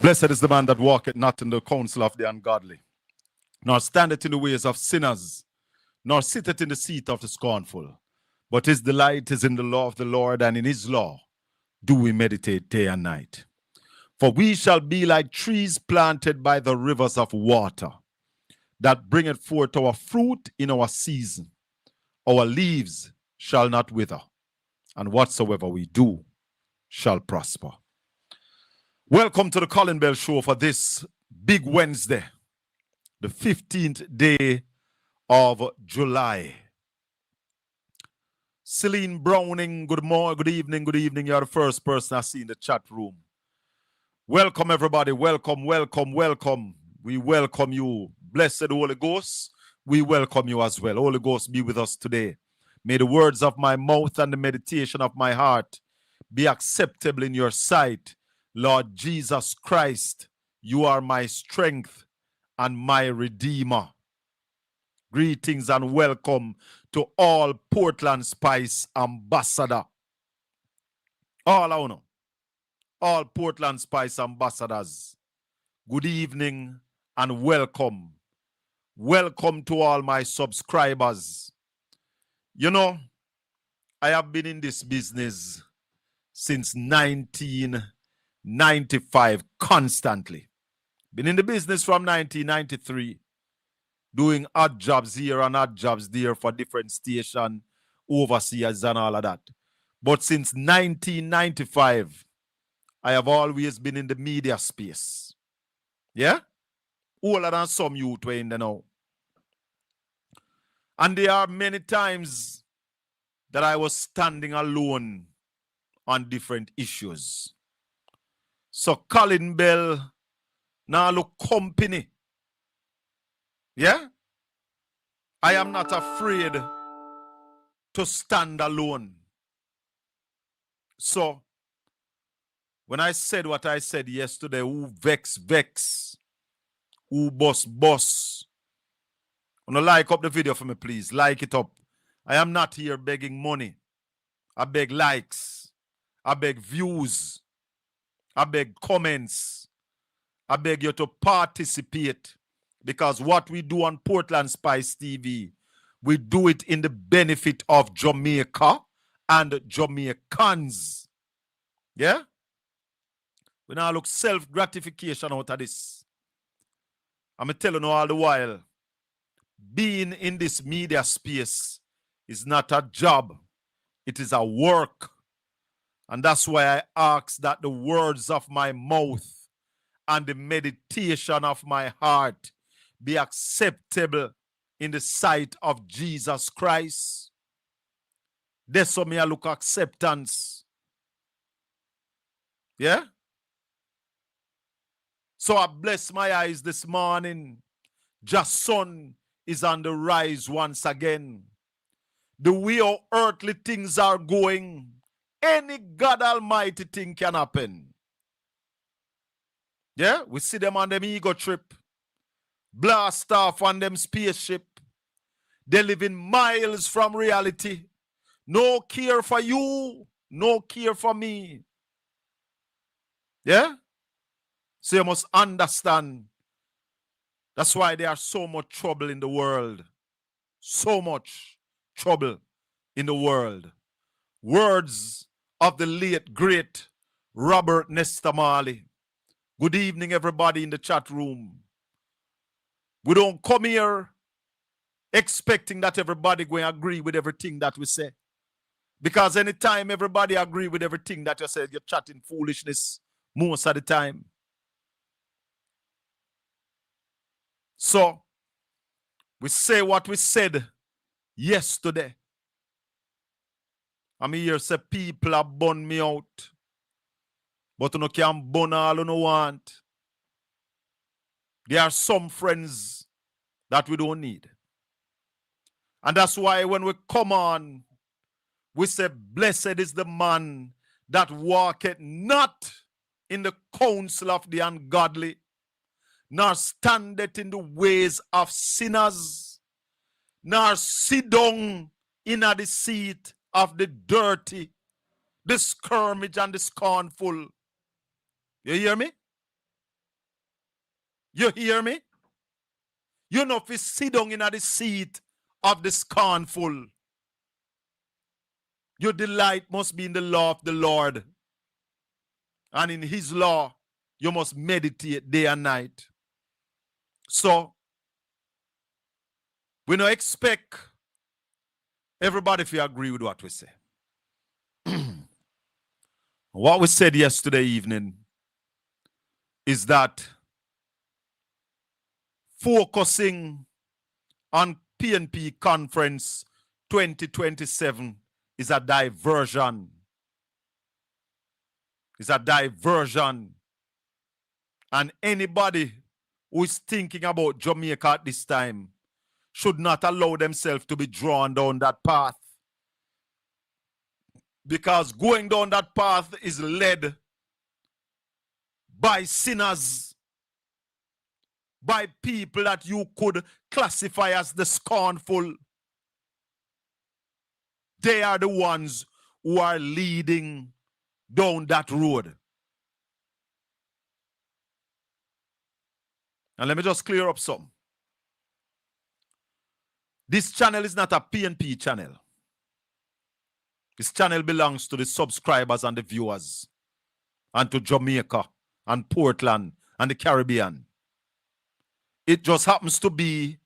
Blessed is the man that walketh not in the counsel of the ungodly, nor standeth in the ways of sinners, nor sitteth in the seat of the scornful. But his delight is in the law of the Lord, and in his law do we meditate day and night. For we shall be like trees planted by the rivers of water, that bringeth forth our fruit in our season. Our leaves shall not wither, and whatsoever we do shall prosper. Welcome to the Colin Bell Show for this big Wednesday, the 15th day of July. Celine Browning, good morning, good evening, good evening. You're the first person I see in the chat room. Welcome, everybody. Welcome, welcome, welcome. We welcome you. Blessed Holy Ghost, we welcome you as well. Holy Ghost, be with us today. May the words of my mouth and the meditation of my heart be acceptable in your sight. Lord Jesus Christ, you are my strength and my Redeemer. Greetings and welcome to all Portland Spice ambassador. All Portland Spice ambassadors. Good evening and welcome. Welcome to all my subscribers. You know, I have been in this business since 1995 constantly. Been in the business from 1993, doing odd jobs here and odd jobs there for different stations, overseas and all of that. But since 1995, I have always been in the media space. Yeah? Older than some youth were in there now. And there are many times that I was standing alone on different issues. So Colin Bell now look company. Yeah? I am not afraid to stand alone. So when I said what I said yesterday, who vex, who boss. Wanna like up the video for me, please. Like it up. I am not here begging money. I beg likes. I beg views. I beg comments. I beg you to participate, because what we do on Portland Spice TV, we do it in the benefit of Jamaica and Jamaicans. Yeah? We now look self-gratification out of this. I'm telling you all the while, being in this media space is not a job. It is a work. And that's why I ask that the words of my mouth and the meditation of my heart be acceptable in the sight of Jesus Christ. That's how me I look acceptance. Yeah? So I bless my eyes this morning. Just sun is on the rise once again. The way how earthly things are going, any God Almighty thing can happen. Yeah, we see them on them ego trip, blast off on them spaceship. They living miles from reality. No care for you, no care for me. Yeah? So you must understand. That's why there are so much trouble in the world. So much trouble in the world. Words of the late, great Robert Nesta Marley. Good evening, everybody in the chat room. We don't come here expecting that everybody going to agree with everything that we say. Because anytime everybody agree with everything that you say, you're chatting foolishness most of the time. So, we say what we said yesterday. I'm here say people have burned me out. But you can burn all you want. There are some friends that we don't need. And that's why when we come on, we say, blessed is the man that walketh not in the counsel of the ungodly, nor standeth in the ways of sinners, nor sit down in the seat of the dirty, the skirmish and the scornful. You hear me? You hear me? You know if you sit down in the seat of the scornful, your delight must be in the law of the Lord. And in his law, you must meditate day and night. So, we don't expect everybody to agree with what we say. What we said yesterday evening is that focusing on PNP Conference 2027 is a diversion. It's a diversion. And anybody who is thinking about Jamaica at this time should not allow themselves to be drawn down that path. Because going down that path is led by sinners, by people that you could classify as the scornful. They are the ones who are leading down that road. And let me just clear up some. This channel is not a PNP channel. This channel belongs to the subscribers and the viewers, and to Jamaica and Portland and the Caribbean. It just happens to be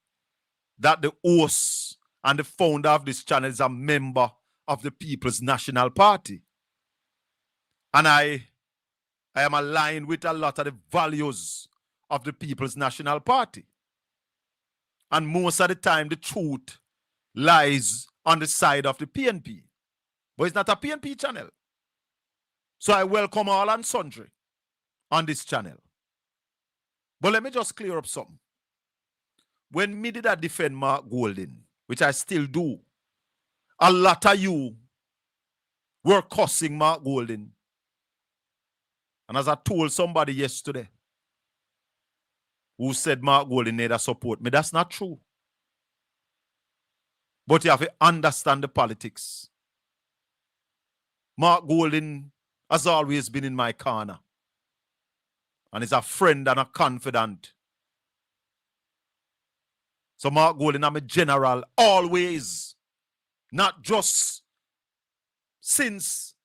that the host and the founder of this channel is a member of the People's National Party. And I am aligned with a lot of the values of the People's National Party. And most of the time, the truth lies on the side of the PNP. But it's not a PNP channel. So I welcome all and sundry on this channel. But let me just clear up something. When me did I defend Mark Golding, which I still do, a lot of you were cussing Mark Golding. And as I told somebody yesterday who said Mark Golding needed support me, that's not true. But you have to understand the politics. Mark Golding has always been in my corner. And is a friend and a confidant. So Mark Golding, I'm a general, always. Not just since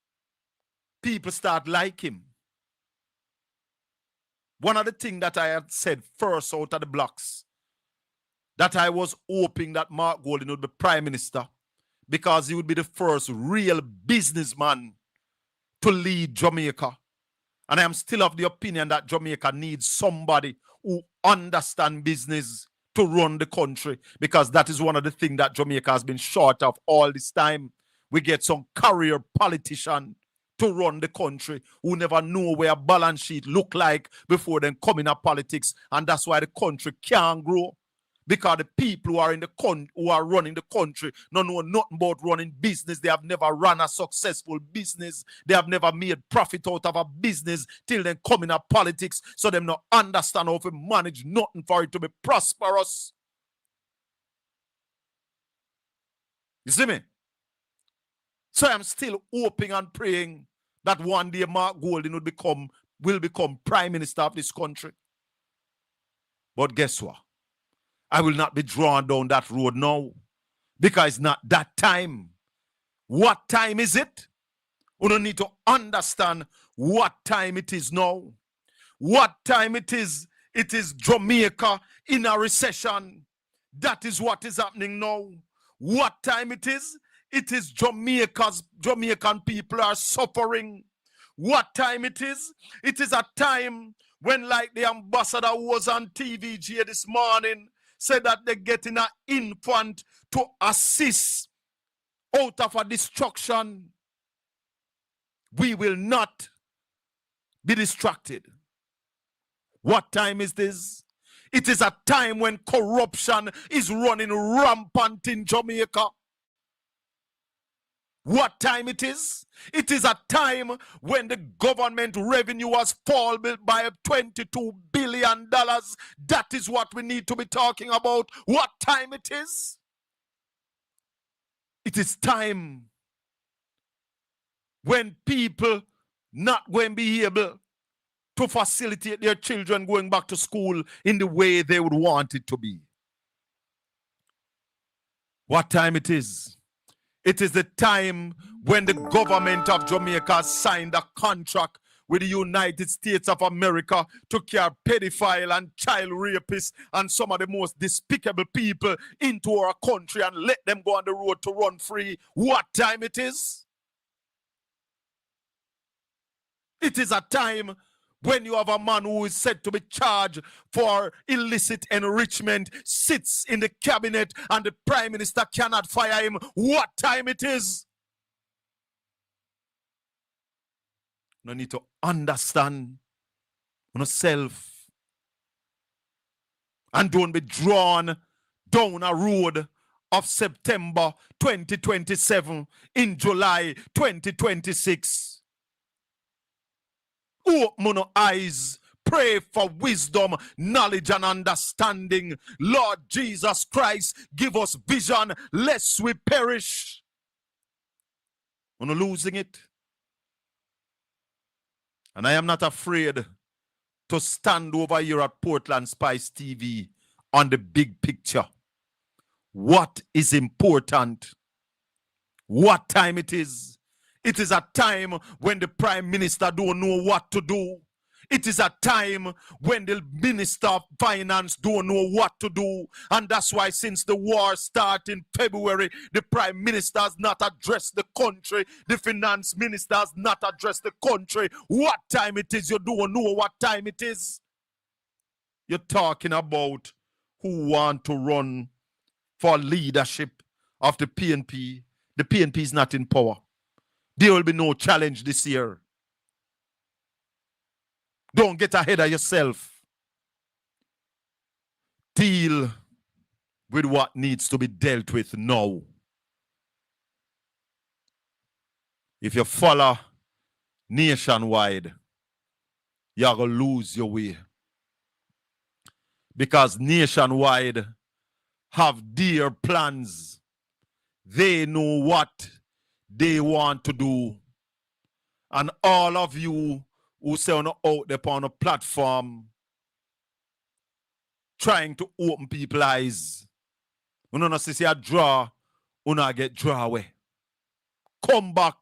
people start like him. One of the things that I had said first out of the blocks, that I was hoping that Mark Golding would be Prime Minister because he would be the first real businessman to lead Jamaica. And I am still of the opinion that Jamaica needs somebody who understands business to run the country, because that is one of the things that Jamaica has been short of all this time. We get some career politician to run the country who never know where a balance sheet look like before then come in politics, and that's why the country can't grow. Because the people who are in the who are running the country don't know nothing about running business. They have never run a successful business. They have never made profit out of a business till then come in politics. So them not understand how to manage nothing for it to be prosperous. You see me? So I'm still hoping and praying that one day Mark Golding will become Prime Minister of this country. But guess what? I will not be drawn down that road now, because it's not that time. What time is it? We don't need to understand what time it is now. What time it is? It is Jamaica in a recession. That is what is happening now. What time it is? It is Jamaican people are suffering. What time it is? It is a time when, like the ambassador who was on TVG this morning, said that they're getting an infant to assist out of a destruction. We will not be distracted. What time is this? It is a time when corruption is running rampant in Jamaica. What time it is? It is a time when the government revenue has fallen by $22 billion. That is what we need to be talking about. What time it is? It is time when people not going to be able to facilitate their children going back to school in the way they would want it to be. What time it is? It is the time when the government of Jamaica signed a contract with the United States of America to carry pedophile and child rapists and some of the most despicable people into our country and let them go on the road to run free. What time it is? It is a time when you have a man who is said to be charged for illicit enrichment, sits in the cabinet, and the prime minister cannot fire him. What time it is? You need to understand yourself and don't be drawn down a road of September 2027 in July 2026. Open your eyes. Pray for wisdom, knowledge, and understanding. Lord Jesus Christ, give us vision lest we perish. We're not losing it. And I am not afraid to stand over here at PortlandspiceTV on the big picture. What is important? What time it is? It is a time when the prime minister don't know what to do. It is a time when the minister of finance don't know what to do. And that's why since the war started in February, the prime minister has not addressed the country. The finance minister has not addressed the country. What time it is? You don't know what time it is. You're talking about who want to run for leadership of the PNP. The PNP is not in power. There will be no challenge this year. Don't get ahead of yourself. Deal with what needs to be dealt with now. If you follow nationwide, you're going to lose your way. Because nationwide have their plans. They know what they want to do. And all of you who say on out there on a platform trying to open people's eyes, you know, see a draw, you know, get draw away. Come back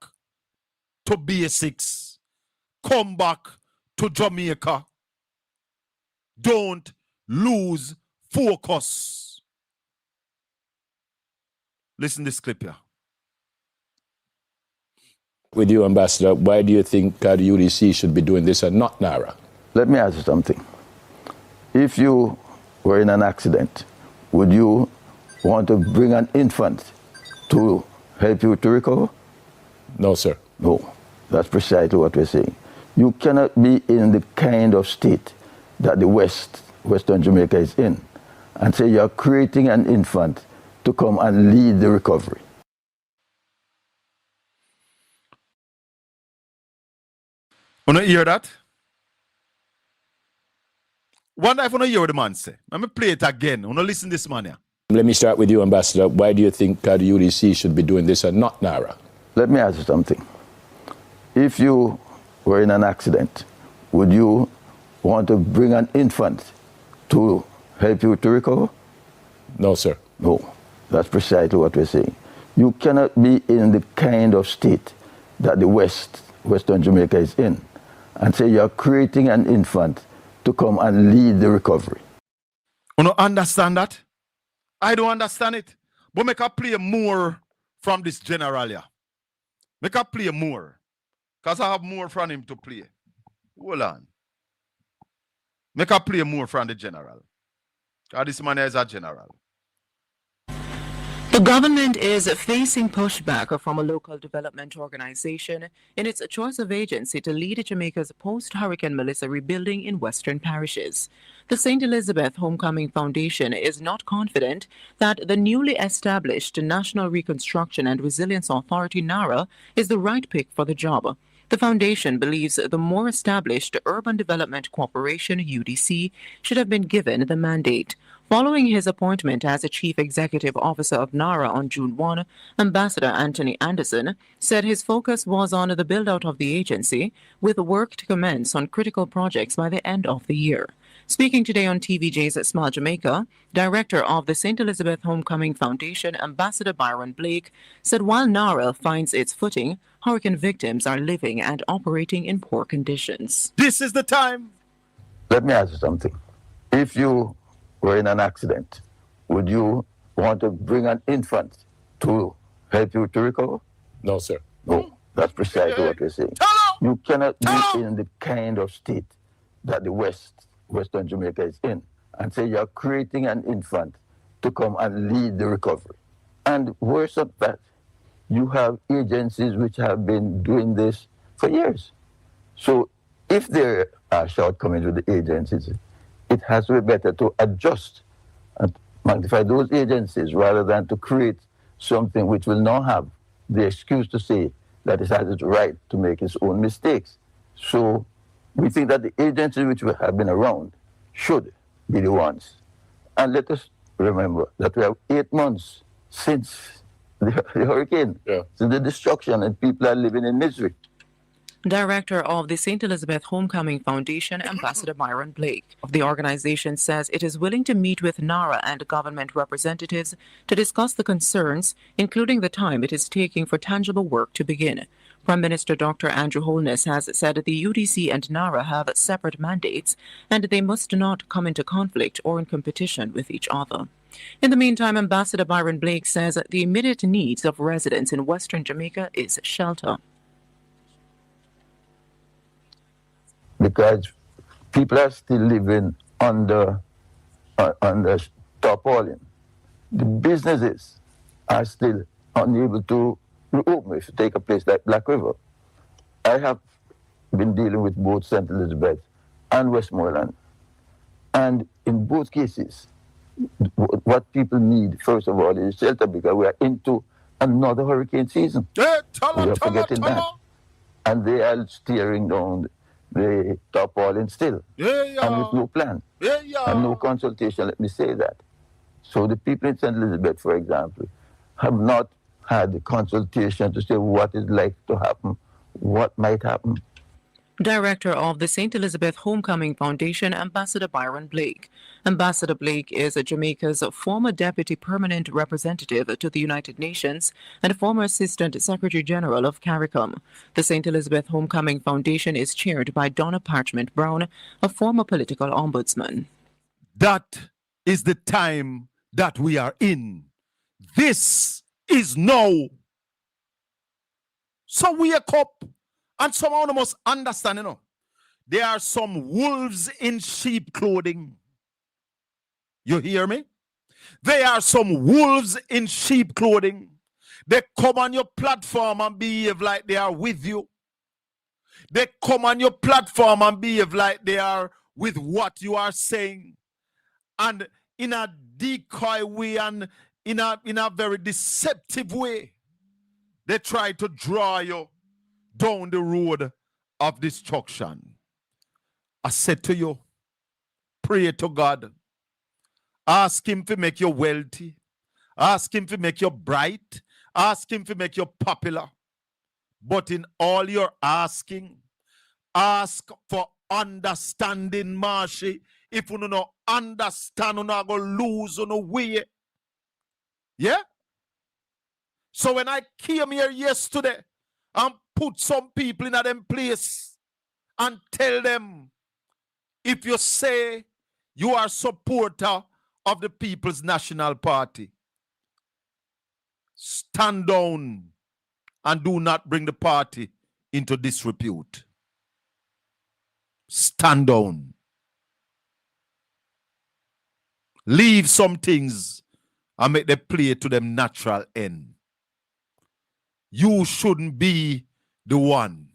to basics. Come back to Jamaica. Don't lose focus. Listen to this clip here. With you, Ambassador, why do you think the UDC should be doing this and not NARA? Let me ask you something. If you were in an accident, would you want to bring an infant to help you to recover? No, sir. No. That's precisely what we're saying. You cannot be in the kind of state that the Western Jamaica is in and say you're creating an infant to come and lead the recovery. Wanna hear that? Wonder if wanna hear what the man say. Let me play it again. Wanna listen to this man here. Let me start with you, Ambassador. Why do you think the UDC should be doing this and not NARA? Let me ask you something. If you were in an accident, would you want to bring an infant to help you to recover? No, sir. No. That's precisely what we're saying. You cannot be in the kind of state that the Western Jamaica is in and say you're creating an infant to come and lead the recovery. You don't understand that? I don't understand it. But make a play more from this general here. Make a play more. Because I have more from him to play. Hold on. Make a play more from the general. Because this man is a general. The government is facing pushback from a local development organization in its choice of agency to lead Jamaica's post-Hurricane Melissa rebuilding in western parishes. The St. Elizabeth Homecoming Foundation is not confident that the newly established National Reconstruction and Resilience Authority, NARA, is the right pick for the job. The foundation believes the more established Urban Development Corporation, UDC, should have been given the mandate. Following his appointment as the Chief Executive Officer of NARA on June 1, Ambassador Anthony Anderson said his focus was on the build-out of the agency, with work to commence on critical projects by the end of the year. Speaking today on TVJ's Smile Jamaica, Director of the St. Elizabeth Homecoming Foundation, Ambassador Byron Blake, said while NARA finds its footing, hurricane victims are living and operating in poor conditions. This is the time. Let me ask you something. If you were in an accident, would you want to bring an infant to help you to recover? No, sir. No, that's precisely what we're saying. You cannot be in the kind of state that the Western Jamaica is in and say you're creating an infant to come and lead the recovery. And worse than that, you have agencies which have been doing this for years. So if there are shortcomings with the agencies, it has to be better to adjust and magnify those agencies rather than to create something which will not have the excuse to say that it has its right to make its own mistakes. So we think that the agencies which have been around should be the ones. And let us remember that we have 8 months since the hurricane, since the destruction, and people are living in misery. Director of the St. Elizabeth Homecoming Foundation, Ambassador Byron Blake. The organization says it is willing to meet with NARA and government representatives to discuss the concerns, including the time it is taking for tangible work to begin. Prime Minister Dr. Andrew Holness has said the UDC and NARA have separate mandates and they must not come into conflict or in competition with each other. In the meantime, Ambassador Byron Blake says the immediate needs of residents in Western Jamaica is shelter. Because people are still living under tarpaulin. The businesses are still unable to reopen. If you take a place like Black River, I have been dealing with both St. Elizabeth and Westmoreland. And in both cases, what people need, first of all, is shelter because we are into another hurricane season. We are forgetting that. And they are steering down the tarpaulin still, and with no plan, and no consultation, let me say that. So the people in St. Elizabeth, for example, have not had the consultation to say what is likely to happen, what might happen. Director of the St. Elizabeth Homecoming Foundation, Ambassador Byron Blake. Ambassador Blake is Jamaica's former Deputy Permanent Representative to the United Nations and former Assistant Secretary General of CARICOM. The St. Elizabeth Homecoming Foundation is chaired by Donna Parchment Brown, a former political ombudsman. That is the time that we are in. This is now. So wake up. And somehow you must understand, there are some wolves in sheep clothing. You hear me? There are some wolves in sheep clothing. They come on your platform and behave like they are with you. They come on your platform and behave like they are with what you are saying. And in a decoy way and in a very deceptive way, they try to draw you down the road of destruction. I said to you, pray to God. Ask him to make you wealthy. Ask him to make you bright. Ask him to make you popular. But in all your asking, ask for understanding, Marshy. If you don't understand, you're not going to lose on the way. Yeah? So when I came here yesterday and put some people in them place and tell them, if you say you are a supporter of the People's National Party, stand down and do not bring the party into disrepute. Stand down. Leave some things and make them play to them natural end. You shouldn't be the one.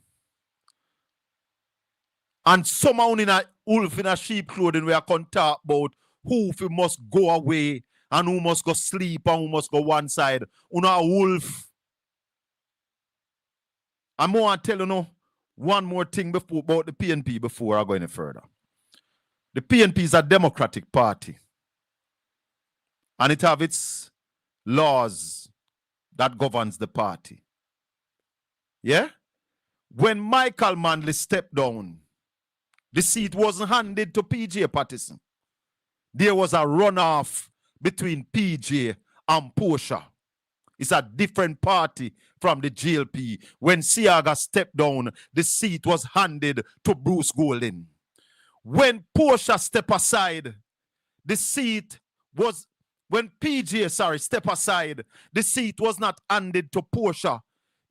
And somehow in a wolf in a sheep clothing we are going to talk about who must go away and who must go sleep and who must go one side. You know, a wolf. I'm going to tell you one more thing about the PNP before I go any further. The PNP is a democratic party. and it have its laws that governs the party. Yeah? When Michael Manley stepped down, the seat wasn't handed to PJ Patterson. There was a runoff between PJ and Portia. It's a different party from the GLP. When Siaga stepped down, the seat was handed to Bruce Golding. When Portia stepped aside, the seat was, when PJ, stepped aside, the seat was not handed to Portia.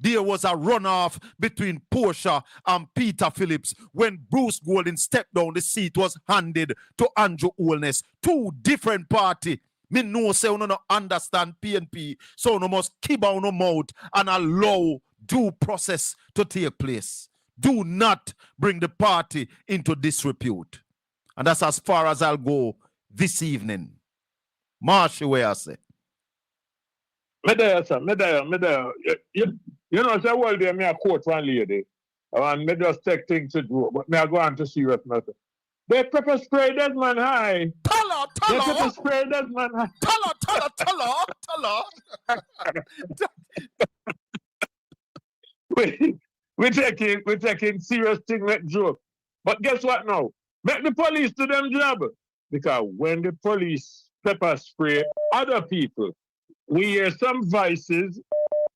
There was a runoff between Portia and Peter Phillips. When Bruce Golding stepped down, the seat was handed to Andrew Holness. Two different parties. Me know say you no understand PNP, so you must keep on your mouth and allow due process to take place. Do not bring the party into disrepute. And that's as far as I'll go this evening. Marshy, where I say. Me there, sir. Me there. You know, say, well, there, me a quote one lady. And me just take things to do. But me I go on to serious matter. They pepper spray that man high. Tell her. They pepper spray that man high. Tell her. We're taking serious thing like joke. But guess what now? Make the police do them job. Because when the police pepper spray other people, we hear some voices.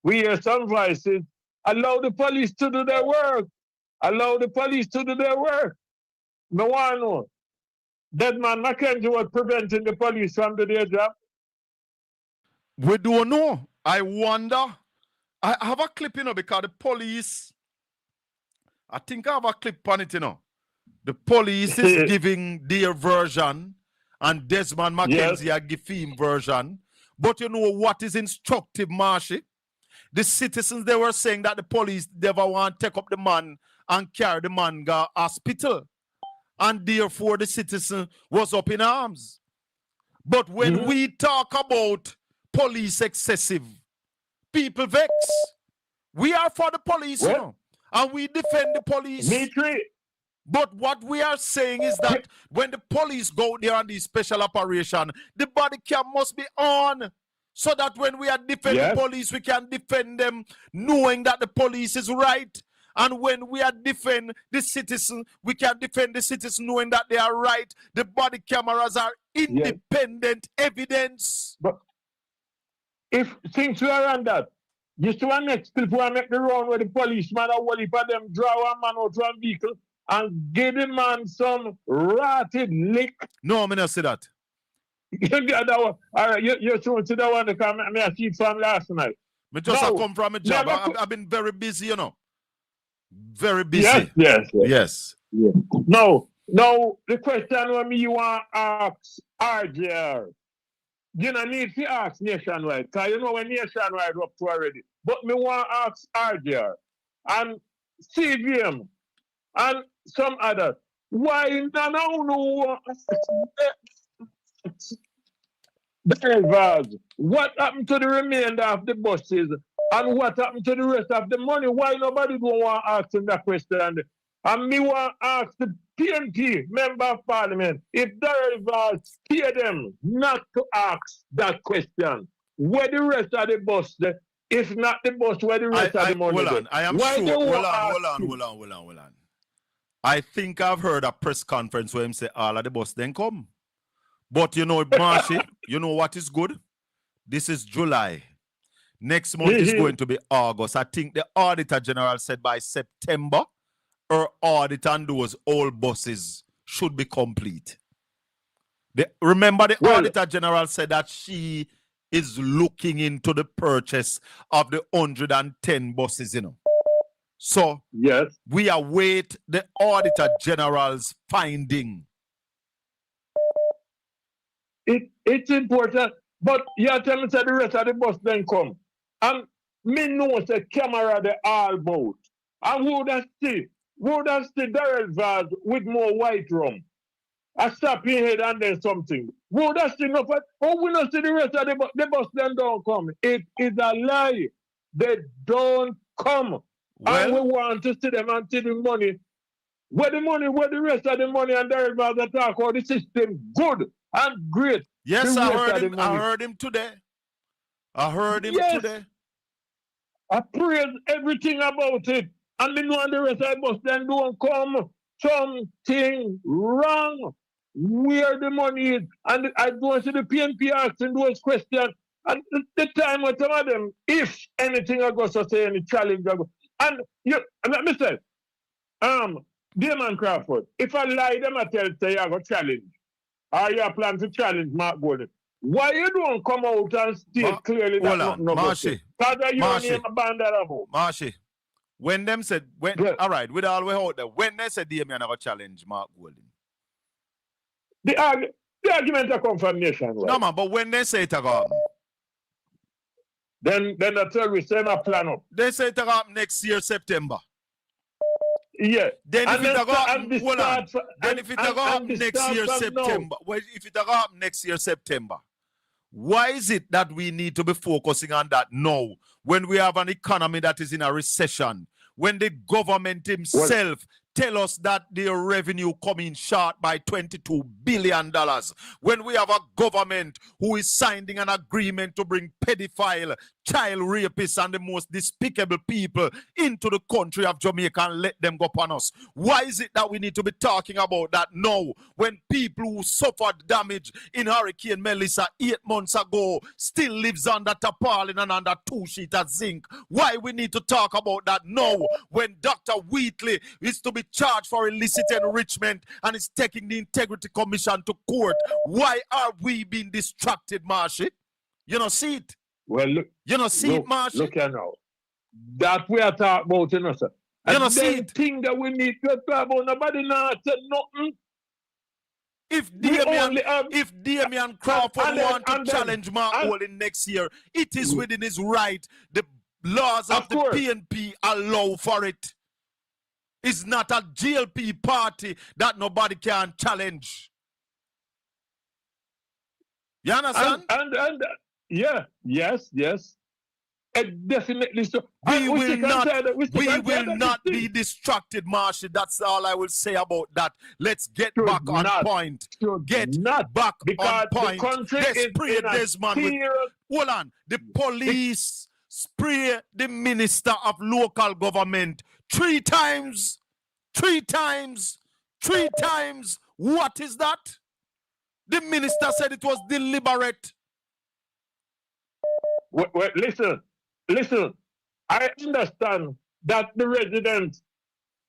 Allow the police to do their work. No one knows. That man Mackenzie was preventing the police from doing their job. We don't know. I wonder. I have a clip, because the police, I think I have a clip on it, The police is giving their version and Desmond Mackenzie a giving version. But you know what is instructive, Marshy? The citizens, they were saying that the police never want to take up the man and carry the man to hospital. And therefore the citizen was up in arms. But when we talk about police excessive, people vex. We are for the police, and we defend the police. Me too. But what we are saying is that when the police go there on the special operation, the body cam must be on. So that when we are defending police, we can defend them knowing that the police is right. And when we are defend the citizen, we can defend the citizen knowing that they are right. The body cameras are independent evidence. But if things were on that, you see one next people who make the round with the policeman or what if them draw a man out of a vehicle and give the man some rotted lick. No, I'm not say that. You get that one. All right, you're showing to that one to come. I see it from last night. Me just come from a job. I've been very busy, Very busy. Yes. No, the question when me you want to ask RJR, you don't need to ask Nationwide, because you know when Nationwide up to already. But me want to ask RJR and CVM and some others. Why no? Drivers, what happened to the remainder of the buses and what happened to the rest of the money? Why nobody don't want to ask them that question? And me want to ask the PNP member of parliament if drivers pay them not to ask that question. Where the rest of the bus, if not the bus, where the rest of the money? Hold on, I am why sure. Hold on. I think I've heard a press conference where him say all of the bus then come. But Marshy, you know what is good? This is July. Next month is going to be August. I think the Auditor General said by September, her audit on those old buses should be complete. Remember the Auditor General said that she is looking into the purchase of the 110 buses, So we await the Auditor General's finding. It's important, but you tell me that the rest of the bus then come. And me know the camera they all about. And who does see drivers with more white rum? I stop your head and then something. Who does see no but we not see the rest of the bus then don't come. It is a lie. They don't come. And we want to see them and see the money. Where the rest of the money and drivers that talk about the system good and great. Yes, the I rest heard of the him. I money. heard him today. I heard him Yes. today. I praise everything about it. And me know the rest of the bus then don't come something wrong. Where the money is. And I don't see the PNP asking those questions. And the time with some of them, if anything I go to say any challenge I go. And you and let me say, Damon Crawford, if I lie them I tell say I go challenge. Or you plan to challenge Mark Golden. Why you don't come out and state clearly that hold on, nothing no Marshy. because you Marshy. name a band that about. Marshy, when them said, when Yeah. all right, with all we out there, when they said Damien never challenge Mark Golden. The argument of confirmation. Right? No man, but when they say it happen, Then the terrorists send a plan up. they say it happen next year, September. Yeah. Then if it happen, the hold on. start- Then if it happen the next start year, from now. September, well, if it happen next year, September, why is it that we need to be focusing on that now when we have an economy that is in a recession? When the government himself tell us that their revenue coming short by $22 billion. When we have a government who is signing an agreement to bring pedophile, child rapists, and the most despicable people into the country of Jamaica and let them go upon us. Why is it that we need to be talking about that now when people who suffered damage in Hurricane Melissa 8 months ago still lives under tarpaulin and under 2 sheets of zinc? Why we need to talk about that now when Dr. Wheatley is to be charged for illicit enrichment and is taking the Integrity Commission to court? Why are we being distracted, Marshy? You know, see it? Well, look. You know, see it, Marshy? Look here now. That we are talking about, you know, sir. You know, And see then it? thing that we need to talk about, nobody now said nothing. If We only Damien Crawford and then- want to and then- challenge Mark and- Olin next year, it is within his right. The laws of Of the course. PNP allow for it. It's not a GLP party that nobody can challenge. You understand? And yeah, yes. Definitely so. We And will can not say that be distracted, Marshy. That's all I will say about that. Let's get Should back on not. point. should Get not back because on point. the country They is spray in a Desmond with serious. hold on. The police spray the minister of local government 3 times. 3 times. 3 times. What is that? The minister said it was deliberate. Wait, listen. I understand that the residents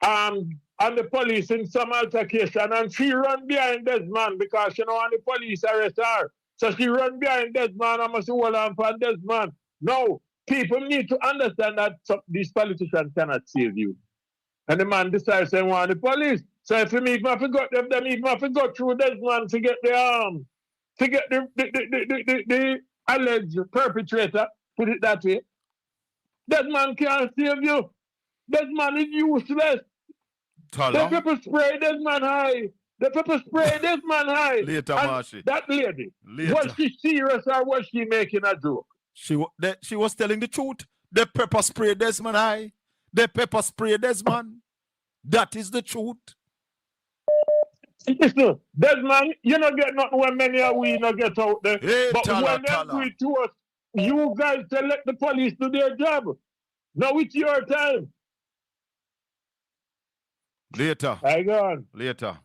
and the police in some altercation, and she run behind this man because and the police arrest her. So she run behind this man. I must hold on for this man. No, people need to understand that these politicians cannot save you. And the man decides they want the police. So if me I forgot them, even if I go through this man to get the to get the alleged perpetrator, put it that way. That man can't save you. That man is useless. The pepper spray this man high. The pepper spray this man high. Later, And Marshy. that lady, Later. was she serious or was she making a joke? She was telling the truth. The pepper spray Desmond high. The pepper spray Desmond. That is the truth. Listen, Desmond, you don't get nothing when many of we not get out there. Hey, But Tala, when they Tala. do it to us, you guys tell let the police do their job. Now it's your time. Later. I go on. Later.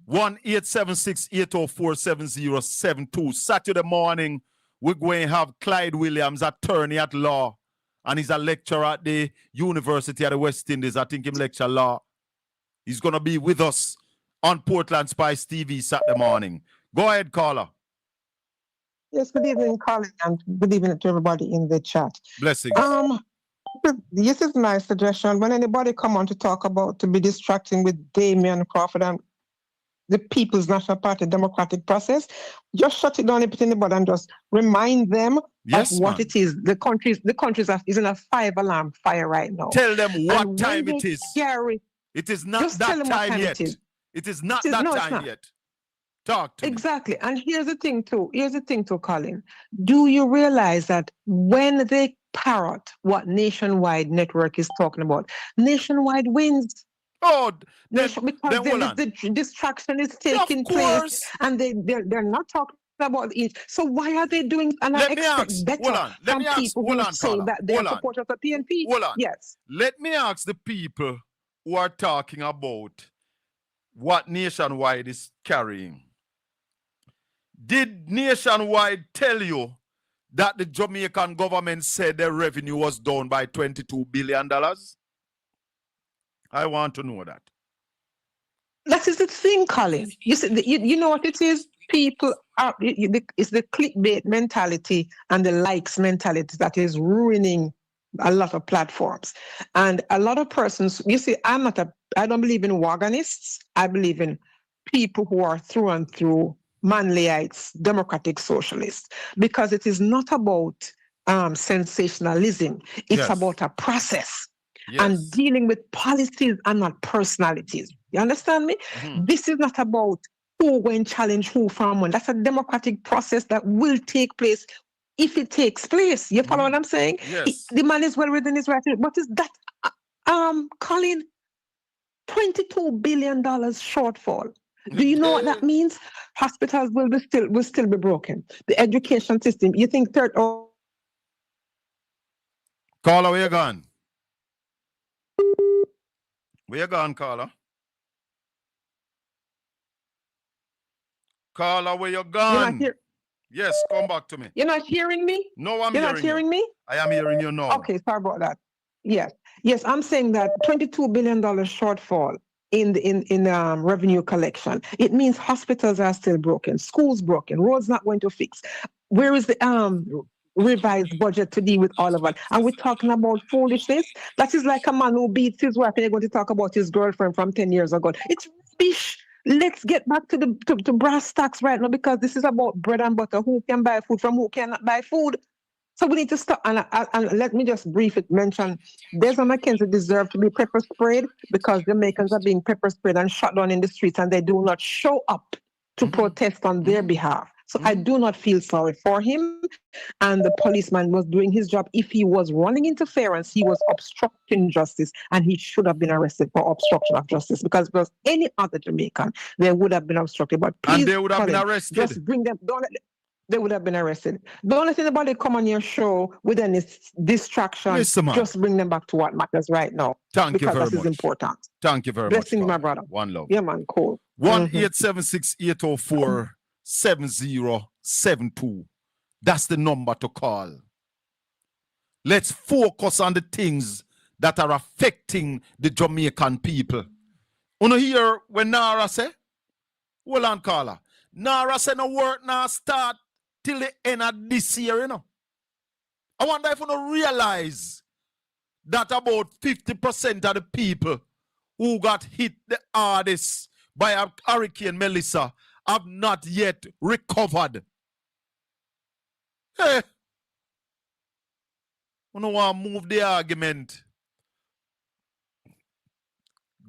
1-876-804-7072. Saturday morning, we're going to have Clyde Williams, attorney at law, and he's a lecturer at the University of the West Indies. I think him lecture law. He's going to be with us on Portland Spice TV Saturday morning. Go ahead, caller. Yes, good evening, Colin, and good evening to everybody in the chat. Blessings. This is my suggestion. When anybody come on to talk about to be distracting with Damien Crawford and the People's National Party democratic process, just shut it down and put in the bud and just remind them Yes, of what man. it is. The country is in a 5-alarm fire right now. Tell them what And when time they it is. carry- It is not Just tell that them what time time yet. it is. It is not It is- that no, it's time not. yet. Talk to me. Exactly. And here's the thing too, Colin. Do you realize that when they parrot what Nationwide Network is talking about, Nationwide wins? Oh, then Because hold on. the distraction is taking place, course. and they're not talking about it. So why are they doing? And I Let me expect ask. better Hold on. Let from me ask. people Hold who on, say Carla. that they are Hold on. supporters of PNP. Hold on. Yes. Let me ask the people who are talking about what Nationwide is carrying. Did Nationwide tell you that the Jamaican government said their revenue was down by $22 billion? I want to know that. That is the thing, Colin. You see, you know what it is? People are, it's the clickbait mentality and the likes mentality that is ruining a lot of platforms. And a lot of persons, you see, I don't believe in waganists. I believe in people who are through and through Manleyites, democratic socialists, because it is not about sensationalism. It's Yes. about a process. Yes. And dealing with policies and not personalities. You understand me? Mhm. This is not about who went challenge who from when. That's a democratic process that will take place if it takes place. You follow what I'm saying? Yes. The man is well within his right. What is that? Colin, $22 billion shortfall. Do you know what that means? Hospitals will still be broken. The education system. You think Caller, where you gone? Where you gone, caller? Caller, where you you're not gone? here? Yes, come back to me. You're not hearing me? No, I'm You're hearing not hearing you. me? I am hearing you now. Okay, sorry about that. Yes, I'm saying that $22 billion shortfall in revenue collection. It means hospitals are still broken, schools broken, roads not going to fix. Where is the revised budget to deal with all of that? And we're talking about foolishness. That is like a man who beats his wife and they're going to talk about his girlfriend from 10 years ago. It's rubbish. Let's get back to the to brass tacks right now, because this is about bread and butter. Who can buy food from who cannot buy food? So we need to stop. And let me just briefly mention, Desmond McKenzie deserved to be pepper sprayed, because Jamaicans are being pepper sprayed and shot down in the streets, and they do not show up to protest on their behalf. So I do not feel sorry for him. And the policeman was doing his job. If he was running interference, he was obstructing justice, and he should have been arrested for obstruction of justice, because if it was any other Jamaican, they would have been obstructed. But please, And they would have been arrested. just bring them. They would have been arrested. Don't let anybody come on your show with any distraction. Listen, man. Just bring them back to what matters right now. Thank you very because that much. is important. Thank you very Blessings, much. my caller. brother. One love. Yeah, man, cool. 1-876-804-7072. That's the number to call. Let's focus on the things that are affecting the Jamaican people. You know hear when Nara say? Hold on, caller. Nara say no work now start till the end of this year, you know. I wonder if you don't realize that about 50% of the people who got hit the hardest by a Hurricane Melissa have not yet recovered. Hey, you don't want to move the argument.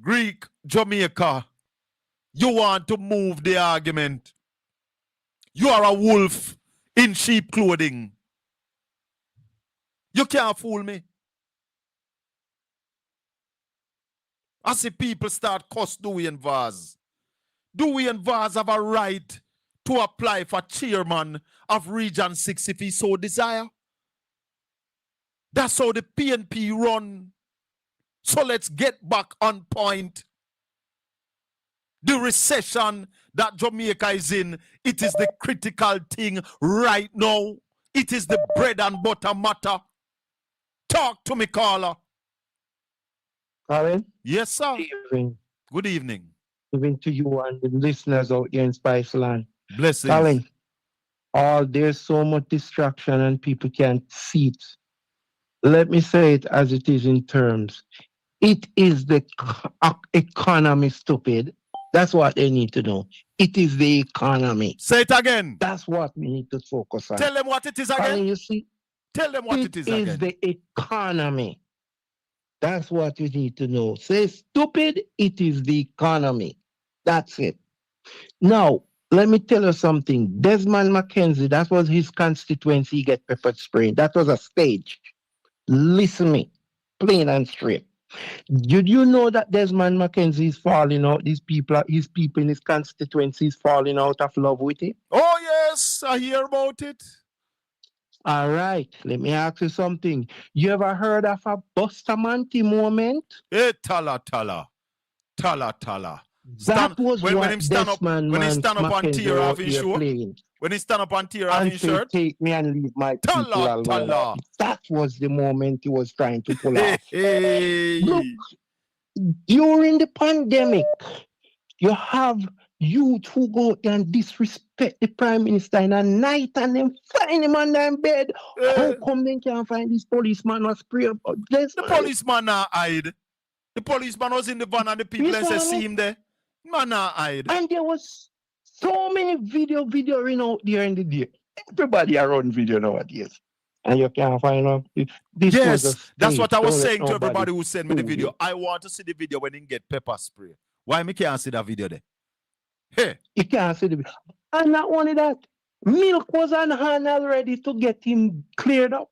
Greek, Jamaica, you want to move the argument. You are a wolf in sheep clothing. You can't fool me. I see people start cuss Dewey and Vaz. Dewey and Vaz have a right to apply for chairman of Region 6 if he so desire. That's how the PNP run. So let's get back on point. The recession that Jamaica is in, it is the critical thing right now. It is the bread and butter matter. Talk to me, caller. Colin? Yes, sir. Good evening. Good evening. Even to you and the listeners out here in Spiceland. Blessings. Colin, there's so much distraction and people can't see it. Let me say it as it is in terms. It is the economy, stupid. That's what they need to know. It is the economy. Say it again. That's what we need to focus on. Tell them what it is again. Colin, you see, Tell them what it is It again. is the economy. That's what you need to know. Say stupid, it is the economy. That's it. Now, let me tell you something. Desmond McKenzie, that was his constituency, get pepper sprayed. That was a stage. Listen me, plain and straight. Did you know that Desmond McKenzie is falling out? His people in his constituency is falling out of love with him. Oh, yes. Yes, I hear about it. All right, let me ask you something. You ever heard of a Bustamante moment? Hey, tala. That was when what him stand up, Desmond when he stand up and tear off his here shoe, playing. when he stand up and tear off And his say, shirt. take me and leave my people alone. Tala. That was the moment he was trying to pull Hey, off. hey. Look, during the pandemic, you have youth who go and disrespect the prime minister in a night and then find him under him bed. How come they can't find this policeman or spray? The policeman not hide. The policeman was in the van and the people and say, see him there. Man not hide. And there was so many video out there in the day. Everybody around video nowadays. And you can't find out. This was a stage. That's what I was Don't let saying to nobody everybody who sent me the fool video. you. I want to see the video when he get pepper spray. Why me can't see that video there? Hey. You can't see the video. And not only that, milk was on hand already to get him cleared up.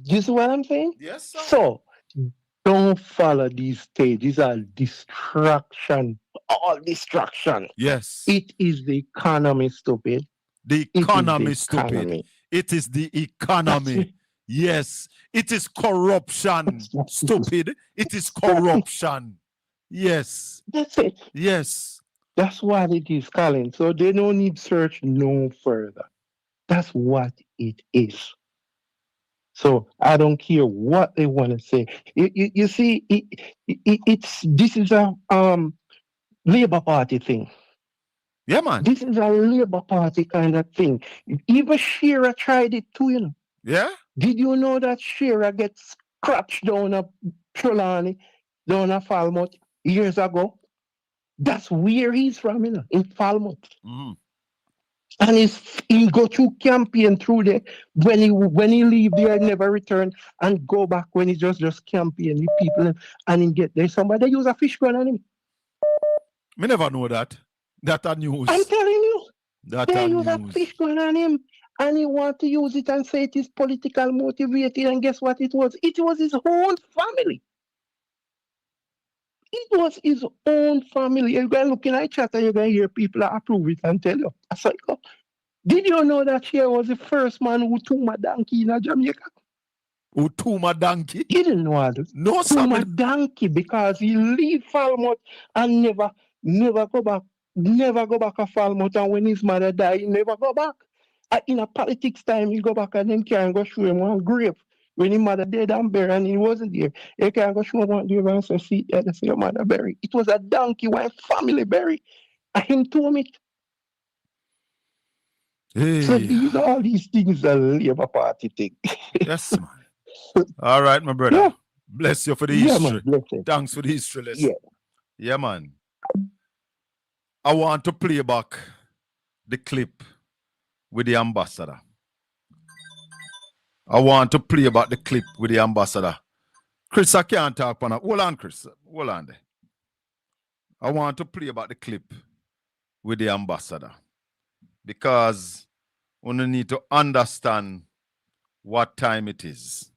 You see what I'm saying? Yes, sir. So, don't follow these stages. These are distraction. All distraction. Yes. It is the economy, stupid. The economy, stupid. It is the economy. Yes. It is corruption, stupid. It is corruption. Yes. That's it. Yes. That's what it is, Colin. So they don't need search no further. That's what it is. So I don't care what they want to say. You see, this is a Labour Party thing. Yeah, man. This is a Labour Party kind of thing. Even Shearer tried it too, you know. Yeah? Did you know that Shearer gets scratched down a Trelawney, down a Falmouth years ago? That's where he's from, you know, in Falmouth. Mm-hmm. And he go through campaign through there. When he leave there, never return and go back when he just campaign with people and he get there. Somebody use a fish gun on him. Me never know that. That a news. I'm telling you. That They a use a news. fish gun on him. And he want to use it and say it is political motivated. And guess what it was? It was his own family. It was his own family. You're going to look in our chat and you're going to hear people approve it and tell you. I said, did you know that Cher was the first man who took my donkey in Jamaica? Who took my donkey? You didn't know that? No, sir. My donkey because he leave Falmouth and never go back. Never go back to Falmouth. And when his mother died, he never go back. In a politics time, he go back and them can go show him one grave. When his mother dead and buried and he wasn't there, they can go show him one grave and say, see, that's your mother buried. It was a donkey, one family buried. And him told me. Hey. So these all these things are Labour Party thing. Yes, man. All right, my brother. Yeah. Bless you for the history. Man, thanks for the history lesson. Yeah. Yeah, man. I want to play back the clip with the ambassador. I want to play back the clip with the ambassador. Chris, I can't talk on that. Hold on, Chris. Hold on there. I want to play back the clip with the ambassador because we need to understand what time it is.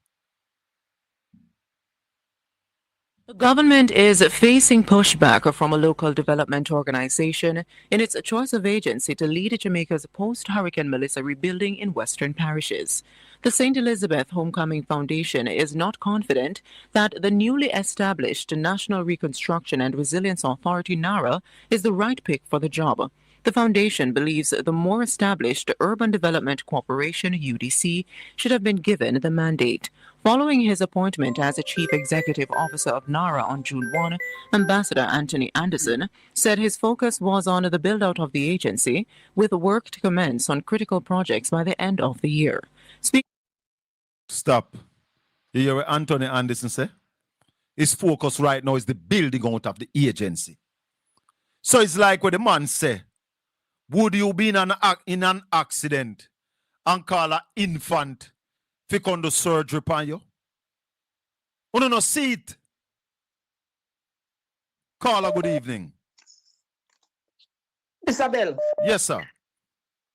The government is facing pushback from a local development organization in its choice of agency to lead Jamaica's post-Hurricane Melissa rebuilding in western parishes. The St. Elizabeth Homecoming Foundation is not confident that the newly established National Reconstruction and Resilience Authority, NARA, is the right pick for the job. The foundation believes the more established Urban Development Corporation, UDC, should have been given the mandate. Following his appointment as a chief executive officer of NARA on June 1, Ambassador Anthony Anderson said his focus was on the build-out of the agency, with work to commence on critical projects by the end of the year. Stop. You hear what Anthony Anderson say? His focus right now is the building out of the agency. So it's like what the man say, would you be in an accident and call an infant to come do surgery upon you? You no see it. Call a good evening. Isabel. Yes, sir.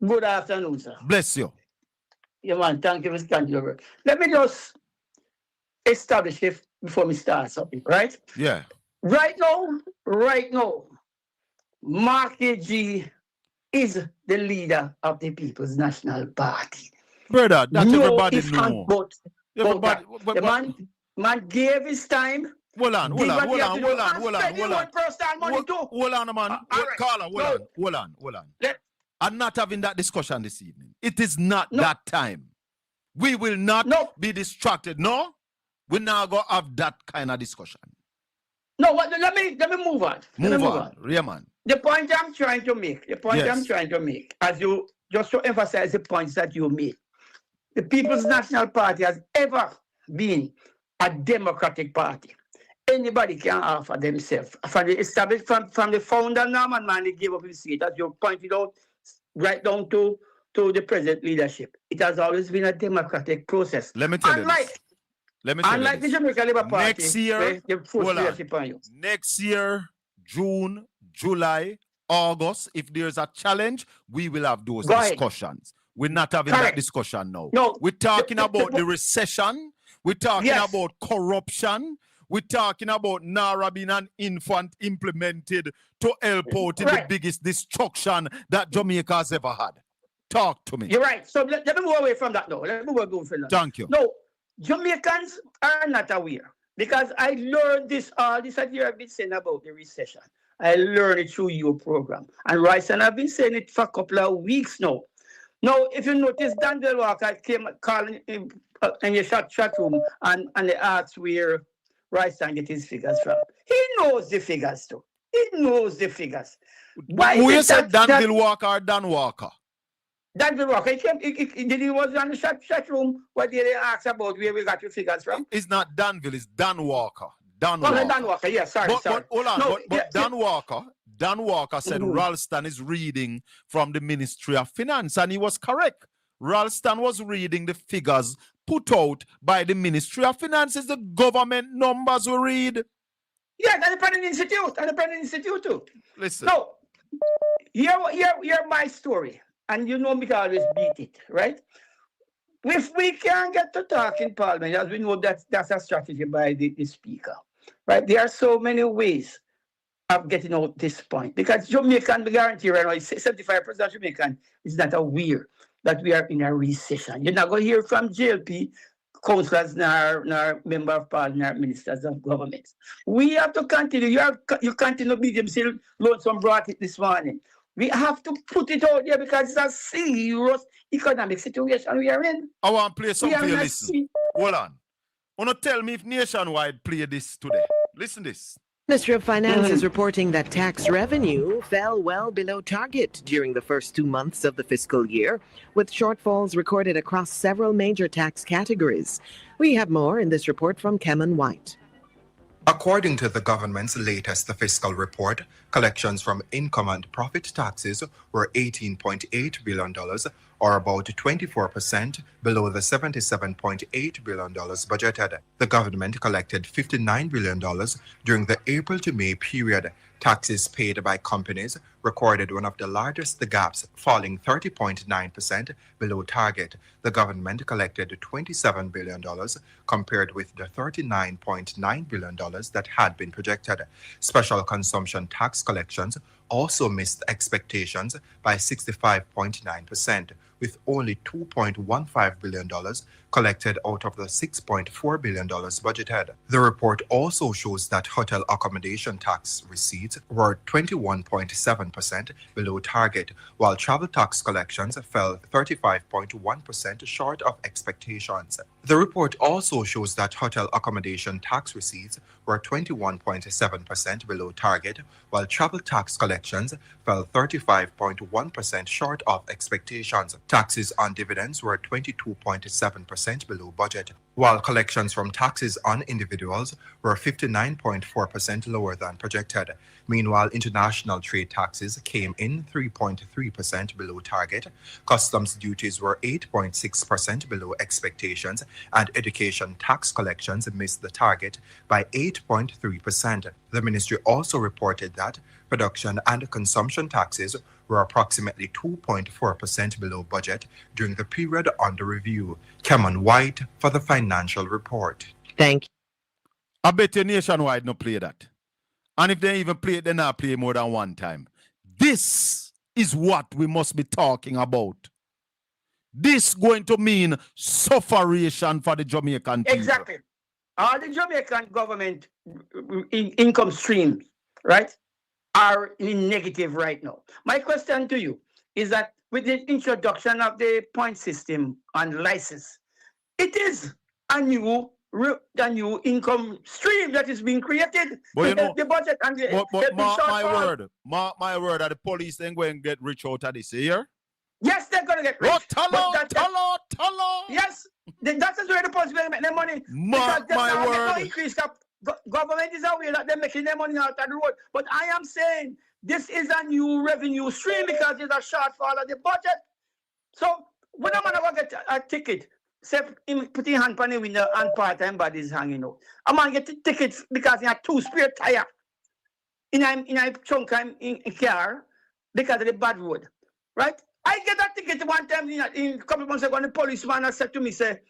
Good afternoon, sir. Bless you. Yeah, man, thank you for standing over. Let me just establish it before we start something, right? Yeah. Right now, Mark G is the leader of the People's National Party. Brother, that No everybody if know. and but. Everybody, The man gave his time. hold on, Did what he had to do, and hold spend his own personal money too. Hold on, man. All right. Carla, No. hold on. Let- I'm not having that discussion this evening. It is not No. that time. We will not No. be distracted. No, we're not going to have that kind of discussion. No, let me move on. Move on. Yeah, man. The point I'm trying to make, Yes. as you just to emphasize the points that you made. The People's National Party has ever been a democratic party. Anybody can offer themselves. From the founder, Norman Manley gave up his seat, as you pointed out, right down to the present leadership. It has always been a democratic process. Let me tell you this. Unlike the Jamaica Labour Party, next year, where they force leadership on you. next year, June, July, August, if there's a challenge, we will have those Go ahead. discussions. We're not having Correct. that discussion now. No. We're talking about the recession. We're talking Yes. about corruption. We're talking about Nara being an infant implemented to help out in the Right. biggest destruction that Jamaica has ever had. Talk to me. You're right. So let me move away from that now. Let me move away from that. Thank you. No, Jamaicans are not aware, because I learned this all this year I've been saying about the recession. I learned it through your program. And Rice, and I've been saying it for a couple of weeks now. Now, if you notice, Daniel Walker came calling in your chat room and they asked where Rice and get his figures from. He knows the figures too. He knows the figures. Why Who is you it said that- Danville Walker or Dan Walker? Daniel Walker, he was on the chat room. What did they ask about where we got your figures from? It's not Danville, it's Dan Walker. Dan Oh, Walker. Dan Walker, yeah, sorry. But hold on, No, but yeah, Dan Walker said Mhm. Ralston is reading from the Ministry of Finance, and he was correct. Ralston was reading the figures put out by the Ministry of Finance. It's the government numbers we read. Yeah, and the Penn Institute too. Listen, So, hear my story, and you know me can always beat it, right? If we can get to talk in Parliament, as we know that's a strategy by the Speaker, right? There are so many ways of getting out this point, because Jamaican, we guarantee right now, 75% of Jamaican is not aware that we are in a recession. You're not going to hear from JLP, councillors, nor member of parliament, nor ministers of government. We have to continue. You continue to be themselves. Lonesome brought it this morning. We have to put it out there, because it's a serious economic situation we are in. I want to play We something are for you. in a Listen. Hold on. Wanna tell me if Nationwide play this today? Listen this. Ministry of Finance is reporting that tax revenue fell well below target during the first 2 months of the fiscal year, with shortfalls recorded across several major tax categories. We have more in this report from Kemen White. According to the government's latest fiscal report, collections from income and profit taxes were $18.8 billion, or about 24% below the $77.8 billion budgeted. The government collected $59 billion during the April to May period. Taxes paid by companies recorded one of the largest gaps, falling 30.9% below target. The government collected $27 billion compared with the $39.9 billion that had been projected. Special consumption tax collections also missed expectations by 65.9%, with only $2.15 billion collected out of the $6.4 billion budgeted. The report also shows that hotel accommodation tax receipts were 21.7% below target, while travel tax collections fell 35.1% short of expectations. The report also shows that hotel accommodation tax receipts were 21.7% below target, while travel tax collections fell 35.1% short of expectations. Taxes on dividends were 22.7% below budget, while collections from taxes on individuals were 59.4% lower than projected. Meanwhile, international trade taxes came in 3.3% below target, customs duties were 8.6% below expectations, and education tax collections missed the target by 8.3%. The ministry also reported that production and consumption taxes were approximately 2.4% below budget during the period under review. Kemen White for the Financial Report. Thank you. I bet you Nationwide no play that. And if they even play it, they not play more than one time. This is what we must be talking about. This going to mean sufferation for the Jamaican people. Exactly. All the Jamaican government income streams, right, are in negative right now. My question to you is that with the introduction of the point system and license, it is a new income stream that is being created. But you know, the budget and the mark my word that the police then go and get rich out of this year. Yes, they're going to get rich. Oh, talo. Yes, that is where the police will make their money. Mark my word. No increase. Government is aware that they're making their money out of the road. But I am saying this is a new revenue stream because there's a shortfall of the budget. So when I'm going to get a ticket, say, put your hand on the window and part-time bodies hanging out. I'm going to get the ticket because he had 2 spare tires in a trunk in car because of the bad road. Right? I get that ticket one time in a couple of months ago, and the policeman said to me, say,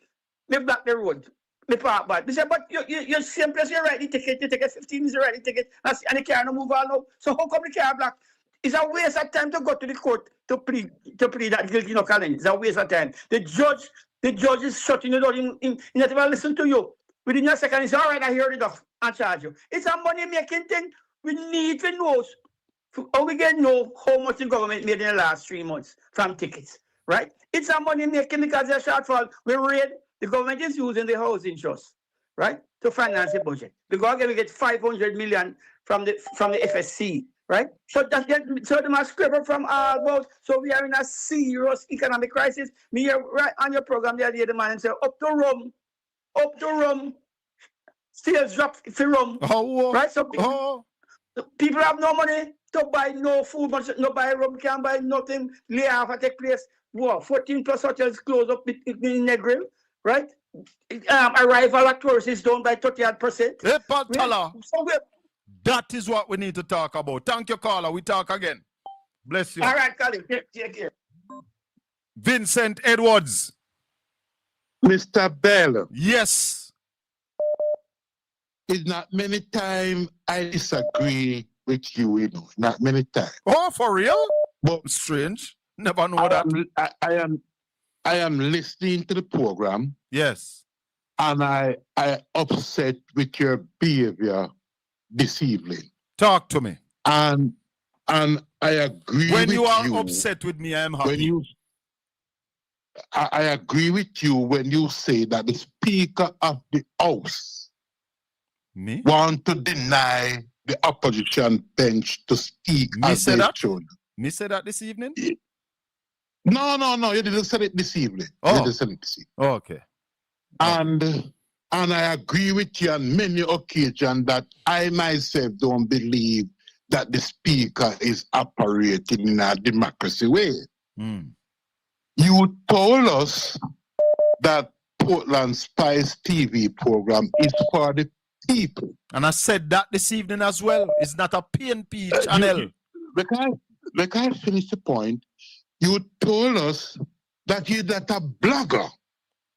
me block the road, me park bad. He said, but you same place you write the ticket, you take a 15 minutes, you write the ticket, and the car no move on now. So how come the car block? It's a waste of time to go to the court to plead that guilty, no calling. It's a waste of time. The judge is shutting the door. He not even listen to you. Within a second, he said, all right, I heard it off and charge you. It's a money-making thing. We need to know. How we get know how much the government made in the last 3 months from tickets, right? It's a money making because there's a shortfall. The government is using the housing trust, right, to finance the budget. The government get 500 million from the FSC, right? So they must scrape from all about. So we are in a serious economic crisis. Me here right on your program the other day, the man said up to rum, sales drop for rum, right? So people have no money to buy no food, no buy rum, can't buy nothing. Layoff take place. Wow, 14 plus hotels close up in Negril, right? Arrival at tourists is down by 38%. That is what we need to talk about. Thank you, caller. We talk again. Bless you. All right, Colin. Take care. Vincent Edwards. Mr. Bell. Yes. It's not many times I disagree with you, you know. Not many times. Oh, for real? But strange. Never know that. I am listening to the program. Yes. And I upset with your behavior this evening. Talk to me. And I agree when with you. When you are upset with me, I am happy. I agree with you when you say that the Speaker of the House want to deny the opposition bench to speak as they should. Me said that this evening? No, you didn't say it this evening. Oh. You didn't say it this evening. Oh, okay. And I agree with you on many occasions that I myself don't believe that the Speaker is operating in a democracy way. You told us that PortlandspiceTV program is for the people. And I said that this evening as well. It's not a PNP channel. Like I finish the point, you told us that you're not a blogger.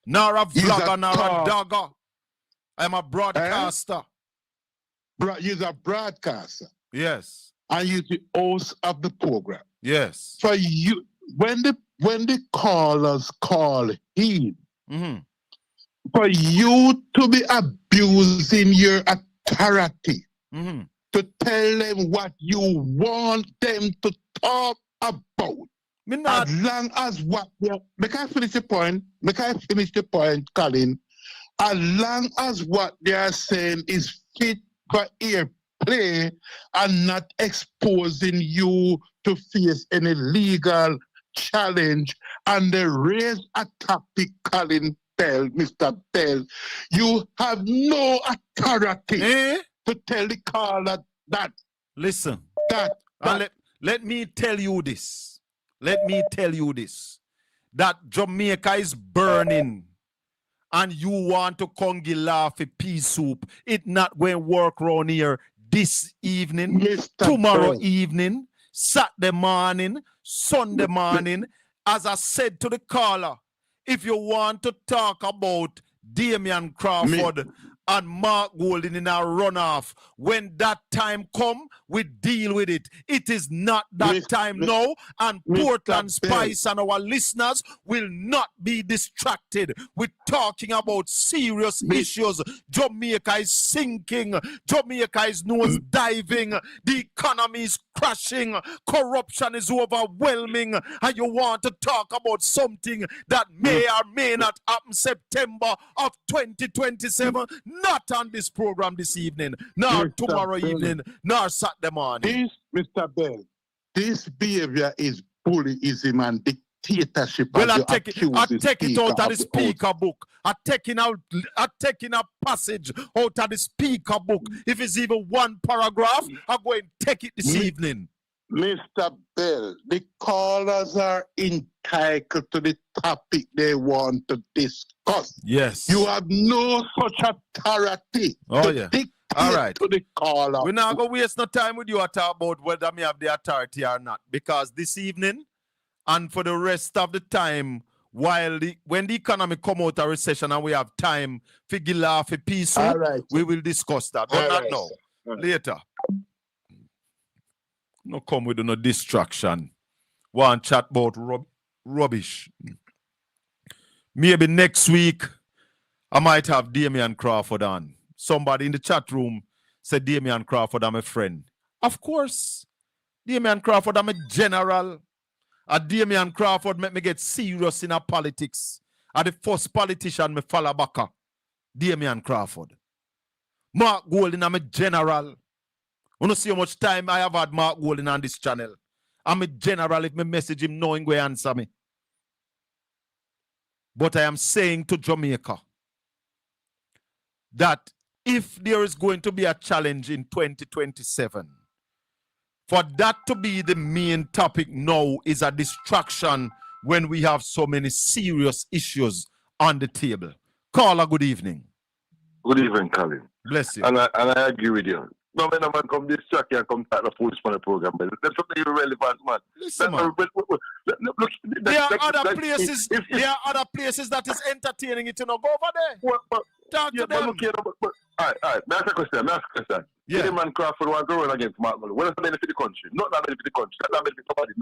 Nor a vlogger, nor a dogger. I'm a broadcaster. You're a broadcaster. Yes. And you're the host of the program. Yes. For you, when the callers call in, for you to be abusing your authority, to tell them what you want them to talk about. As long as what make I finish the point, Colin. As long as what they are saying is fit for airplay and not exposing you to face any legal challenge, and they raise a topic, Colin Bell, Mr. Bell, you have no authority to tell the caller that. Listen. That. Let me tell you this. Let me tell you this. That Jamaica is burning and you want to congeal for pea soup. It not going to work around here this evening, tomorrow evening, Saturday morning, Sunday morning. As I said to the caller, if you want to talk about Damian Crawford and Mark Golding in our runoff. When that time come, we deal with it. It is not that time now, and Portland Spice and our listeners will not be distracted. We're talking about serious issues. Jamaica is sinking. Jamaica is nose diving. The economy is crashing. Corruption is overwhelming. And you want to talk about something that may or may not happen September of 2027? Not on this program this evening, nor tomorrow evening, nor Saturday morning. Mr. Bell, this behavior is bullyism and dictatorship. Well, I take it out of the speaker book. I'm taking a passage out of the speaker book. If it's even one paragraph, I'm going to take it this evening. Mr. Bell, the callers are entitled to the topic they want to discuss. Yes. You have no such authority to dictate to the caller. We're not going to waste no time with you to talk about whether me have the authority or not. Because this evening, and for the rest of the time, when the economy come out of recession and we have time for gila, for peace, we will discuss that. But not now. Later. No come with no distraction. Want chat about rubbish. Maybe next week, I might have Damian Crawford on. Somebody in the chat room said Damian Crawford, I'm a friend. Of course. Damian Crawford, I'm a general. Damian Crawford make me get serious in our politics. The first politician me follow back. Damian Crawford. Mark Golding, I'm a general. I don't see how much time I have had Mark Golding on this channel. I'm a general if me message him knowing where answer me. But I am saying to Jamaica that if there is going to be a challenge in 2027, for that to be the main topic now is a distraction when we have so many serious issues on the table. Caller, good evening. Good evening, Colin. Bless you. And I agree with you. No man, man come distract you and come start the police on the program. But that's something irrelevant, man. Listen, man. Look, there are other places. There are other places that is entertaining it. You know, go over there. Talk to them. All right. That's a question. Yeah. The man Crawford want to run against Mark Muller. What does that benefit the country? Not that benefit the country. That benefit somebody.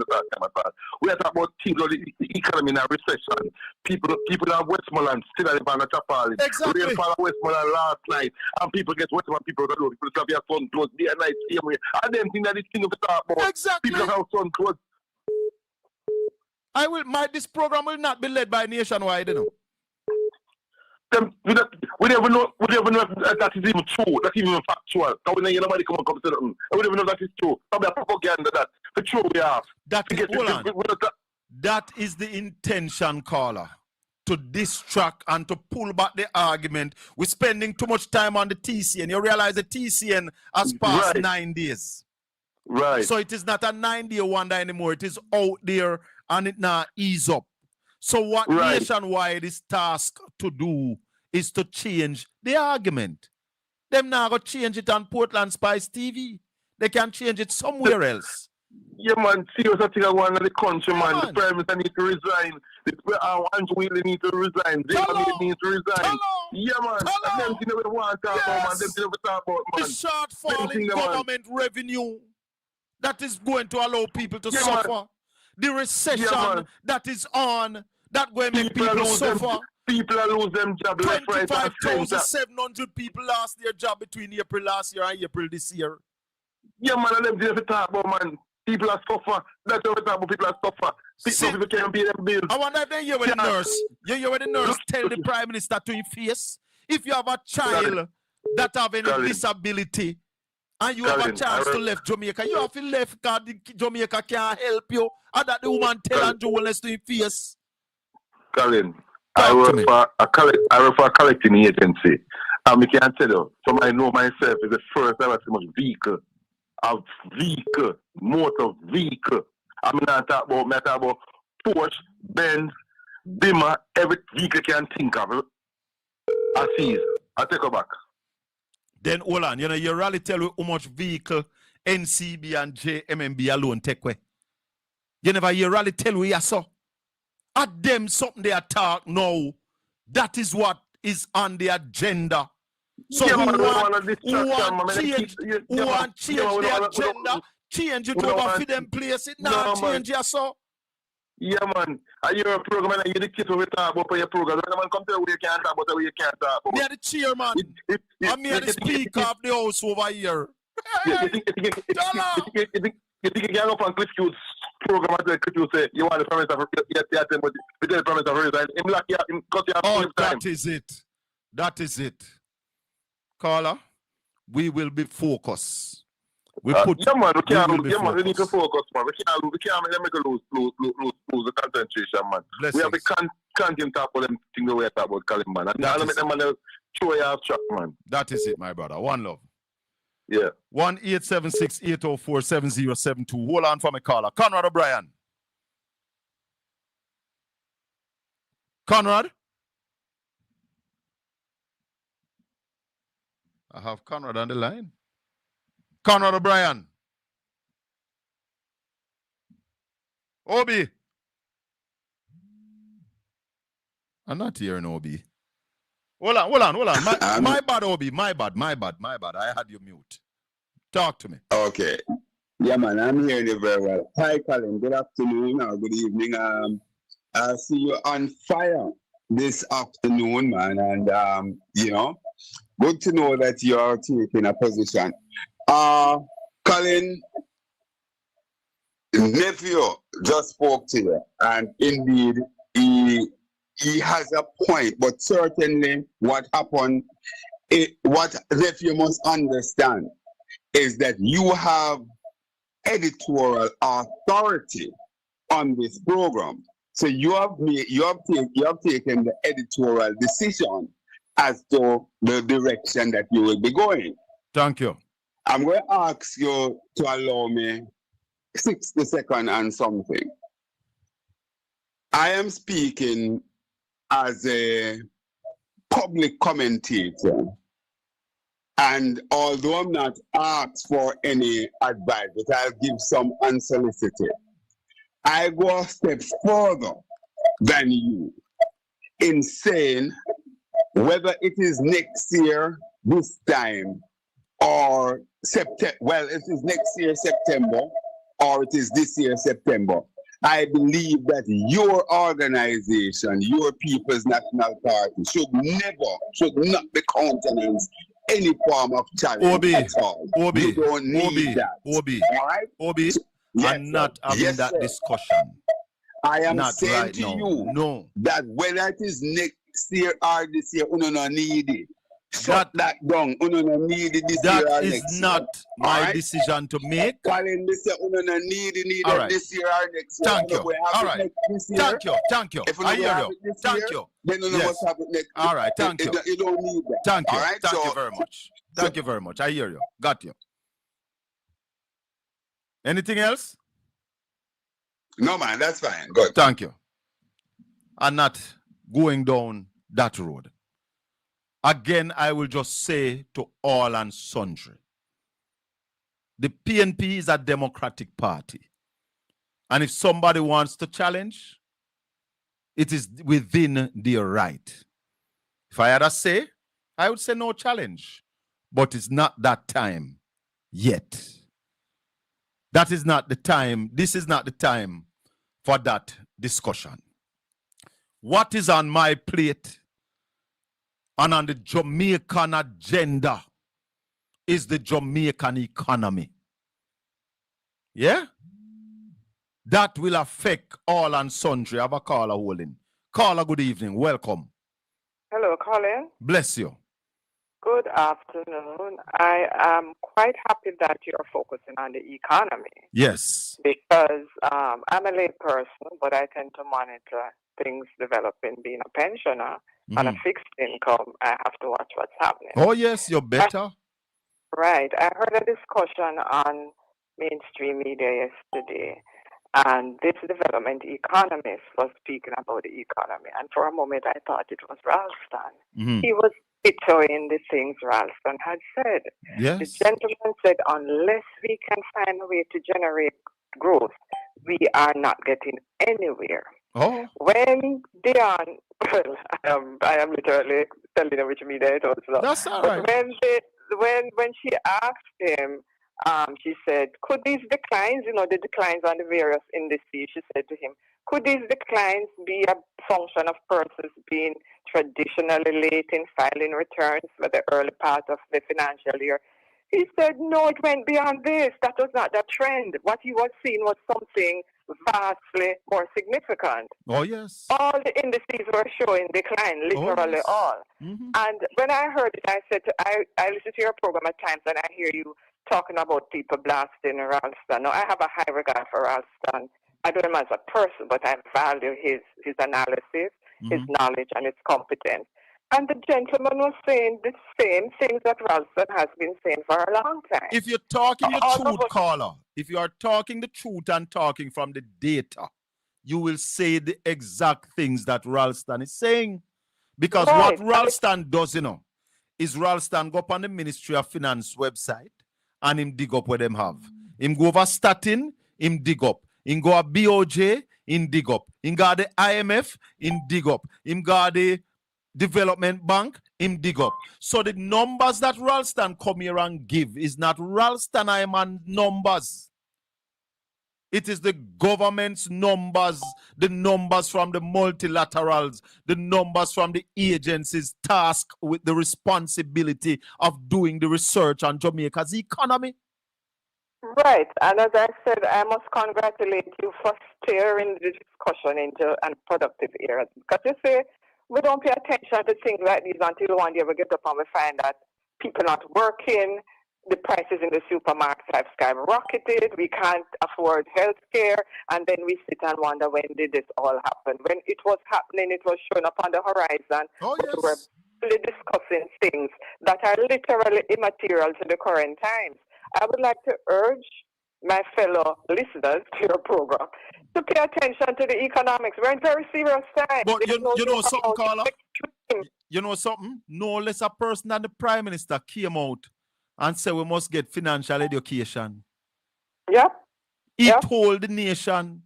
We are talking about things of the economy in a recession. People in Westmoreland still at the Banner Chapal. Exactly. Rain fall Westmoreland last night, and people get Westmoreland people that do. People have their sun clothes day and night, same way. And them thing that the thing of the talk about. Exactly. People have sun clothes. This program will not be led by Nationwide, you know. We never know if that is even true. That's even factual. Because when nobody come and come say something, we never know that is true. There'll be a propaganda that for true we have. That is the intention, caller, to distract and to pull back the argument. We're spending too much time on the TCN. You realize the TCN has passed 9 days. Right. So it is not a 9-day wonder anymore. It is out there and it now ease up. So what Nationwide is tasked to do is to change the argument. Them now go change it on PortlandspiceTV. They can change it somewhere else. Yeah, man. Serious thing I want in the country, man. The Prime Minister needs to resign. Andrew Wheeler needs to resign. David needs to resign. Yeah, man. Them things we want to talk about, man. Them things we talk about, man. The shortfall in government revenue that is going to allow people to suffer. Man. The recession that is on, that going to make people suffer. People are losing them jobs. 25,700 people lost their job between April last year and April this year. Yeah, man, and them things we talk about, man. People are suffer. That's what we talk about. People are suffer. People can't pay them bills. I wonder if they hear when the nurse, you hear when the nurse tell the Prime Minister to his face, if you have a child that have any disability, and you have a chance to left Jamaica, you have to left because Jamaica can't help you. And that the woman tell Andrew Wellness to his face. Colin, I work for a collecting agency. And I can tell you, I know myself is the first time I see much motor vehicle. I'm not talking about Porsche, Benz, Beamer, every vehicle can think of. I see it. I take it back. Then hold on, you really tell me how much vehicle NCB and JMMB alone take away. You never really tell me so. At them something they attack now. That is what is on the agenda. So Yeah, who man, we don't want want to distract them, man. change the agenda? Change it over for them place. It now change ya so. Yeah, man. And you're a program, and you're the kids who we talk about for your program. When man come to where you can't talk about, where you can't talk about. Me are the chairman. I'm me are the speaker of the house over here. You think you can go up on Cliff Hughes' program and Cliff Hughes say you want the promise of but you tell the promise of raise and him like him cut you Oh, time. that is it. That is it. Caller, we will be focused. We Yeah, man, we need to focused. focus, man. We can't make a lose the concentration, man. We have to continue talk about them things the way I talk about Colin, man. And I'll make them man show you off track, man. That is it, my brother. One love. Yeah. 1-876-804-7072. Hold on for my caller. Conrad O'Brien. Conrad? I have Conrad on the line. Conrad O'Brien. Obi. I'm not hearing Obi. Hold on. My bad, Obi. My bad. I had you mute. Talk to me. Okay. Yeah, man, I'm hearing you very well. Hi, Colin. Good afternoon or good evening. I see you on fire this afternoon, man. And, you know, good to know that you're taking a position. Colin, nephew just spoke to you. And indeed, he has a point. But certainly what happened, what nephew must understand is that you have editorial authority on this program. So you have taken the editorial decision as to the direction that you will be going. Thank you. I'm going to ask you to allow me 60 seconds and something. I am speaking as a public commentator. And although I'm not asked for any advice, but I'll give some unsolicited. I go a step further than you in saying whether it is next year, this time, or September, well, it is next year, September, or it is this year, September. I believe that your organization, your People's National Party, should not be countenanced any form of challenge at all. You don't need that. All right? Obi, I'm not having that discussion. I am not saying right to now. you that whether it is next year or this year, you don't need it. Shut that down. You don't need it this year or That next is year. not my decision to make. Colin, this year, you don't need it All right. this year or next year. Thank you. All right. Thank you. If you I don't hear have you. it this Thank year, you. then you Yes. have it next All right. Thank you. You don't need that. Thank you. All right? Thank So- you very much. Thank you very much. I hear you. Got you. Anything else? No, man, that's fine. Good. Thank you. I'm not going down that road. Again, I will just say to all and sundry, the PNP is a democratic party. And if somebody wants to challenge, it is within their right. If I had a say, I would say no challenge. But it's not that time yet. That is not the time. This is not the time for that discussion. What is on my plate and on the Jamaican agenda is the Jamaican economy. Yeah? That will affect all and sundry. I have a caller holding. Caller, good evening. Welcome. Hello, Colin. Bless you. Good afternoon. I am quite happy that you're focusing on the economy Yes. because I'm a lay person, but I tend to monitor things developing. Being a pensioner on a fixed income, I have to watch what's happening. Oh, yes, you're better. Right. I heard a discussion on mainstream media yesterday, and this development economist was speaking about the economy. And for a moment, I thought it was Ralston. He was echoing the things Ralston had said. Yes. The gentleman said, unless we can find a way to generate growth, we are not getting anywhere. Oh. When Dion, well, I am literally telling you which media it was. That's all but right. when she asked him, she said, could these declines, the declines on the various indices, she said to him, could these declines be a function of persons being traditionally late in filing returns for the early part of the financial year? He said, no, it went beyond this. That was not the trend. What he was seeing was something vastly more significant. Oh, yes. All the indices were showing decline, literally all. Mm-hmm. And when I heard it, I said, I listen to your program at times and I hear you talking about people blasting Ralston. Now, I have a high regard for Ralston. I don't know him as a person, but I value his analysis, his knowledge, and his competence. And the gentleman was saying the same things that Ralston has been saying for a long time. If you're talking the truth, caller, if you are talking the truth and talking from the data, you will say the exact things that Ralston is saying. Because what Ralston does, is Ralston go up on the Ministry of Finance website and him dig up where them have. Him go over Statin, him dig up. Him go a BOJ, him dig up. Him got the IMF, him dig up. Him got the Development Bank, him dig up. So the numbers that Ralston come here and give is not Ralston Iman numbers. It is the government's numbers, the numbers from the multilaterals, the numbers from the agencies tasked with the responsibility of doing the research on Jamaica's economy. Right, and as I said, I must congratulate you for steering the discussion into a productive area. Because you see, we don't pay attention to things like these until one day we get up and we find that people not working, the prices in the supermarkets have skyrocketed, we can't afford health care, and then we sit and wonder, when did this all happen? When it was happening, it was showing up on the horizon, but we were really discussing things that are literally immaterial to the current times. I would like to urge my fellow listeners to your program to pay attention to the economics. We're in very serious times. But you know something, caller? You know something? No less a person than the Prime Minister came out and said we must get financial education. Yep. He told the nation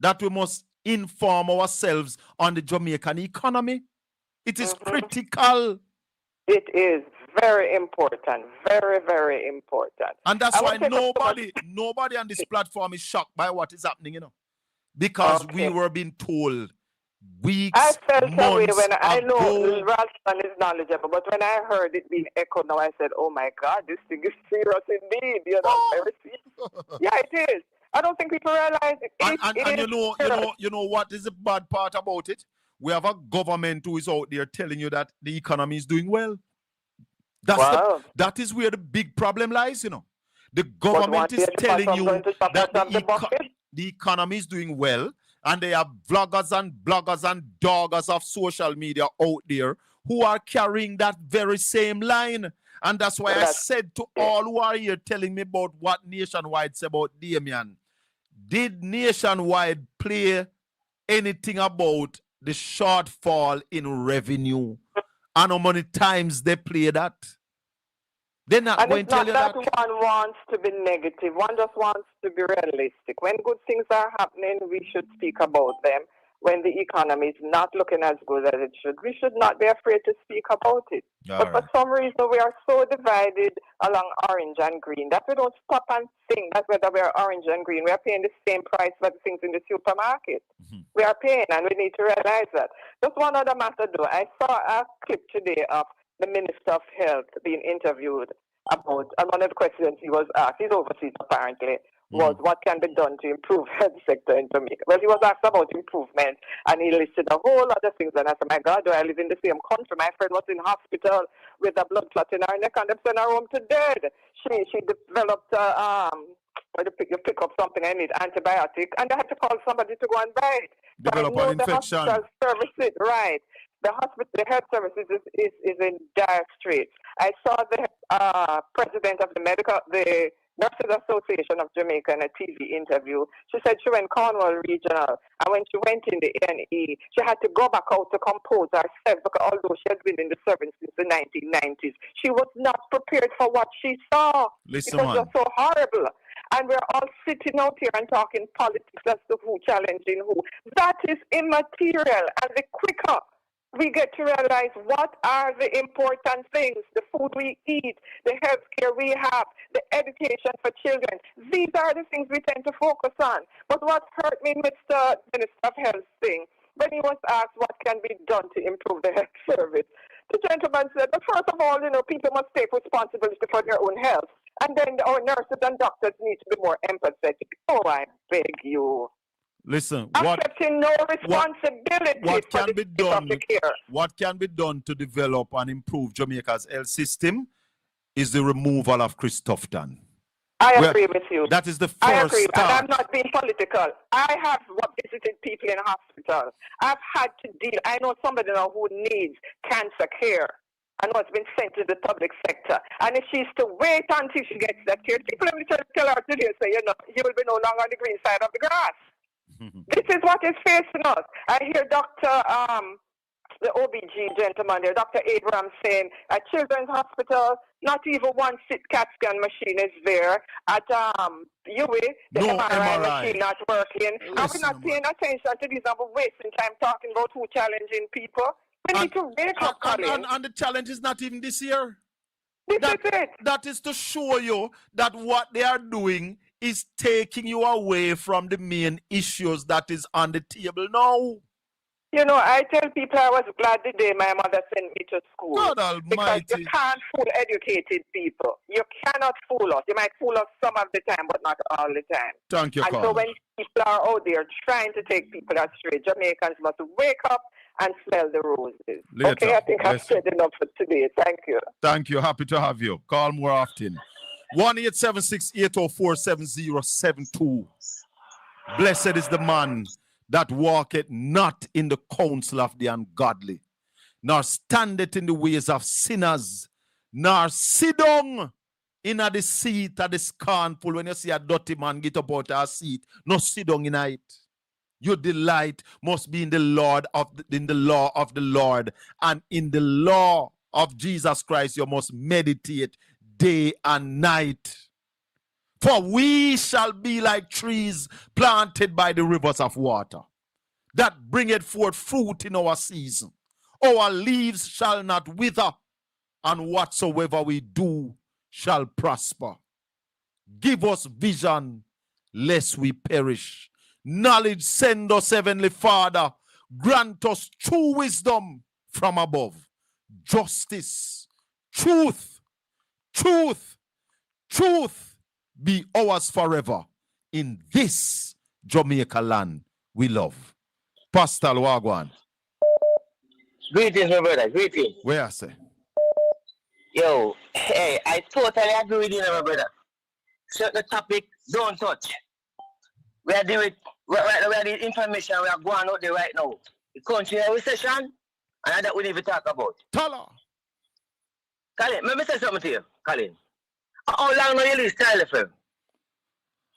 that we must inform ourselves on the Jamaican economy. It is critical. It is very important. Very, very important. And that's why nobody on this platform is shocked by what is happening, because we were being told weeks, I felt that way when I know ago. Ralston is knowledgeable, but when I heard it being echoed now, I said, oh my God, this thing is serious indeed. Very serious. Yeah, it is. I don't think people realize it. And you know what is the bad part about it? We have a government who is out there telling you that the economy is doing well. That is where the big problem lies, The government is telling you that the economy is doing well, and they have vloggers and bloggers and doggers of social media out there who are carrying that very same line. And that's why I said to all who are here telling me about what Nationwide said about Damien, did Nationwide play anything about the shortfall in revenue? And how many times they play that? They're not going to tell you that. One wants to be negative. One just wants to be realistic. When good things are happening, we should speak about them. When the economy is not looking as good as it should, we should not be afraid to speak about it. But for some reason, we are so divided along orange and green that we don't stop and think that whether we are orange and green, we are paying the same price for the things in the supermarket. We are paying, and we need to realize that. Just one other matter, though. I saw a clip today of the Minister of Health being interviewed about, and one of the questions he was asked, he's overseas apparently, was what can be done to improve health sector in Jamaica. Well, he was asked about improvement, and he listed a whole lot of things, and I said, my God, do I live in the same country? My friend was in hospital with a blood clot in her neck, and they sent her home to dead. She developed, you pick up something, I need antibiotic, and they had to call somebody to go and buy it. Develop an infection. The services, right. The health services is in dire straits. I saw the president of the Nurses Association of Jamaica in a TV interview. She said she went Cornwall Regional, and when she went in the A&E, she had to go back out to compose herself, because although she had been in the service since the 1990s, she was not prepared for what she saw. Listen, it was just so horrible. and we're all sitting out here and talking politics as to who challenging who. That is immaterial, and the quicker we get to realize what are the important things, the food we eat, the health care we have, the education for children. These are the things we tend to focus on. But what hurt me with the Minister of Health thing, when he was asked what can be done to improve the health service, the gentleman said, but first of all, people must take responsibility for their own health. And then our nurses and doctors need to be more empathetic. Oh, I beg you. Listen, accepting no responsibility what for can the be done? of the care. What can be done to develop and improve Jamaica's health system is the removal of Chris Tufton. I agree with you. That is the first I agree, start. and I'm not being political. I have visited people in hospitals. I've had to deal. I know somebody now who needs cancer care. I know it's been sent to the public sector. And if she's to wait until she gets that care, people will tell her today, say, you will be no longer on the green side of the grass. This is what is facing us. I hear the OBG gentleman there, Dr. Abraham, saying at Children's Hospital, not even one CAT scan machine is there. At UWI, the MRI machine not working. And we're not paying attention to these, and we're wasting time talking about who challenging people. We need to wake up, Colin. And the challenge is not even this year. This is it. That is to show you that what they are doing is taking you away from the main issues that is on the table now. I tell people I was glad the day my mother sent me to school. God Almighty. Because you can't fool educated people. You cannot fool us. You might fool us some of the time, but not all the time. Thank you, And Carl. so when people are out there trying to take people astray, Jamaicans must wake up and smell the roses. Later. Okay, I think I've said enough for today. Thank you. Thank you. Happy to have you. Call more often. 1-876-804-7072. Blessed is the man that walketh not in the counsel of the ungodly, nor standeth in the ways of sinners, nor sit down in the seat of the scornful. When you see a dirty man get up out of a seat, no sit down in it. Your delight must be in the law of the Lord, and in the law of Jesus Christ you must meditate day and night. For we shall be like trees planted by the rivers of water, that bringeth forth fruit in our season. Our leaves shall not wither, and whatsoever we do shall prosper. Give us vision, lest we perish. Knowledge send us, Heavenly Father. Grant us true wisdom from above. Justice, truth be ours forever in this Jamaica land we love. Pastor Wagwan. Greetings, my brother. Greetings. Where I say? Yo, hey, I totally agree with you, my brother. Certain topic, don't touch. We are doing right now. We are the information we are going out there right now. The country in recession, and that we need to talk about. Tala. Colin, let me say something to you, Colin. How long do you leave Style FM?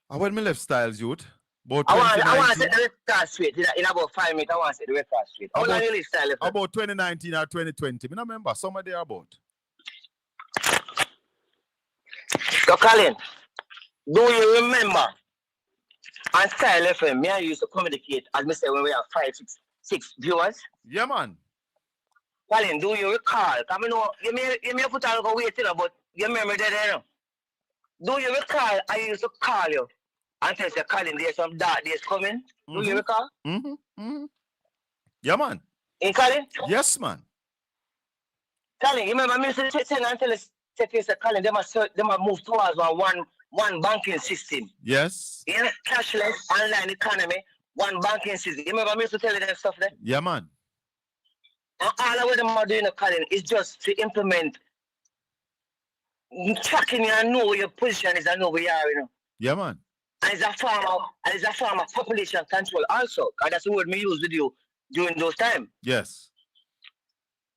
When me left Styles, youth. I want to set the record straight in about 5 minutes. I want to set the record straight. How long you leave Style FM? About 2019 or 2020. I don't remember. Somewhere there about. So, Colin, do you remember on Style FM, me and you used to communicate, as I said, when we have 5, 6 viewers? Yeah, man. Colin, do you recall? I mean, you may put on a wait, but you remember that, Do you recall I used to call you and tell you, Colin, there's some dark days coming? Do you recall? Yeah, man. In Colin? Yes, man. Colin, you remember me saying and tell us, Colin, they must move towards one banking system. Yes. In a cashless online economy, one banking system. You remember me to tell you that stuff there? Yeah, man. And all of them are doing, Colin, is just to implement tracking you and know your position is and know where you are, Yeah, man. And it's a form of population control also. And that's the word we use with you during those times. Yes.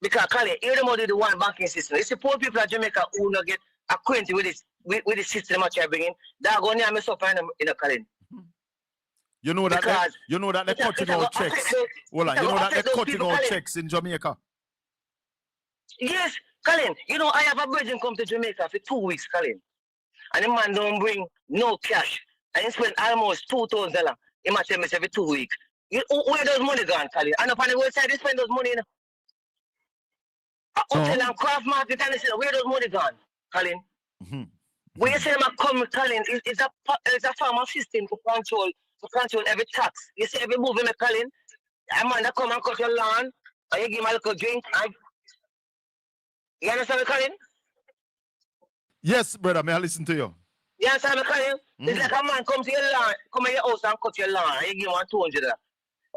Because Colin, even though the one banking system, it's the poor people of Jamaica who not get acquainted with this with the system that you're bringing, they're going to suffer in a Colin. You know that they're cutting out checks. Well, you know that they're cutting out checks in Jamaica. Yes, Colin. I have a virgin come to Jamaica for 2 weeks, Colin. and the man don't bring no cash, and he spend almost $2,000. He must tell me every 2 weeks. Where those money gone, Colin? And up on the website, they spend those money in hotel and craft market, and they say, where those money gone, Colin? Where you say them come, Colin, it's a farmer system to control every tax. You see every move in the Colin, a man that come and cut your lawn, and you give him a little drink. You understand me, Colin? Yes, brother, may I listen to you? You understand me, Colin? It's like a man come to your lawn, come to your house and cut your lawn, and you give him $200.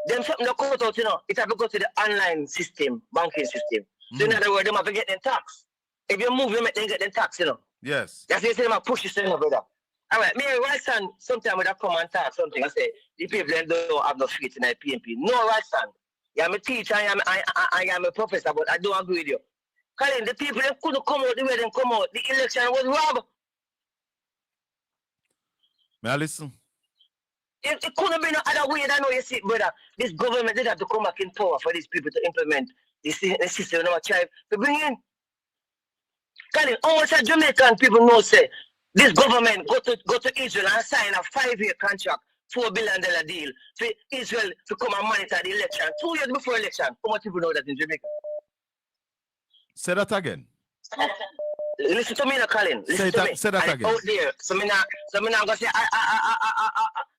Them something that cut out, you know, it have to go to the online system, banking system. So in other words, they have to get them tax. If you move them, they get them tax, you know. Yes. That's why you say them push you, brother. All right, me and Ralston, sometimes when I come and talk something, I say, the people don't have no faith in the PNP. No, Ralston. I'm a teacher, I am a professor, but I don't agree with you. Colin, the people they couldn't come out the way they come out. The election was robbed. May I listen? It couldn't be no other way than how you see, brother. This government did have to come back in power for these people to implement the system number 5 to bring in. Colin, how much Jamaican people know say this government go to Israel and sign a 5-year contract, $4 billion deal for Israel to come and monitor the election 2 years before election. How much people know that in Jamaica? Say that again. Listen to me now, Colin. Listen to me. Say that again. Out there. So me not gonna say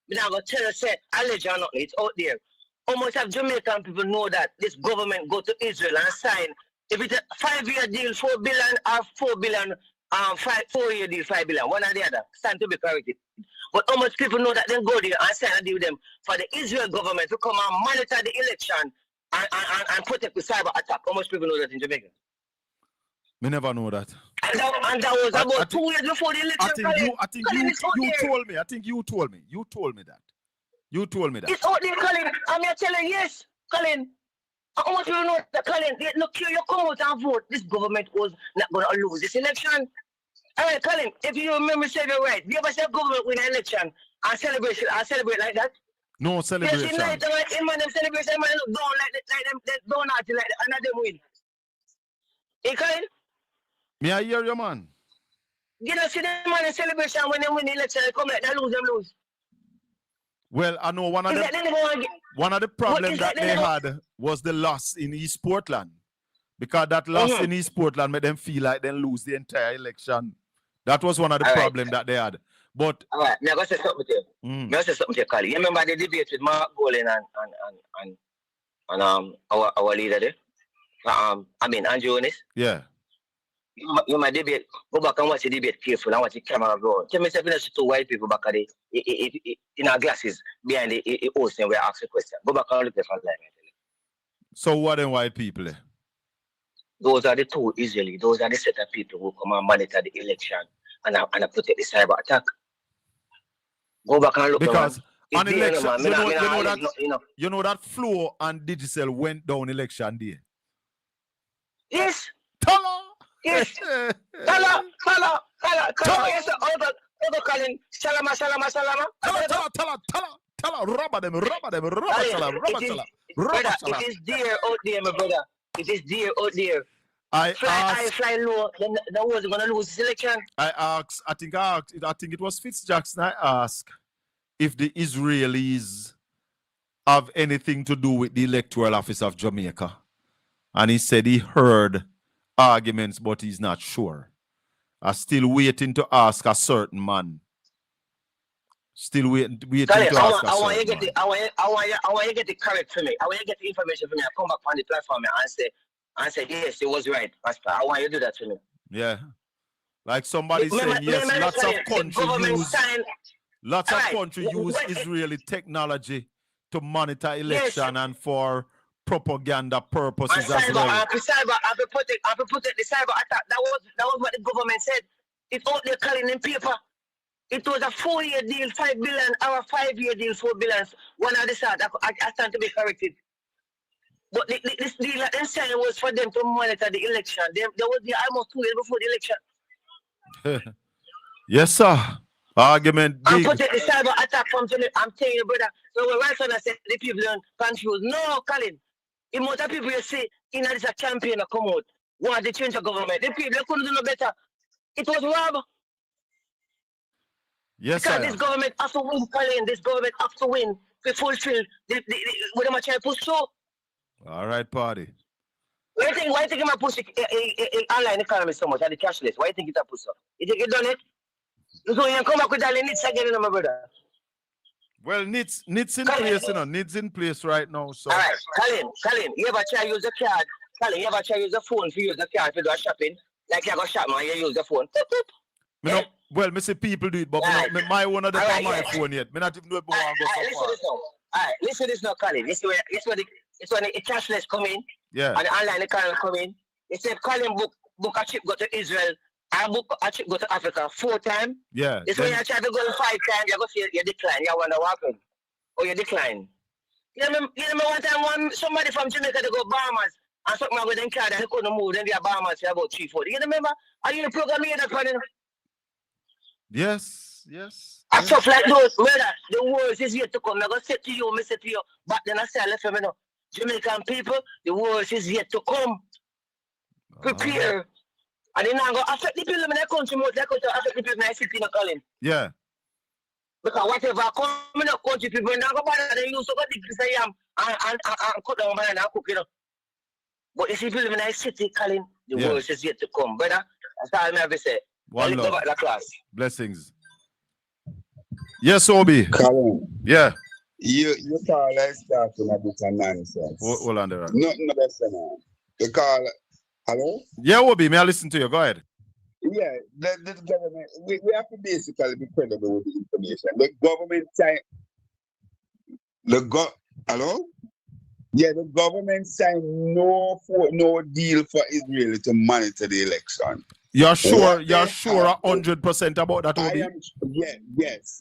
me not gonna tell you say alleged or not. It's out there. How much of Jamaican people know that this government go to Israel and sign if it's a 5-year deal, $4 billion or $4 billion, 4-year deal, $5 billion, one or the other. Stand to be corrected. But how much people know that they go there and sign a deal with them for the Israel government to come and monitor the election and protect the cyber attack? How much people know that in Jamaica? Me never know that. And that was about 2 years before the election. I think you told me. I think you told me. You told me that. You told me that. It's out there, Colin. I'm here telling you, yes, Colin. How much people know that, Colin? Look here, you come out and vote. This government was not going to lose this election. All right, Colin, if you remember, say you're right. Do you ever say government win an election and celebrate like that? No celebration. Yes, in them celebration, man, look down like them down like that, and them win. Hey, Colin? Me I hear you, man. You don't see them man in celebration when they win the election, they come like they lose. Well, I know one of the problems that they had was the loss in East Portland. Because that loss in East Portland made them feel like they lose the entire election. That was one of the problems that they had. But all right, I'm going to say something to you. I'm going to say something to you, Carly. You remember the debate with Mark Bolin and our leader there? Andrew Onis? Yeah. You might debate, go back and watch the debate careful and watch the camera go. Tell me something to 2 white people back at in our glasses behind the host and we ask a question. Go back and look at the line. So what are white people? Those are the 2 Israeli. Those are the set of people who come and monitor the election and protect the cyber attack. Go back and look. Because on election, you know that Flow and Digicel went down election day. Yes. Tala. Yes. Tala. Yes, over calling. Salama. Tala. Rubber them. It is dear out there, my brother. It is dear out there. I fly low. Then the was gonna lose the election. I think it was Fitzjackson. I asked if the Israelis have anything to do with the Electoral Office of Jamaica, and he said he heard arguments, but he's not sure. I'm still waiting to ask a certain man. Still waiting to ask a certain man. I want you to get it correct for me. I want you to get the information for me. I come back on the platform and say yes, it was right. I want you to do that for me. Yeah. Like somebody saying, yes, lots of countries use Israeli technology to monitor election and for propaganda purposes as well. I protect the cyber attack. That was what the government said. It's out there calling in paper. It was a 4-year deal, $5 billion, or a 5-year deal, $4 billion. One of the side, I stand to be corrected. But this deal that they said was for them to monitor the election. There was almost 2 years before the election. Yes, sir. Argument big. And protect the cyber attack from Jamaica. I'm telling you, brother. So when Ralston said the people are confused. No, Colin. The amount of people you see in this a campaign come out want to change the government. The people couldn't do no better. It was robbed. Yes, because I this am. government has to win, Colin. This government has to win to fulfill what am I trying to push through? All right, party. Why do you think I'm pushing online economy so much at the cashless? Why do you think it's a push up? You think you done it? So you come back with all the needs again, my brother. Well, needs in Colin. place, you know, needs in place right now. So. All right, Colin, you ever try to use a card? Colin, you ever try to use a phone to use a card to do a shopping? Like you go shop, man, you use the phone. Me no, well, me see people do it, but my one of them on my phone yet. Me not even know if I want to go so far. All right, listen to this now, Colin. This is where the cashless come in. Yeah. And the online economy come in. They said Colin book a trip go to Israel. I book a trip go to Africa 4 times. Yeah. This when you try to go 5 times, you go see you decline. You wonder what happened. Or you decline. You remember one time somebody from Jamaica to go Bahamas and something with them card and they couldn't move. Then they are Bahamas for about 3-4. You remember? Are you the program here that running? Yes. And stuff like those, brother, the worst is yet to come. I'm going to say to you, but then I say, I left him, you know, Jamaican people, the worst is yet to come. Prepare. And then I'm going to affect the people in the country more, they're going to affect the people in the city, you know, Colin. Yeah. Because whatever come in the country, people are not going to bother, they use to go dig this yam and cut down banana and cook, you know. But if you live in a city, Colin, the worst is yet to come, brother. That's all I have to say. One go back to class. Blessings. Yes, Obi. Colin. Yeah. You call us talking a bit of nonsense. Hold on there. Nothing about man. You call, hello? Yeah, Obi, may I listen to you? Go ahead. Yeah, the government, we have to basically be credible with the information. The government signed, hello? Yeah, the government signed no deal for Israel to monitor the election. You're sure? You're sure 100% about that, Obi? Yes.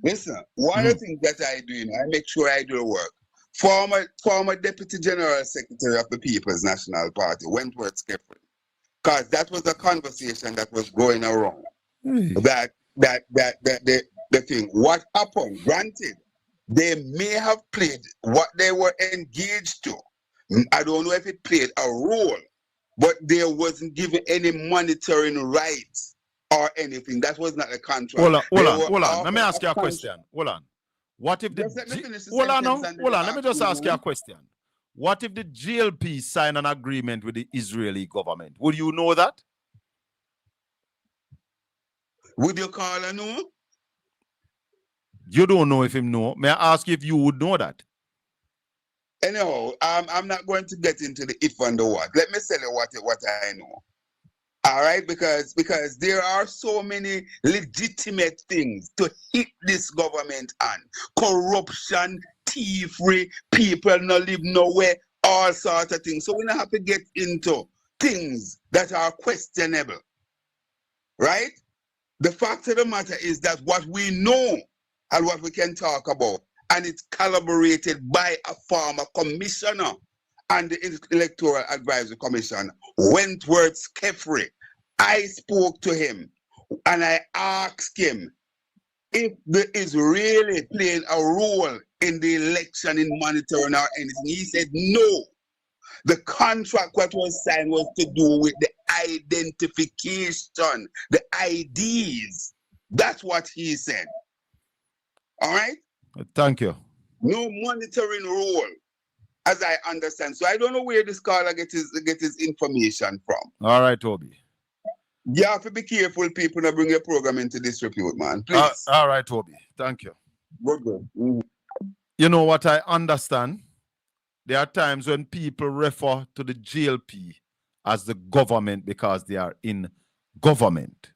Listen, one of the things that I do, I make sure I do the work. Former Deputy General Secretary of the People's National Party, Wentworth Skeffrey, because that was a conversation that was going around. That the thing. What happened? Granted, they may have played what they were engaged to. I don't know if it played a role, but they wasn't given any monitoring rights or anything. That was not a contract. Hold on. Let me ask you a question. Hold on. What if the Let me just ask you a question. What if the GLP sign an agreement with the Israeli government? Would you know that? Would you call her know? You don't know if him know. May I ask if you would know that? Anyhow, I'm not going to get into the if and the what. Let me tell you what I know. All right, because there are so many legitimate things to hit this government on. Corruption, thievery, people not live nowhere, all sorts of things. So we don't have to get into things that are questionable. Right? The fact of the matter is that what we know and what we can talk about, and it's collaborated by a former commissioner and the Electoral Advisory Commission, Wentworth Skeffrey. I spoke to him and I asked him if there is really playing a role in the election in monitoring or anything. He said no. The contract what was signed was to do with the identification, the IDs. That's what he said. All right? Thank you. No monitoring role, as I understand. So I don't know where this caller get his information from. All right, Toby. You have to be careful, people, not bring your program into disrepute, man. Please. All right, Toby. Thank you. Good. You know what I understand? There are times when people refer to the GLP as the government because they are in government.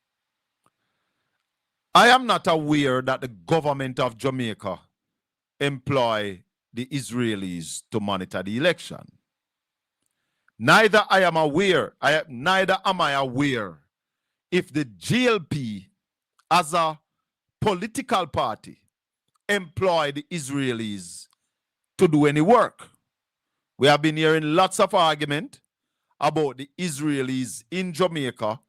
I am not aware that the government of Jamaica employ the Israelis to monitor the election. Neither am I aware if the GLP as a political party employ the Israelis to do any work. We have been hearing lots of argument about the Israelis in Jamaica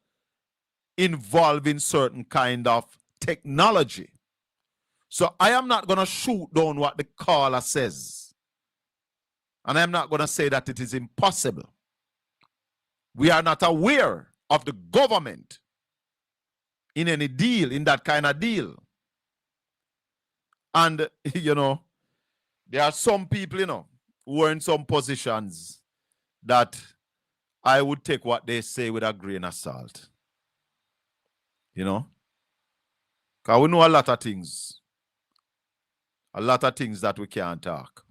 involving certain kind of technology. So I am not going to shoot down what the caller says. And I'm not going to say that it is impossible. We are not aware of the government in any deal, in that kind of deal. And, you know, there are some people, you know, who are in some positions that I would take what they say with a grain of salt. You know? Because we know a lot of things. A lot of things that we can't talk.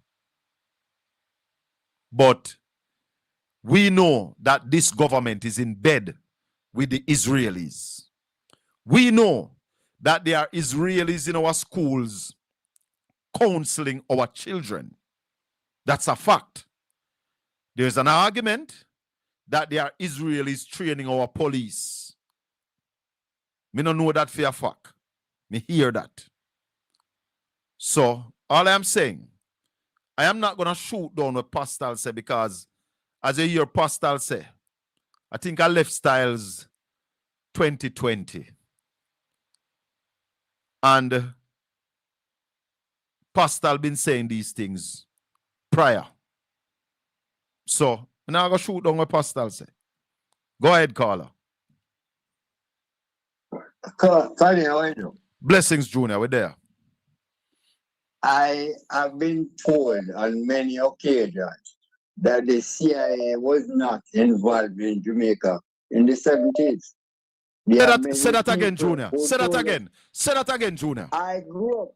But we know that this government is in bed with the Israelis. We know that there are Israelis in our schools counseling our children. That's a fact. There's an argument that there are Israelis training our police. Me don't know that for a fact. Me hear that. So, all I'm saying, I am not going to shoot down what Pastel say, because as you hear Pastel say, I think I left Styles 2020. And Pastel been saying these things prior. So, I'm not going to shoot down what Pastel say. Go ahead, caller. Connie, how are you? Blessings, Junior. We're there. I have been told on many occasions that the CIA was not involved in Jamaica in the 70s. Say that again, Junior. Say that again. Say that again, Junior. I grew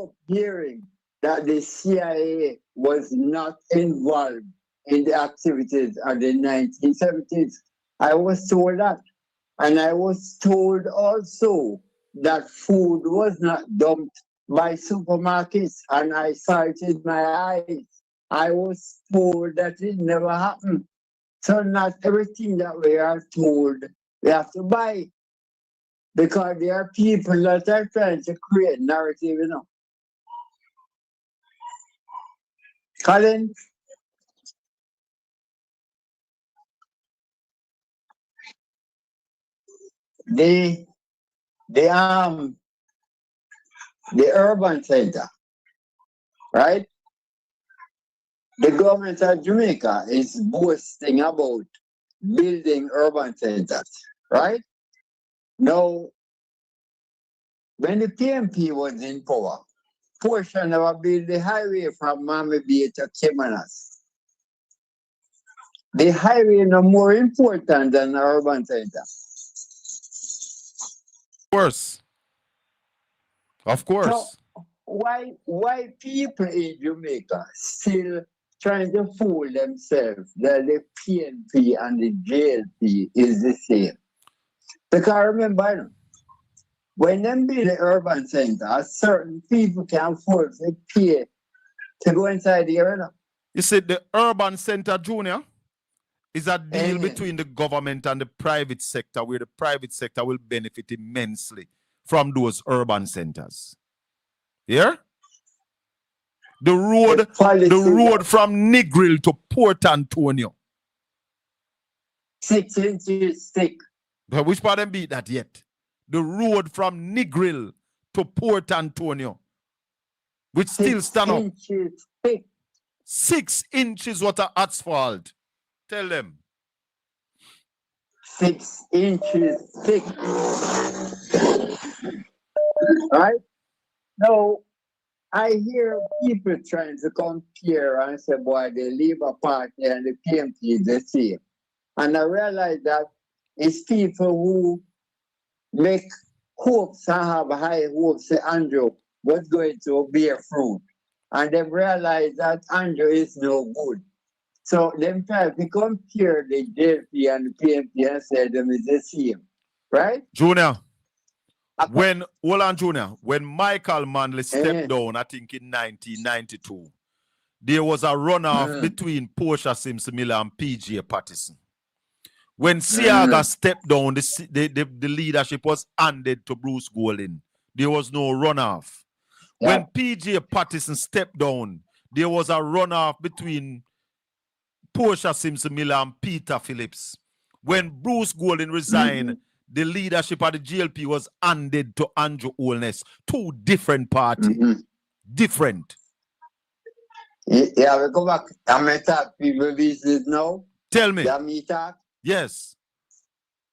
up hearing that the CIA was not involved in the activities of the 1970s. I was told that. And I was told also that food was not dumped by supermarkets, and I saw it in my eyes. I was told that it never happened. So not everything that we are told we have to buy, because there are people that are trying to create narrative, you know. Colin? The urban center, right? The government of Jamaica is boasting about building urban centers, right? Now, when the PMP was in power, portion never built the highway from Miami Bay to Kimanas. The highway is more important than the urban center. Of course. So why people in Jamaica still trying to fool themselves that the PNP and the JLP is the same? Because remember, when them build the urban center, certain people can afford to pay to go inside the area. You said the urban center, Junior, is a deal between the government and the private sector, where the private sector will benefit immensely from those urban centers. Yeah? The road from Negril to Port Antonio. 6 inches thick. But which part them beat that yet? The road from Negril to Port Antonio, which still stand up. 6 inches thick. 6 inches worth of asphalt. Tell them. 6 inches thick. Right? Now, I hear people trying to compare and say, boy, the Labour Party and the PMP is the same. And I realize that it's people who make hopes and have high hopes that Andrew was going to bear fruit. And they realize that Andrew is no good. So them try to compare the JLP and the PMP and say them is the same. Right? Junior, when Michael Manley stepped down, I think in 1992, there was a runoff between Portia Simpson Miller and PJ Patterson. When Siaga stepped down, the leadership was handed to Bruce Golding. There was no runoff. Yeah. When PJ Patterson stepped down, there was a runoff between Portia Simpson Miller and Peter Phillips. When Bruce Golding resigned, the leadership of the GLP was handed to Andrew Holness. Two different parties. Different. Yeah, we go back. I'm going to talk people business now. Tell me. Yeah, me talk. Yes.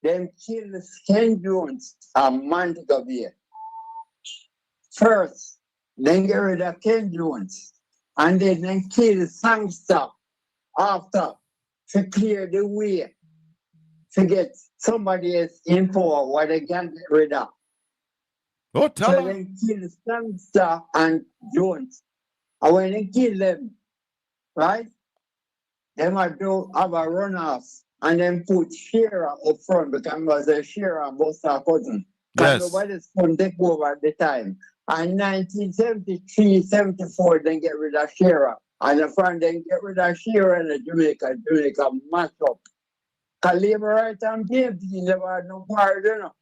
them kill the Ken Jones a month ago. First, then get rid of Ken Jones, and then kill Sangster after to clear the way to get somebody else in power what they can get rid of. Oh, tell so her. they kill Sangster and Jones. And when they kill them, right, they might do have a runoff and then put Shearer up front because it was a Shearer and Buster cousin. Because Yes. nobody's going to take over at the time. And 1973, 74, then get rid of Shearer. And the front then get rid of Shearer and Jamaica mash up. Because Labour right and PMP never had no part, you know.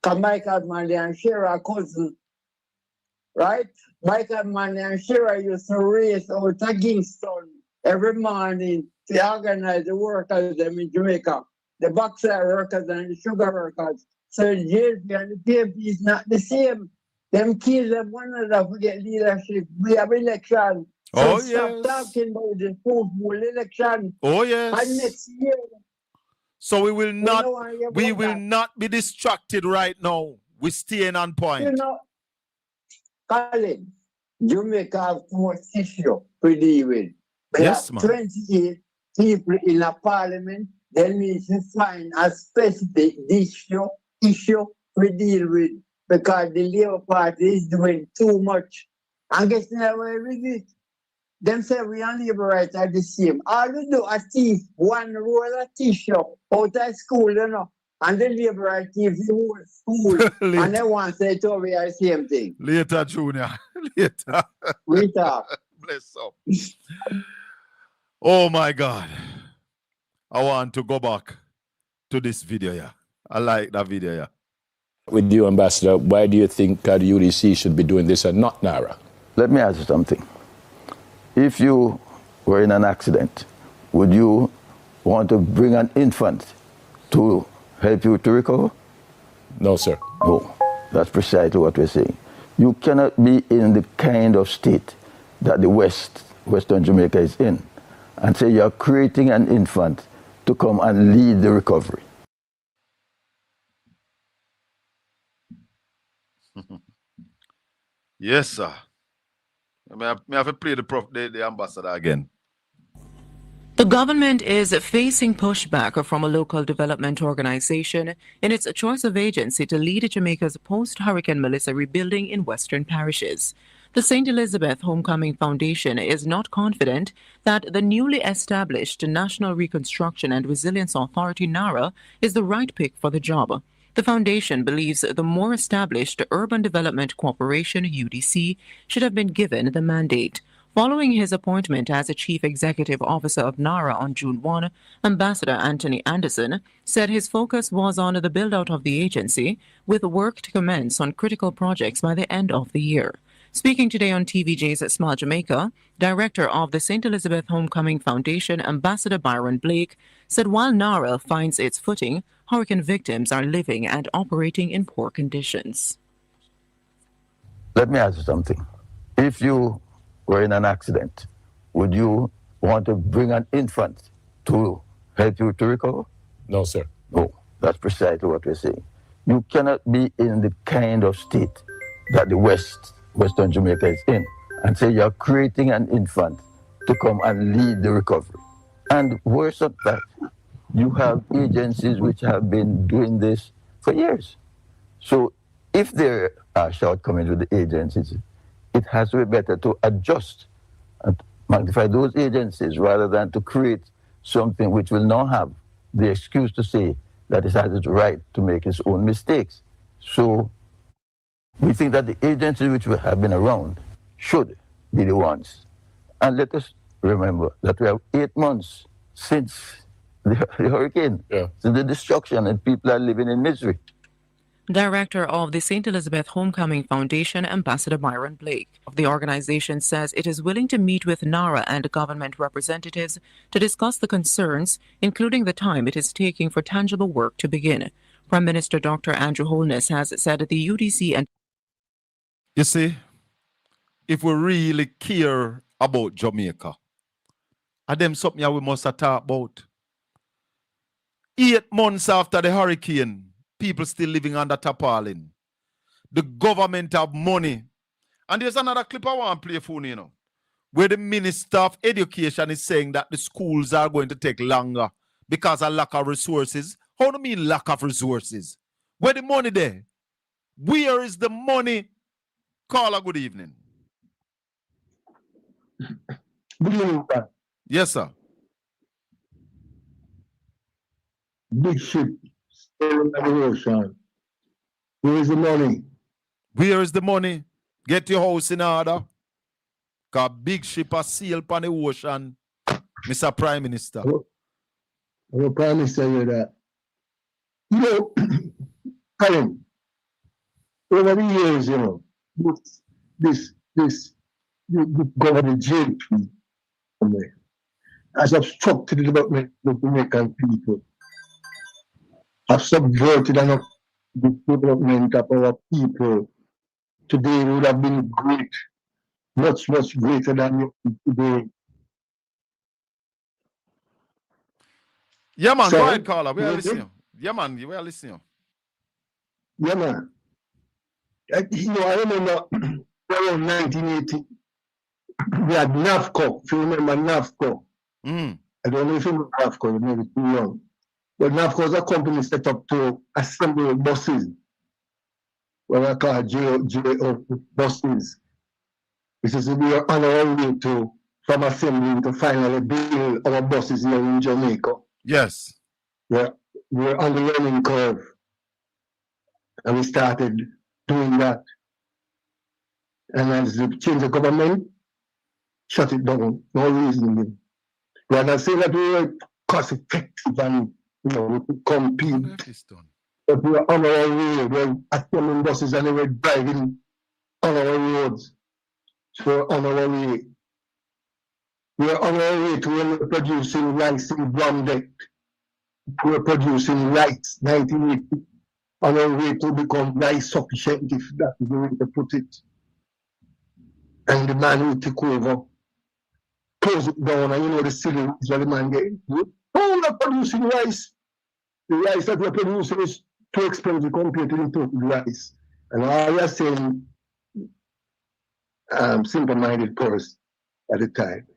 Because Michael Manley and Shearer cousin, right? Michael Manley and Shearer used to race out to Kingston every morning to organize the workers them in Jamaica. The bauxite workers and the sugar workers. So the JP and the PMP is not the same. Them kill them one another to get leadership. We have election. So Oh, stop yes. talking about the football election. Oh, And yes. next year, So we will not know why you we want will that. not be distracted right now. We're staying on You point. know, Colin, Jamaica have too much issue to deal with. We Yes, have man. 28 people in a parliament. They need to find a specific issue to deal with because the Labour Party is doing too much. And guess where we get? Them say we and Labour rights are the same. All we do is thief one roll of tissue out of school, you know. And the Labour rights thief the whole school. And they want to say to we are the same thing. Later, Junior. Later. We talk. Bless up. Oh my God. I want to go back to this video, yeah. I like that video, yeah. With you, Ambassador, why do you think the UDC should be doing this and not NARA? Let me ask you something. If you were in an accident, would you want to bring an infant to help you to recover? No, sir. No, that's precisely what we're saying. You cannot be in the kind of state that the Western Jamaica is in, and say you're creating an infant to come and lead the recovery. Yes, sir. May I have to play the ambassador again? The government is facing pushback from a local development organization in its choice of agency to lead Jamaica's post-Hurricane Melissa rebuilding in western parishes. The St. Elizabeth Homecoming Foundation is not confident that the newly established National Reconstruction and Resilience Authority, NARA, is the right pick for the job. The foundation believes the more established Urban Development Corporation, UDC, should have been given the mandate. Following his appointment as a chief executive officer of NARA on June 1, Ambassador Anthony Anderson said his focus was on the build-out of the agency, with work to commence on critical projects by the end of the year. Speaking today on TVJ's Smile Jamaica, director of the St. Elizabeth Homecoming Foundation, Ambassador Byron Blake, said while NARA finds its footing, hurricane victims are living and operating in poor conditions. Let me ask you something. If you were in an accident, would you want to bring an infant to help you to recover? No, sir. No, that's precisely what we're saying. You cannot be in the kind of state that the Western Jamaica is in, and say you're creating an infant to come and lead the recovery. And worse than that, you have agencies which have been doing this for years. So if there are shortcomings with the agencies, it has to be better to adjust and magnify those agencies rather than to create something which will not have the excuse to say that it has its right to make its own mistakes. So we think that the agencies which have been around should be the ones. And let us remember that we have 8 months since the hurricane, since the destruction, and people are living in misery. Director of the St. Elizabeth Homecoming Foundation, Ambassador Byron Blake. The organization says it is willing to meet with NARA and government representatives to discuss the concerns, including the time it is taking for tangible work to begin. Prime Minister Dr. Andrew Holness has said the UDC and... You see, if we really care about Jamaica, and them something we must talk about. 8 months after the hurricane, people still living under tarpaulin. The government have money. And there's another clip I want to play for you know, where the Minister of Education is saying that the schools are going to take longer because of lack of resources. How do you mean lack of resources? Where the money there? Where is the money? Caller, good evening. Good evening, sir. Yes, sir. Big ship sailing on the ocean. Where is the money? Where is the money? Get your house in order. Because big ship a sail upon the ocean, Mr. Prime Minister. Our Prime Minister hear that. You know, Colin, over the years, you know, the government JP has obstructed the development of the Jamaican people, have subverted the development of our people. Today would have been great, much, much greater than today. Yeah, man, So, go ahead, caller. We are listening. Yeah, man, we are listening. Yeah, man. I remember around 1980, we had NAFCO, if you remember NAFCO. I don't know if you remember NAFCO, you may be too young. But NAFCO was a company set up to assemble buses, what I call JO buses. This is we are on our way to, from assembly to finally build our buses here in Jamaica. Yes. We're on the learning curve. And we started doing that. And as the change of government, shut it down. No reason. We are not saying that we were cost effective and we could compete. But we are on our way. We're assembling buses and we're driving on our roads. So we're on our way. We are on our way to when we're producing rice in Blondeck. We're producing rice, 1980. On our way to become rice sufficient, if that is the way to put it. And the man will take over, close it down, and you know the city is where the man gets. Oh, we're producing rice. The rice that we're producing is too expensive compared to the imported rice. And all we are saying, simple-minded person at the time,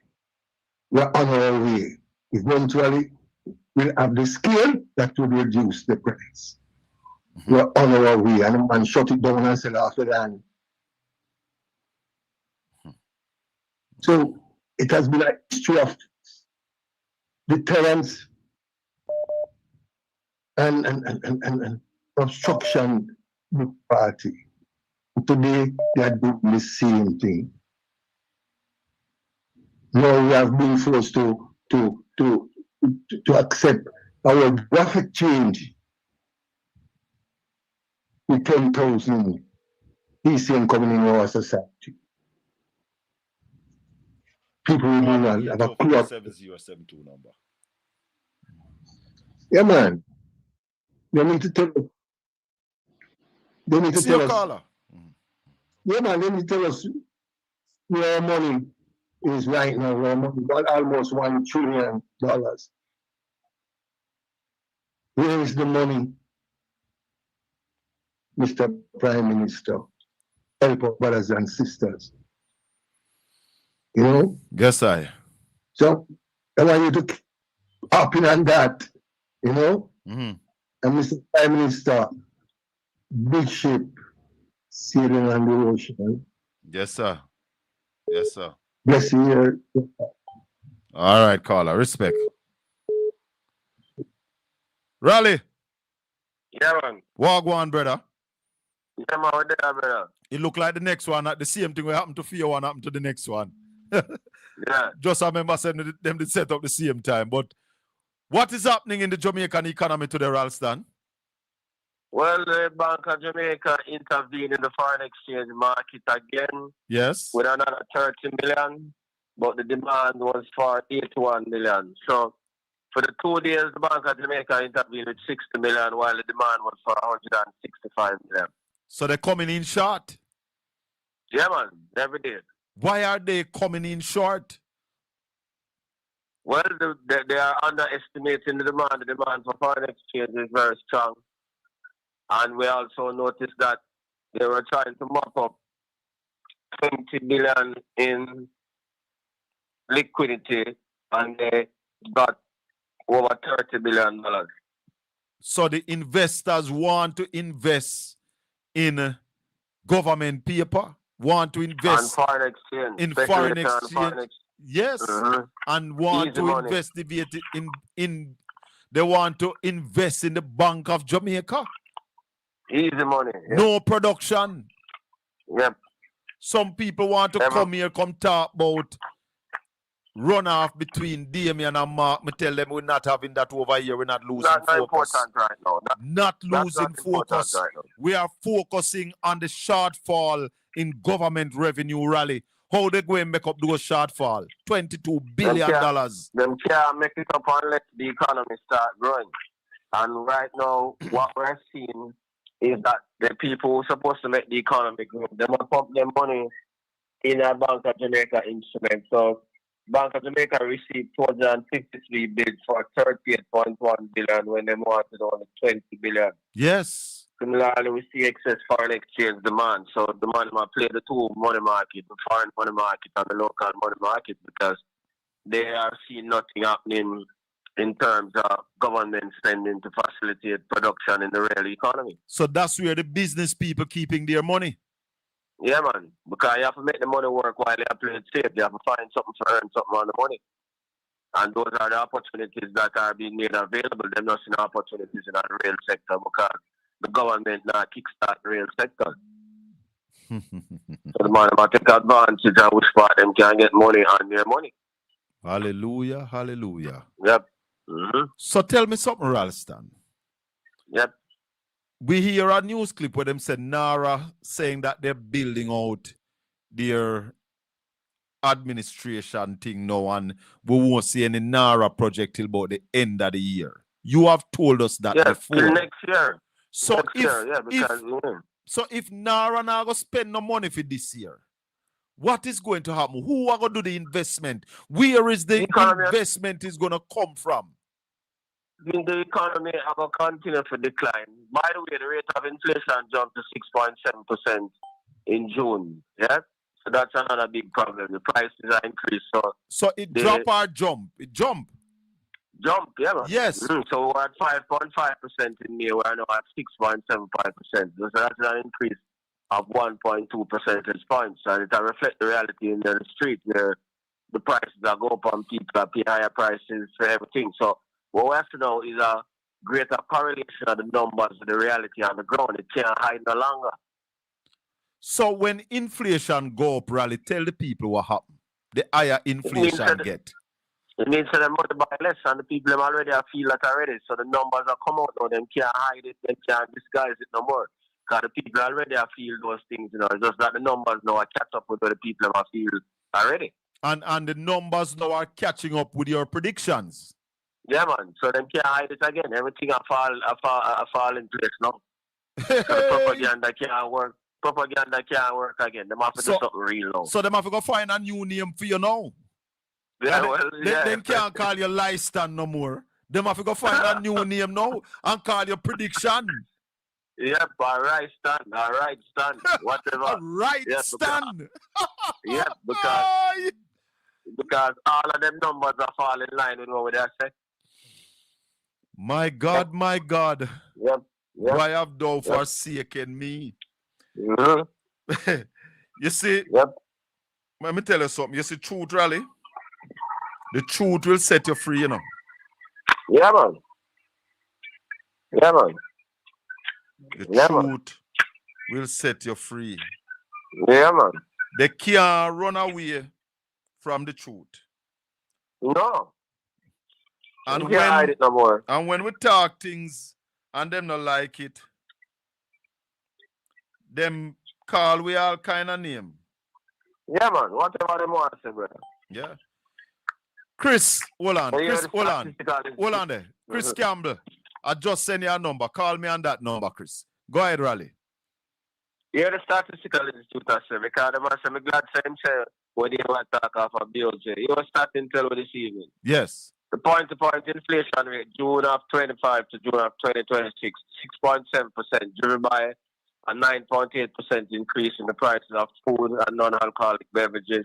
we're on our way. Eventually, we'll have the scale that will reduce the price. We're on our way, and the man shut it down and sell after that. So it has been a history of deterrence and obstruction with the party. Today, they are doing the same thing. Now we have been forced to accept our graphic change with 10,000 ECM coming in our society. People will not have a clue. 7072 number. Yeah, man. They need to tell us. They need to It's tell your us. caller. Yeah, man. They need to tell us where our money is right now. Our money got almost $1 trillion. Where is the money, Mr. Prime Minister? Help our brothers and sisters. You know? Yes, I. So I want you to keep up on that, you know? And Mr. Prime Minister, big ship sailing on the ocean. Yes, sir. Yes, sir. Bless you. All right, caller. Respect. Raleigh. Yeah, man. Walk one, brother. Yeah, man, we're there, brother. It look like the next one, the same thing will happen to fear one happen to the next one. Yeah. Just remember saying them to set up the same time. But what is happening in the Jamaican economy today, Ralston? Well, the Bank of Jamaica intervened in the foreign exchange market again. Yes. With another 30 million, but the demand was for 81 million. So for the 2 days, the Bank of Jamaica intervened with 60 million, while the demand was for 165 million. So they're coming in short? Yeah, man, every day. Why are they coming in short? Well, they are underestimating the demand. The demand for foreign exchange is very strong. And we also noticed that they were trying to mop up 20 billion in liquidity, and they got over $30 billion. So the investors want to invest in government paper, want to invest and foreign exchange, in foreign exchange. Yes, and want Easy to money. investigate it in they want to invest in the Bank of Jamaica. Easy money. Yeah. No production. Yep. Some people want to come here, come talk about runoff between Damien and Mark. Me tell them we're not having that over here. We're not losing Not focus. important right now. Not losing focus. Right now. We are focusing on the shortfall in government revenue rally. How they go and make up those shortfall? $22 billion. Them can't make it up unless the economy start growing. And right now, what we're seeing is that the people who are supposed to make the economy grow, they must pump their money in a Bank of Jamaica instrument. So Bank of Jamaica received 253 bids for 38.1 billion when they wanted only 20 billion. Yes. Similarly, we see excess foreign exchange demand. So the money might play the two money market, the foreign money market and the local money market, because they are seeing nothing happening in terms of government spending to facilitate production in the real economy. So that's where the business people keeping their money. Yeah, man. Because you have to make the money work while you play it safe. You have to find something to earn something on the money. And those are the opportunities that are being made available. They're not seeing opportunities in the real sector because the government now kickstart the real sector. So the man might take advantage and which part them can get money on their money. Hallelujah, hallelujah. Yep. So tell me something, Ralston. Yep. We hear a news clip where them said NARA saying that they're building out their administration thing now and we won't see any NARA project till about the end of the year. You have told us that before. Till next year. So next year, yeah, because so if NARA now go spend no money for this year, what is going to happen? Who are going to do the investment? Where is the investment is going to come from? The economy are going to continue to decline. By the way, the rate of inflation jumped to 6.7% in June. Yeah, so that's another big problem. The prices are increased. So it drop or jump? It jump. Jump, yeah, man. Yes. So we're at 5.5% in May. We're now at 6.75%. So that's an increase of 1.2 percentage points. And it reflects the reality in the street where the prices are go up and people are paying higher prices for everything. So what we have to know is a greater correlation of the numbers with the reality on the ground. It can't hide no longer. So when inflation go up, Raleigh, tell the people what happened. The higher inflation get. It means that the money buy less and the people them already feel that already. So the numbers are come out now. Them can't hide it. They can't disguise it no more. Because the people already feel those things, you know. It's just that the numbers now are catch up with what the people them feel already. And the numbers now are catching up with your predictions. Yeah, man. So them can't hide it again. Everything fall in place now. So the propaganda can't work. Propaganda can't work again. Them have to do something real now. So them have to go find a new name for you now. Yeah, well, They can't call you Lyston no more. Them have to go find a new name now and call you prediction. Yep, all right, Stan, whatever. All right, yep, Stan. Yep, because all of them numbers are falling in line with what they say. My God, my God. Yep. Why have thou forsaken me? You see, let me tell you something. You see, truth, Raleigh? The truth will set you free, you know. Yeah, man. Yeah, man. The truth will set you free. Yeah, man. They can't run away from the truth. No. And you can't hide it no more. And when we talk things and them not like it, them call we all kind of name. Yeah, man. Whatever them want to say, brother. Yeah. Chris, hold on. Hold on there. Chris Campbell, I just send you a number. Call me on that number, Chris. Go ahead, Raleigh. Yeah, the Statistical Institute I say, because I'm glad to say when they want to talk off of BOJ. You was starting to tell this evening. Yes. The point-to-point inflation rate, June of 25 to June of 2026, 6.7%, driven by a 9.8% increase in the prices of food and non-alcoholic beverages.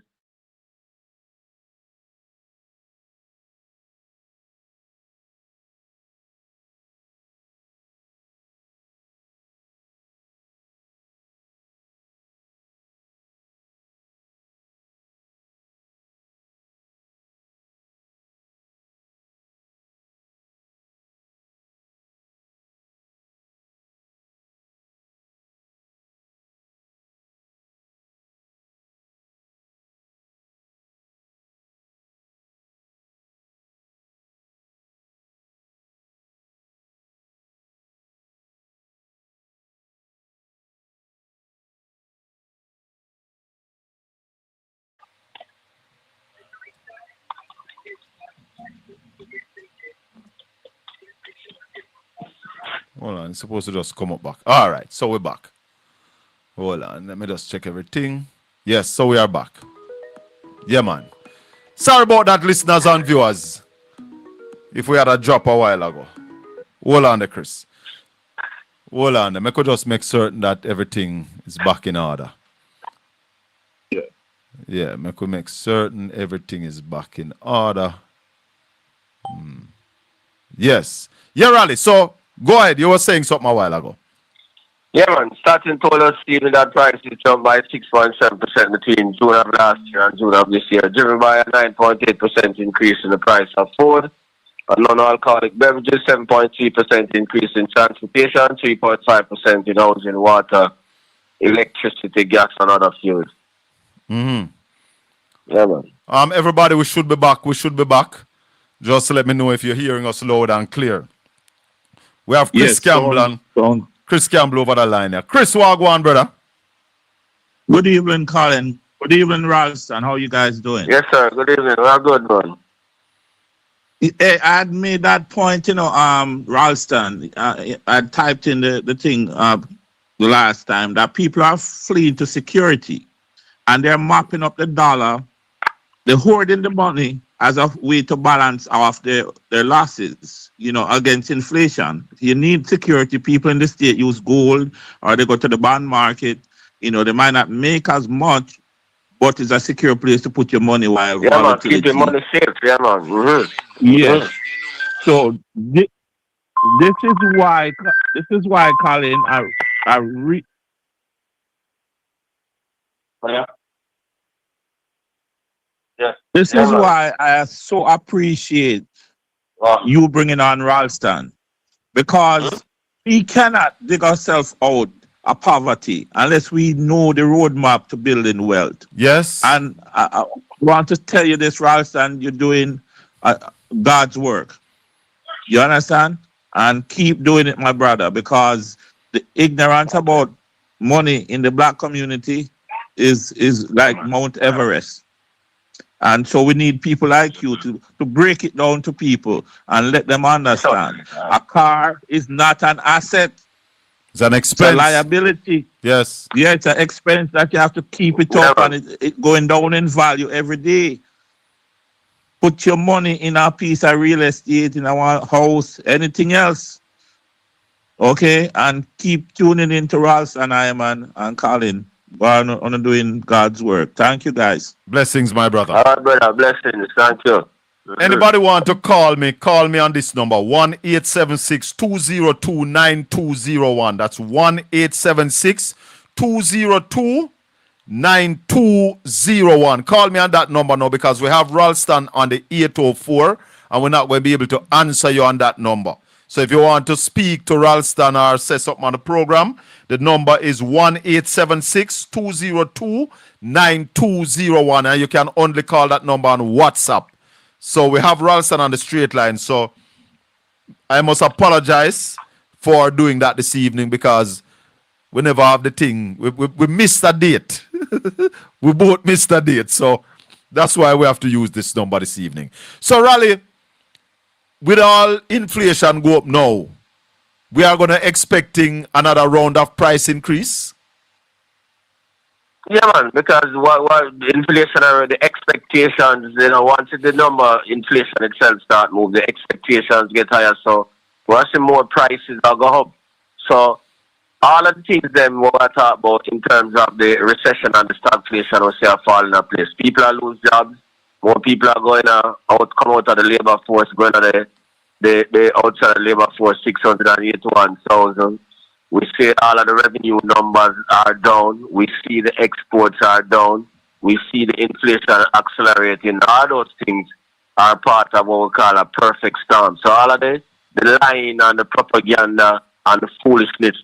Hold on, it's supposed to just come up back. All right, so we're back. Hold on, let me just check everything. Yes, so we are back. Yeah, man. Sorry about that, listeners and viewers. If we had a drop a while ago. Hold on there, Chris. Hold on there. I could just make certain that everything is back in order. Yeah, I could make certain everything is back in order. Yes. Yeah, Raleigh. So, go ahead. You were saying something a while ago. Yeah, man. Starting told us even that prices jumped by 6.7% between June of last year and June of this year, driven by a 9.8% increase in the price of food and non-alcoholic beverages, 7.3% increase in transportation, 3.5% in housing, water, electricity, gas, and other fuels. Mm-hmm. Yeah, man. Everybody, we should be back. We should be back. Just let me know if you're hearing us loud and clear. We have Chris Campbell and Chris Campbell over the line here. Chris, Wagwan, brother. Good evening, Colin. Good evening, Ralston. How you guys doing? Yes, sir. Good evening. We're good, man. I had made that point, Ralston. I typed in the thing the last time that people are fleeing to security and they're mopping up the dollar. They're hoarding the money as a way to balance off their losses, against inflation. You need security. People in the state use gold or they go to the bond market. They might not make as much, but it's a secure place to put your money while man, keep your money safe. Yeah, man. Mm-hmm. Yes. Mm-hmm. So this is why, Colin, Yeah. Yeah. This is why I so appreciate you bringing on Ralston, because we cannot dig ourselves out of poverty unless we know the roadmap to building wealth. Yes. And I want to tell you this, Ralston, you're doing God's work. You understand? And keep doing it, my brother, because the ignorance about money in the black community is like Mount Everest. And so we need people like you to break it down to people and let them understand. A car is not an asset. It's an expense. It's a liability. Yes. Yeah, it's an expense that you have to keep it up and it going down in value every day. Put your money in a piece of real estate, in our house, anything else. Okay? And keep tuning into Ralston, Iman, and Colin. On doing God's work. Thank you, guys. Blessings, my brother. All right, brother. Blessings. Thank you. Anybody want to call me on this number, 1-876-202-9201. That's 1-876-202-9201. Call me on that number now because we have Ralston on the 804 and we're not going to be able to answer you on that number. So if you want to speak to Ralston or say something on the program, the number is 1-876-202-9201, and you can only call that number on WhatsApp. So we have Ralston on the straight line. So I must apologize for doing that this evening because we never have the thing. We missed a date. We both missed a date. So that's why we have to use this number this evening. So Raleigh, with all inflation go up now, we are going to expecting another round of price increase. Yeah, man, because what the inflation or the expectations, once the number inflation itself start move, the expectations get higher. So we're seeing more prices are go up. So all of the things then what I talk about in terms of the recession and the stagflation we see are falling in place. People are lose jobs, more people are going come out of the labor force, going to the outside the labor force 681,000. We see all of the revenue numbers are down. We see the exports are down. We see the inflation accelerating. All those things are part of what we call a perfect storm. So all of the lying and the propaganda and the foolishness,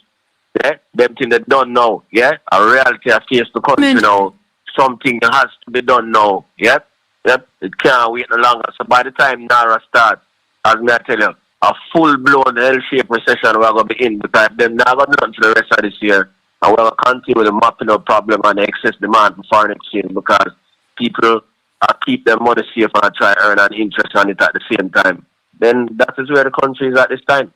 yeah, them things they don't know, yeah. A reality has faced the country now. Something has to be done now, yep. It can't wait no longer. So by the time NARA starts, as me I tell you, a full-blown L-shaped recession we're going to be in because them not going to do nothing for the rest of this year. And we're going to continue with the mapping up problem and the excess demand for foreign exchange because people keep their money safe and try to earn an interest on it at the same time. Then that is where the country is at this time.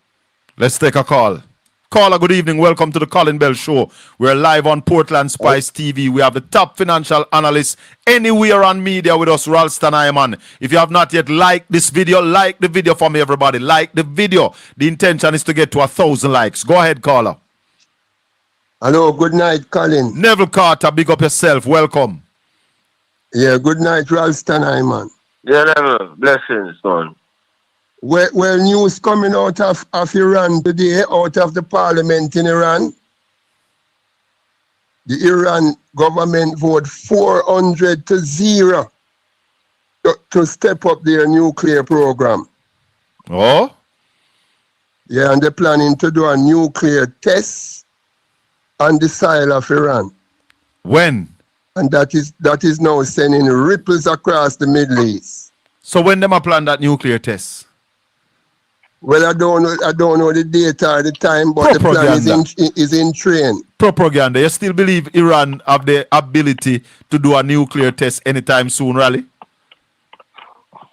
Let's take a call. Caller, good evening. Welcome to the Colin Bell Show. We're live on Portland Spice TV. We have the top financial analysts anywhere on media with us, Ralston Iman. If you have not yet liked this video, like the video for me, everybody. Like the video. The intention is to get to 1,000 likes. Go ahead, caller. Hello, good night, Colin. Neville Carter, big up yourself. Welcome. Yeah, good night, Ralston Iman. Yeah, Neville. Blessings, son. Well, news coming out of Iran today, out of the parliament in Iran. The Iran government voted 400-0 to step up their nuclear program. Oh? Yeah, and they're planning to do a nuclear test on the soil of Iran. When? And that is now sending ripples across the Middle East. So when them a plan that nuclear test? Well, I don't know the date or the time, but Propaganda. the plan is in train. Propaganda. You still believe Iran have the ability to do a nuclear test anytime soon, Raleigh?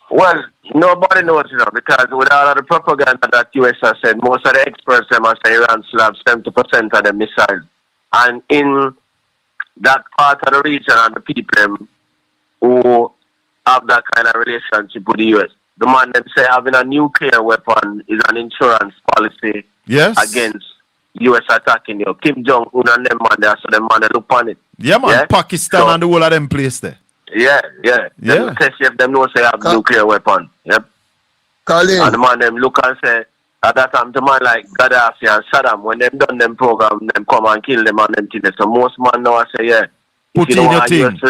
Well, nobody knows, because with all of the propaganda that US has said, most of the experts them are saying Iran still have 70% of the missiles. And in that part of the region and the people who have that kind of relationship with the US, the man them say having a nuclear weapon is an insurance policy against US attacking you. Kim Jong-un and them man there, so them man they look on it. Yeah, man. Yeah? Pakistan and the whole of them place there. Yeah. Them test if them know say have nuclear weapon. Yep. Colin. And the man them look and say at that time the man like Gaddafi and Saddam, when them done them program, them come and kill them and them things. So most man now say put in your thing.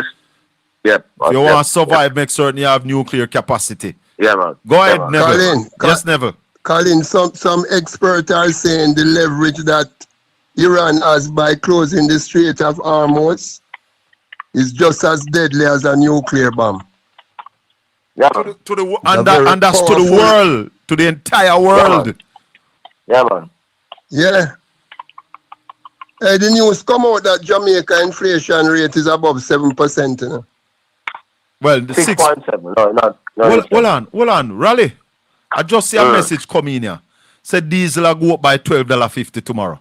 Yep. If you want to survive, make certain you have nuclear capacity. Yeah, man. Go ahead, Neville. Colin, yes, Neville. Colin, some experts are saying the leverage that Iran has by closing the Strait of Hormuz is just as deadly as a nuclear bomb. Yeah, and that's to the world, to the entire world. Yeah, man. Yeah. Hey, the news come out that Jamaica inflation rate is above 7%. You know? Well, the 6.7. No, not. Hold on, Raleigh. I just see a message come in here. Said diesel will go up by $12.50 tomorrow.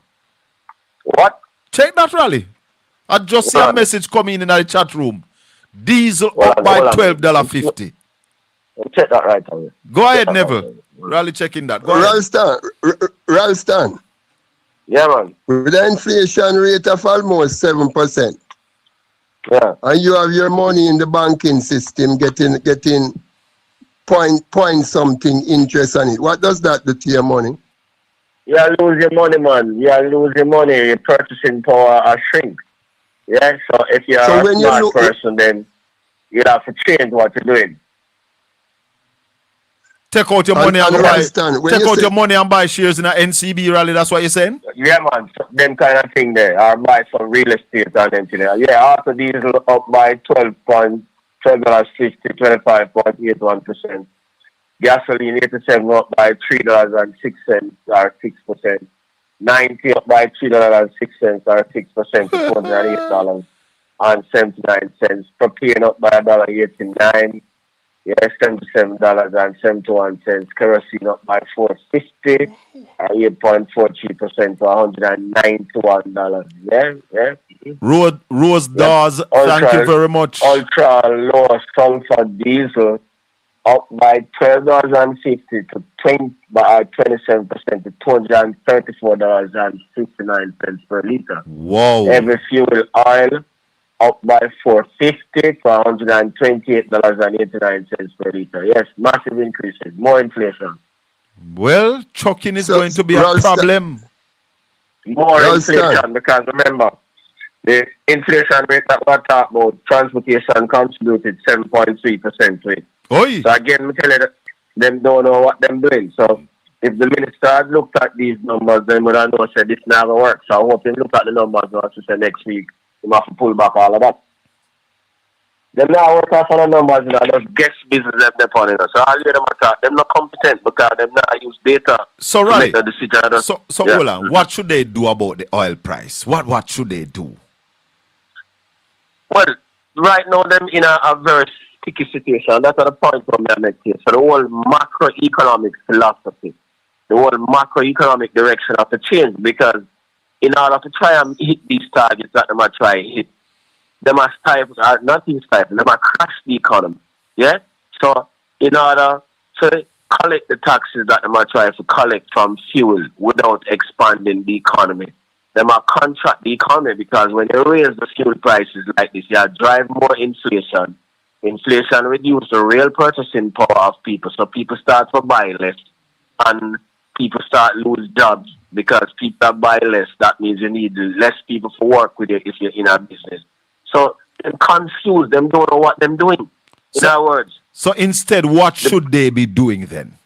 What? Check that, Raleigh. I just see a message coming in the chat room. Diesel up by $12.50. Check that right away. Go ahead, Neville. Raleigh checking that. Go ahead. Ralston. Yeah, man. With the inflation rate of almost 7%. Yeah. And you have your money in the banking system getting point something interest on it. What does that do to your money? You lose your money, man. You lose your money. Your purchasing power shrink. Yeah. So if you're a smart person, then you have to change what you're doing. Take out your money and buy. Take out your money and buy shares in a NCB rally. That's what you're saying? Yeah, man. So, them kind of thing there. Or buy some real estate and them thing there. Yeah, after diesel up by $12.50, 25.81%. Gasoline 87 up by $3.06 or 6%. 90 up by $3.06 or 6% to $408.79. Propane up by $1.89. Yeah, $77.71. Kerosene up by $4.50, 8.43% to $191. Yeah. Rose Dawes, thank you very much. Ultra low sulfur diesel up by $12.50 to 27% to $234.59 per liter. Whoa. Every fuel oil up by $4.50 for $128.89 per liter. Yes, massive increases, more inflation. Well, trucking is going to be a problem. More inflation, because remember, the inflation rate that we're talking about, transportation contributed 7.3% to it. Oi. So again, I tell you, them don't know what they're doing. So if the minister had looked at these numbers, then would have know said this never works. So I hope they look at the numbers and to say next week, they have to pull back all of that. Them now work off on the numbers, you know, those guest business they're upon, you know. So all of them are they're not competent because they've not used data so to make the decision. So hold on, what should they do about the oil price? What should they do? Well, right now them in a very sticky situation. That's the point from me make here. So the whole macroeconomic philosophy, the whole macroeconomic direction have to change, because in order to try and hit these targets that they might try and hit, they must not even stifle, they must crash the economy. Yeah? So in order to collect the taxes that they might try to collect from fuel without expanding the economy, they must contract the economy, because when you raise the fuel prices like this, you drive more inflation. Inflation reduces the real purchasing power of people, so people start to buy less, and people start lose jobs because people that buy less. That means you need less people to work with you if you're in a business. So they're confused. Them don't know what they're doing. In other words. So instead, what should they be doing then?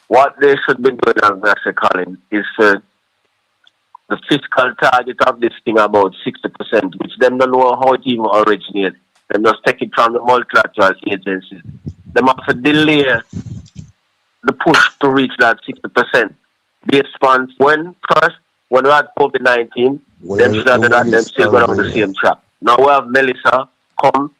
What they should be doing, as Mr. Colin, is the fiscal target of this thing about 60%, which them don't know how it even originated. They just take it from the multilateral agencies. They have to delay the push to reach that 60%. Based on when we had COVID-19, them should have done that, them still go down the same track. Now we have Melissa come,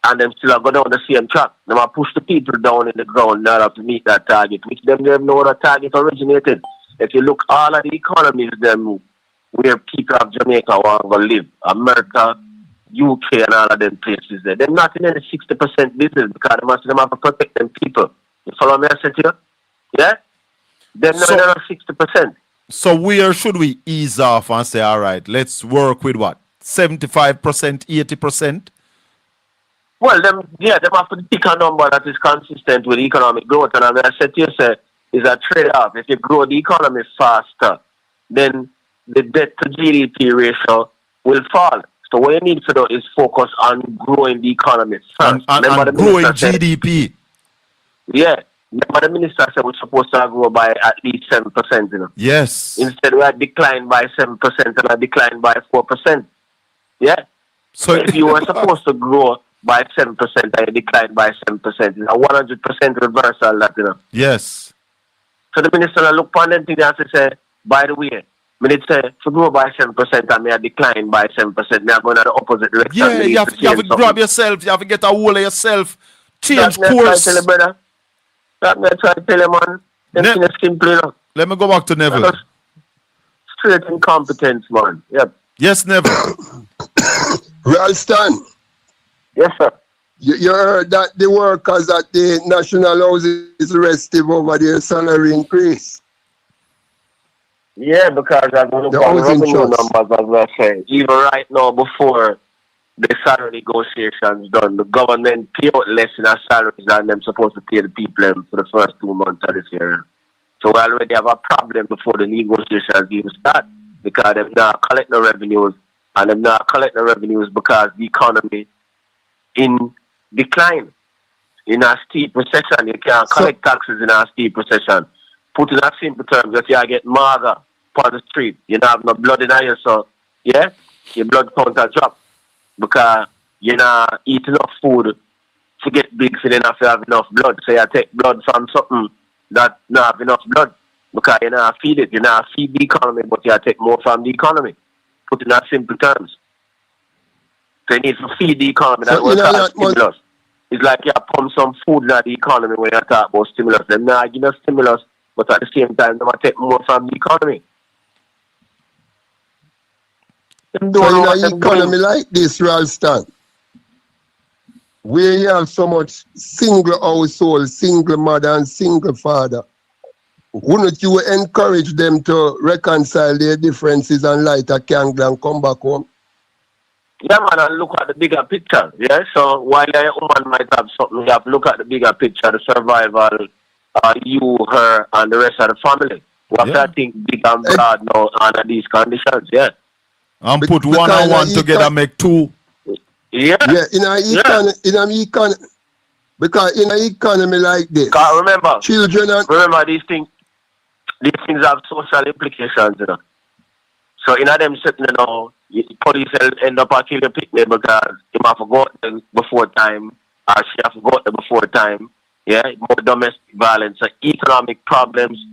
and them still go down the same track. They have push the people down in the ground in order to meet that target, which them know the target originated. If you look all of the economies them where people of Jamaica want to live, America, UK and all of them places there, they're not in any 60% business, because them have to protect them people. You follow me, I said to you? Yeah? They're not in 60%. So where should we ease off and say, all right, let's work with what? 75%, 80%? Well, them have to pick a number that is consistent with economic growth. And I said to you, say, is a trade-off. If you grow the economy faster, then the debt to GDP ratio will fall. So what you need to do is focus on growing the economy first. And growing GDP. Yeah. Remember the minister said we're supposed to grow by at least 7%, you know. Yes. Instead we had declined by 7% and a declined by 4%. Yeah. So if you were supposed to grow by 7% and you declined by 7%, it's a 100% reversal, that, you know. Yes. So the minister look upon them things and say, by the way, when it say to grow by 7% and may have declined by 7%, they are going in the opposite direction. Yeah, you have to grab yourself, you have to get a hold of yourself, change course. That may try to tell you, man. It's simple enough. Let me go back to Neville. Straight incompetence, man. Yep. Yes, Neville. Ralston. Yes, sir. You heard that the workers at the National House is restive over their salary increase. Yeah, because I'm going to look at revenue numbers, as I say. Even right now, before the salary negotiations done, the government pay out less in our salaries than them supposed to pay the people for the first 2 months of this year. So we already have a problem before the negotiations even start, because they've not collected the revenues, and they've not collected the revenues because the economy in decline. In a steep recession, you can't collect taxes in a steep recession. Put in a simple terms, if you get murder on the street, you don't have no blood in you, so yeah, your blood count drop. Because you not eat enough food to get big, so you not have enough blood. So you take blood from something that not have enough blood, because you not feed it. You not feed the economy, but you take more from the economy. Put in that simple terms. So you need to feed the economy. That's what called stimulus. It's like you pump some food in the economy when you talk about stimulus. Them not give us stimulus, but at the same time, they might take more from the economy. Them So don't know in what an them economy doing. like this, Ralston, where you have so much single household, single mother and single father, wouldn't you encourage them to reconcile their differences and light a candle and come back home? Yeah, man, and look at the bigger picture. Yeah, so while a woman might have something, you have to look at the bigger picture, the survival, you, her, and the rest of the family. We have to think big and broad now under these conditions. Yeah. And put one and one together, make two. Yeah. Yeah, in an economy, because in an economy like this, remember, children and remember these things have social implications, you know. So in them sitting, you know, police will end up killing the picnic because he might forgot them before time, or she have forgot them before time. Yeah, more domestic violence, so economic problems,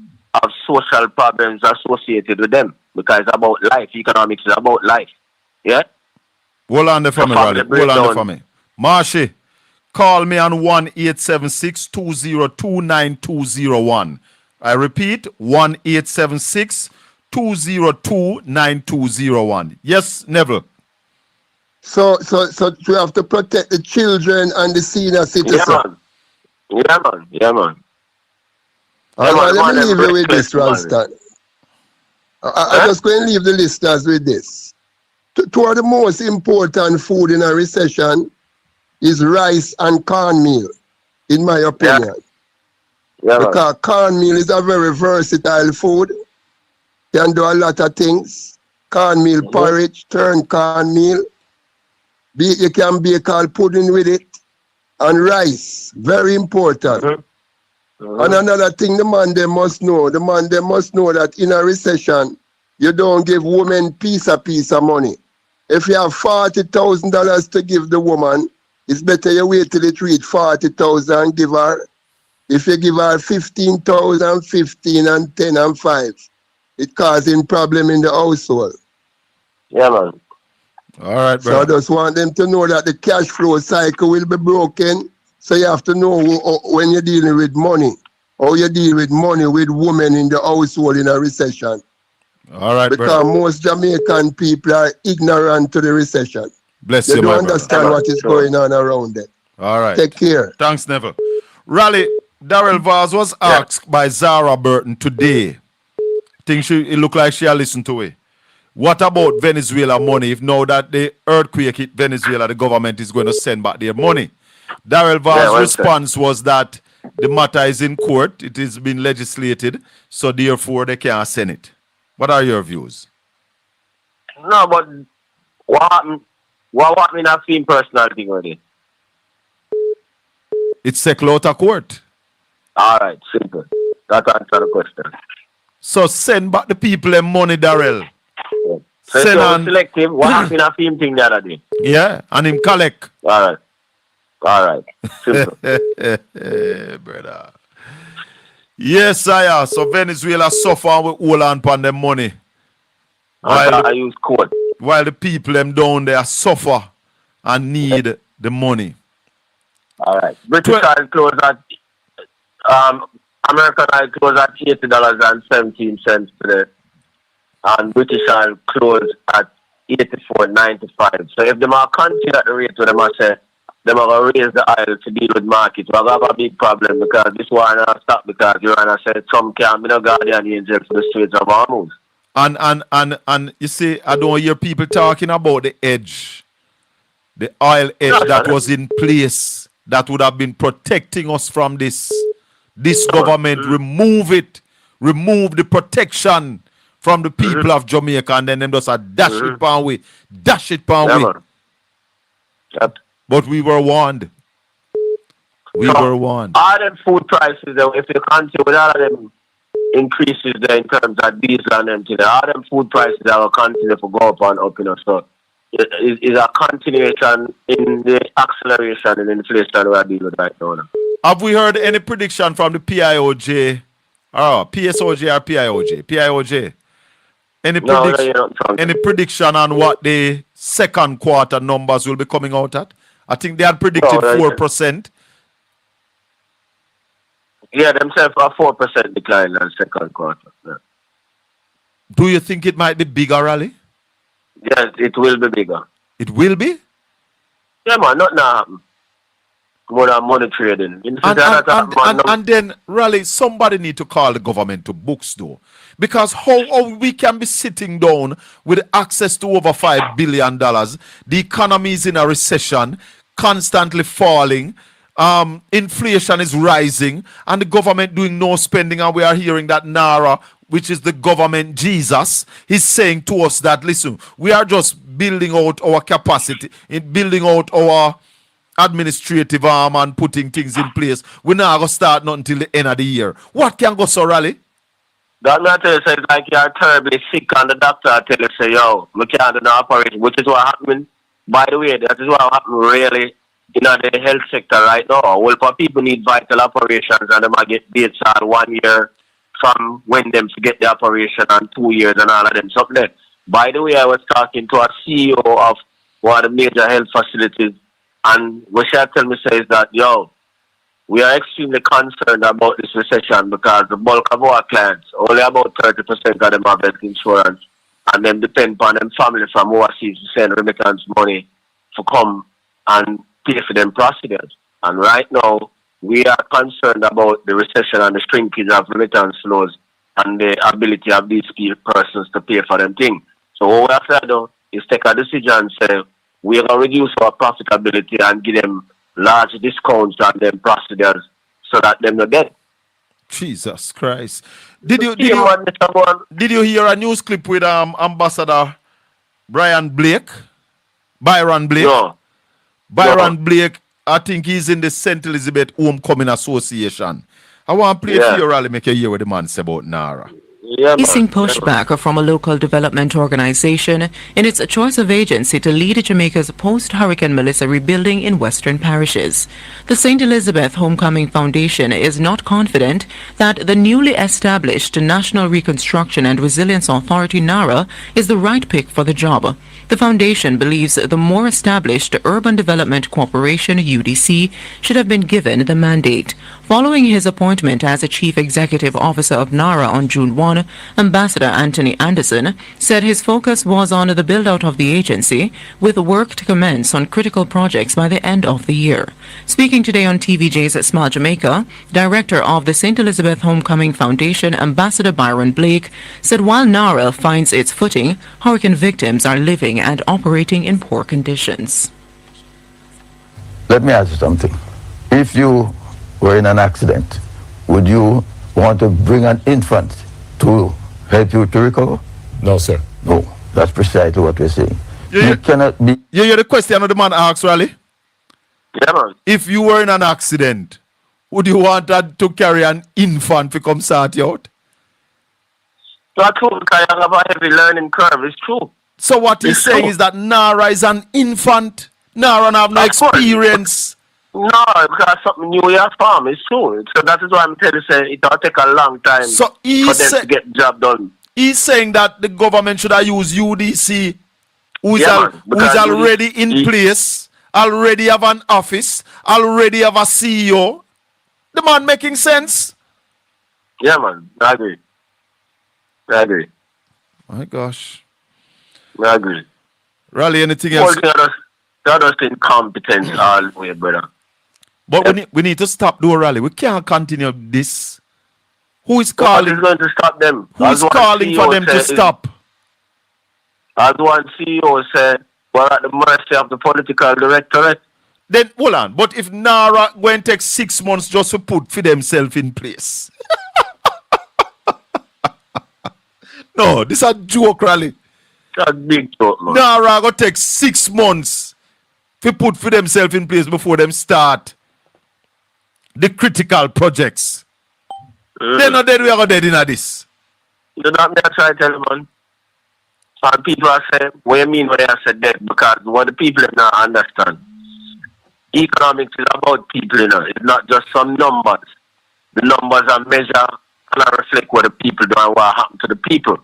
of social problems associated with them because it's about life. Economics is about life. Yeah. Hold on there for me, Raleigh. Hold on there for me. Marshy, call me on 1-876-202-9201. I repeat, 1-876-202-9201. Yes, Neville. So we have to protect the children and the senior citizens. Yeah, man. Yeah, man. Let me leave you with this, Ralston. I'm just going to leave the listeners with this. Two of the most important food in a recession is rice and cornmeal, in my opinion. Yeah, because cornmeal is a very versatile food. Can do a lot of things. Cornmeal porridge, turn cornmeal. You can bake all pudding with it. And rice, very important. And another thing the man they must know that in a recession, you don't give women piece of money. If you have $40,000 to give the woman, it's better you wait till it reach 40,000 and give her. If you give her 15,000, 15 and 10 and 5, it causing problem in the household. Yeah, man. All right, So I just want them to know that the cash flow cycle will be broken. So you have to know when you're dealing with money, how you deal with money with women in the household in a recession. All right, because most Jamaican people are ignorant to the recession. Bless they you, don't my understand brother. what is going on around them. All right. Take care. Thanks, Neville. Raleigh, Darrell Vaz was asked by Zara Burton today. Think it looked like she had listened to it. What about Venezuela money? If now that the earthquake hit Venezuela, the government is going to send back their money. Darrell Vaz's response was that the matter is in court. It has been legislated, so therefore they can't send it. What are your views? No, but what me not seeing personal thing with it? It's settled out of court. All right, simple. That answer the question. So send back the people their money, Darrell. So if you're selective, what happened a film thing the other day? Yeah, and him collect. All right. Simple. Brother. Yes, sire. So Venezuela suffer with hold on upon them money. I use code. While the people them down there suffer and need the money. All right. British oil close at American oil close at $80.17 today. And British oil close at $84.95. So if them are continue at the rate where them are say them are going to raise the oil to deal with market, we're going to have a big problem because this war not stop because Iran said some can't be no guardian angel for the Straits of Hormuz. And you see, I don't hear people talking about the edge, the oil edge that was in place that would have been protecting us from this. This government remove the protection from the people of Jamaica, and then them just dash it pound way. But we were warned. Were warned. All them food prices, if you continue with all of them increases there in terms of diesel and them today, all them food prices that will continue to go up and up, you know. So it is a continuation in the acceleration in inflation we are dealing with right now. Have we heard any prediction from the PIOJ? PSOJ or PIOJ? PIOJ. Any prediction on what the second quarter numbers will be coming out at? I think they had predicted 4%. Yeah, themselves a 4% decline in the second quarter. Yeah. Do you think it might be bigger, Raleigh? Yes, it will be bigger. It will be? Yeah, man, nothing happen. More than money trading. And then, really, somebody need to call the government to books, though. Because how we can be sitting down with access to over $5 billion, the economy is in a recession, constantly falling, inflation is rising, and the government doing no spending, and we are hearing that NARA, which is the government Jesus, is saying to us that, listen, we are just building out our capacity, building out our administrative arm and putting things in place. We're not going to start not until the end of the year. What can go so, Raleigh? That matter is like you're terribly sick and the doctor tell you, say, yo, we can't do no operation, which is what happened. By the way, that is what happened really in the health sector right now. Well, for people need vital operations and they might get dates on 1 year from when them to get the operation and 2 years and all of them. Something there. By the way, I was talking to a CEO of one of the major health facilities, and what she tell me says that, yo, we are extremely concerned about this recession because the bulk of our clients, only about 30% of them have health insurance, and them depend on them family from overseas to send remittance money to come and pay for them procedures. And right now, we are concerned about the recession and the shrinkage of remittance flows and the ability of these persons to pay for them things. So what we have to do is take a decision and say, we are going to reduce our profitability and give them large discounts on them procedures so that they're not dead. Jesus Christ. Did you hear a news clip with Ambassador Byron Blake? No. Byron Blake, I think he's in the St. Elizabeth Homecoming Association. I want to play for you, Raleigh, make you hear what the man say about NARA. Facing pushback from a local development organization in its choice of agency to lead Jamaica's post-Hurricane Melissa rebuilding in western parishes. The St. Elizabeth Homecoming Foundation is not confident that the newly established National Reconstruction and Resilience Authority, NARA, is the right pick for the job. The foundation believes the more established Urban Development Corporation, UDC, should have been given the mandate. Following his appointment as a Chief Executive Officer of NARA on June 1, Ambassador Anthony Anderson said his focus was on the build-out of the agency, with work to commence on critical projects by the end of the year. Speaking today on TVJ's Smile Jamaica, Director of the St. Elizabeth Homecoming Foundation, Ambassador Byron Blake, said while NARA finds its footing, hurricane victims are living and operating in poor conditions. Let me ask you something. If you were in an accident, would you want to bring an infant to help you to recover? No, sir. No, that's precisely what we're saying. You cannot be... You hear the question of the man asked, Raleigh? Yeah, man. If you were in an accident, would you want to carry an infant to come sort you out? That's true, because you have a heavy learning curve. It's true. So what he's saying is that NARA is an infant. NARA have no experience. No, because something new you have farm. It's true. So that is why I'm telling you, say it'll take a long time for them to get the job done. He's saying that the government should have used UDC, who is already in place, already have an office, already have a CEO. The man making sense? Yeah, man. I agree. My gosh. I agree. Raleigh, anything else? That was incompetence all the way, brother. But we need to stop doing Raleigh. We can't continue this. Who is calling? Who is going to stop them? Who is calling for them to stop? As one CEO said, we're at the mercy of the political directorate. Then, hold on. But if NARA going to take 6 months just to put for themselves in place. No, this is a joke, Raleigh. That's a big joke, man. NARA going to take 6 months to put for themselves in place before them start the critical projects. They're not dead, we are dead in this. You know what I try to tell you, man? And people are saying, what you mean when I said dead? Because what the people have not understand. Economics is about people, you know. It's not just some numbers. The numbers are measured and reflect what the people do and what happened to the people.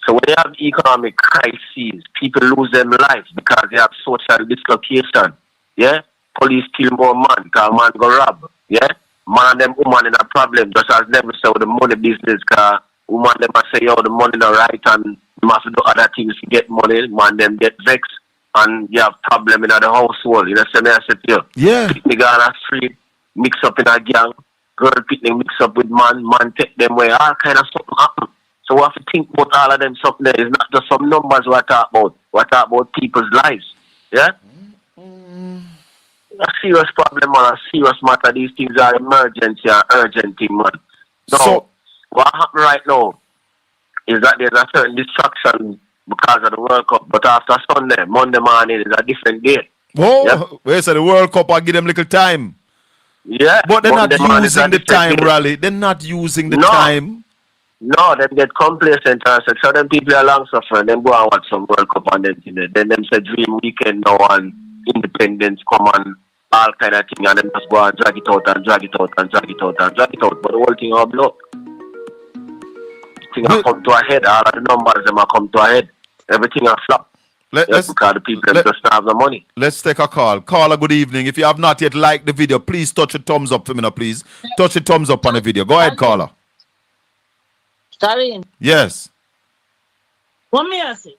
So when you have economic crises, people lose their lives because they have social dislocation. Yeah? Police kill more man because man go rob. Yeah? Man and them woman in a problem just as them say with the money business because woman them say, yo, the money not right and have to do other things to get money, man, them get vexed, and you have problem in the household. You know, so I said to you, yeah. Picnic on the street, mix up in a gang, girl picnic mix up with man take them away, all kind of something happen. So we have to think about all of them something there. It's not just some numbers we talk about. We talk about people's lives. Yeah? A serious problem, man, a serious matter. These things are emergency and urgent thing, man. So what happened right now is that there's a certain distraction because of the World Cup, but after Sunday, Monday morning is a different day. Oh, yeah? Wait, so the World Cup, I give them little time. Yeah. But they're not using the time, Raleigh. They're not using the time. No, they get complacent and say, so them people are long suffering, them go and watch some World Cup and then them say dream weekend now and independence come and all kind of thing and them just go and drag it out and drag it out and drag it out and drag it out. But the whole thing will blow. Thing will come to a head, all of the numbers them will come to a head. Everything will flop. Because the people just have the money. Let's take a call. Caller, good evening. If you have not yet liked the video, please touch a thumbs up for me now, please. Touch a thumbs up on the video. Go ahead, caller. Stalin. Yes. What me I say?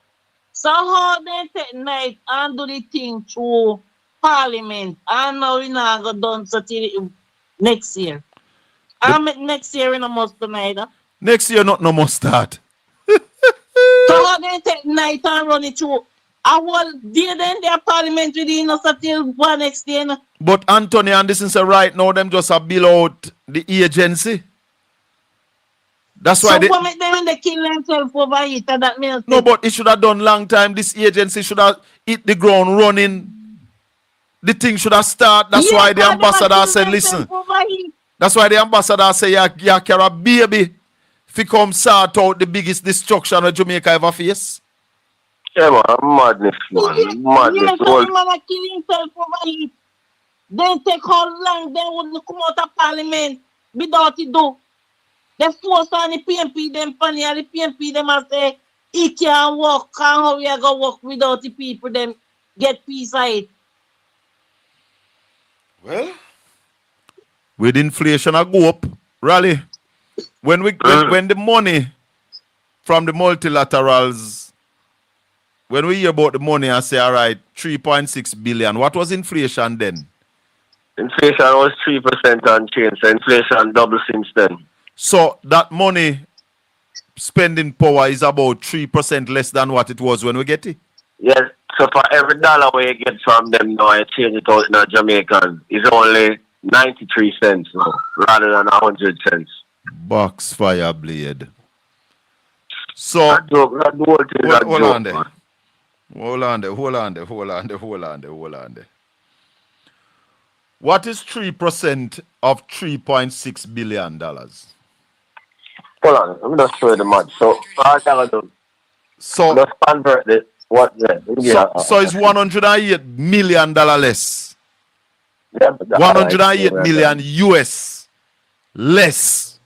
So how they take night and do the thing through Parliament and now we not go done so till next year. Next year we no must tonight. Next year not no more start. So how they take night and run it through? I will deal then their Parliament within us until one next year. But Anthony and this is right now them just a bill out the agency. That's why so make them when they kill themselves over it and that means no, but it should have done long time. This agency should have hit the ground running. The thing should have started. That's why the ambassador said, listen. That's why the ambassador said, yeah, carry a baby if you come sort out the biggest destruction of Jamaica ever face. Yeah, man, madness, man. Madness. Yeah, so man kill himself over it. Then take how long they would come out of Parliament without it do. They force on the PMP them funny and the PMP them and say he can't work, and how we are going to work without the people them get peace of it. Well, with inflation I go up, Raleigh. When the money from the multilaterals, when we hear about the money and say, all right, 3.6 billion, what was inflation then? Inflation was 3% and change, so inflation double since then. So that money spending power is about 3% less than what it was when we get it? Yes, so for every dollar we get from them now, I change it out in a Jamaican, it's only 93 cents now, rather than 100 cents. Box fire blade. So, hold on there. What is 3% of $3.6 billion? Hold on, let me just show you the math. So, all I do. So, let's convert it. What then? So it's $108 million less. Yeah, 108 million US less.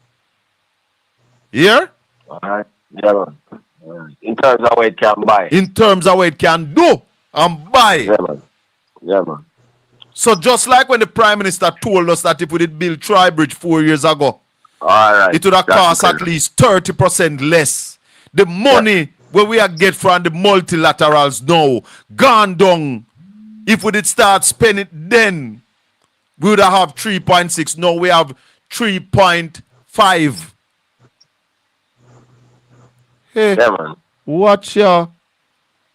Here? Alright. Yeah, man. In terms of what it can buy. In terms of what it can do and buy. Yeah, man. Yeah, man. So just like when the Prime Minister told us that if we did build Tri-Bridge 4 years ago, alright, it would have cost at least 30% less. The money where we are get from the multilaterals now, gone down. If we did start spending it then, we would have 3.6. Now we have 3.5. Hey, yeah, man. Watch your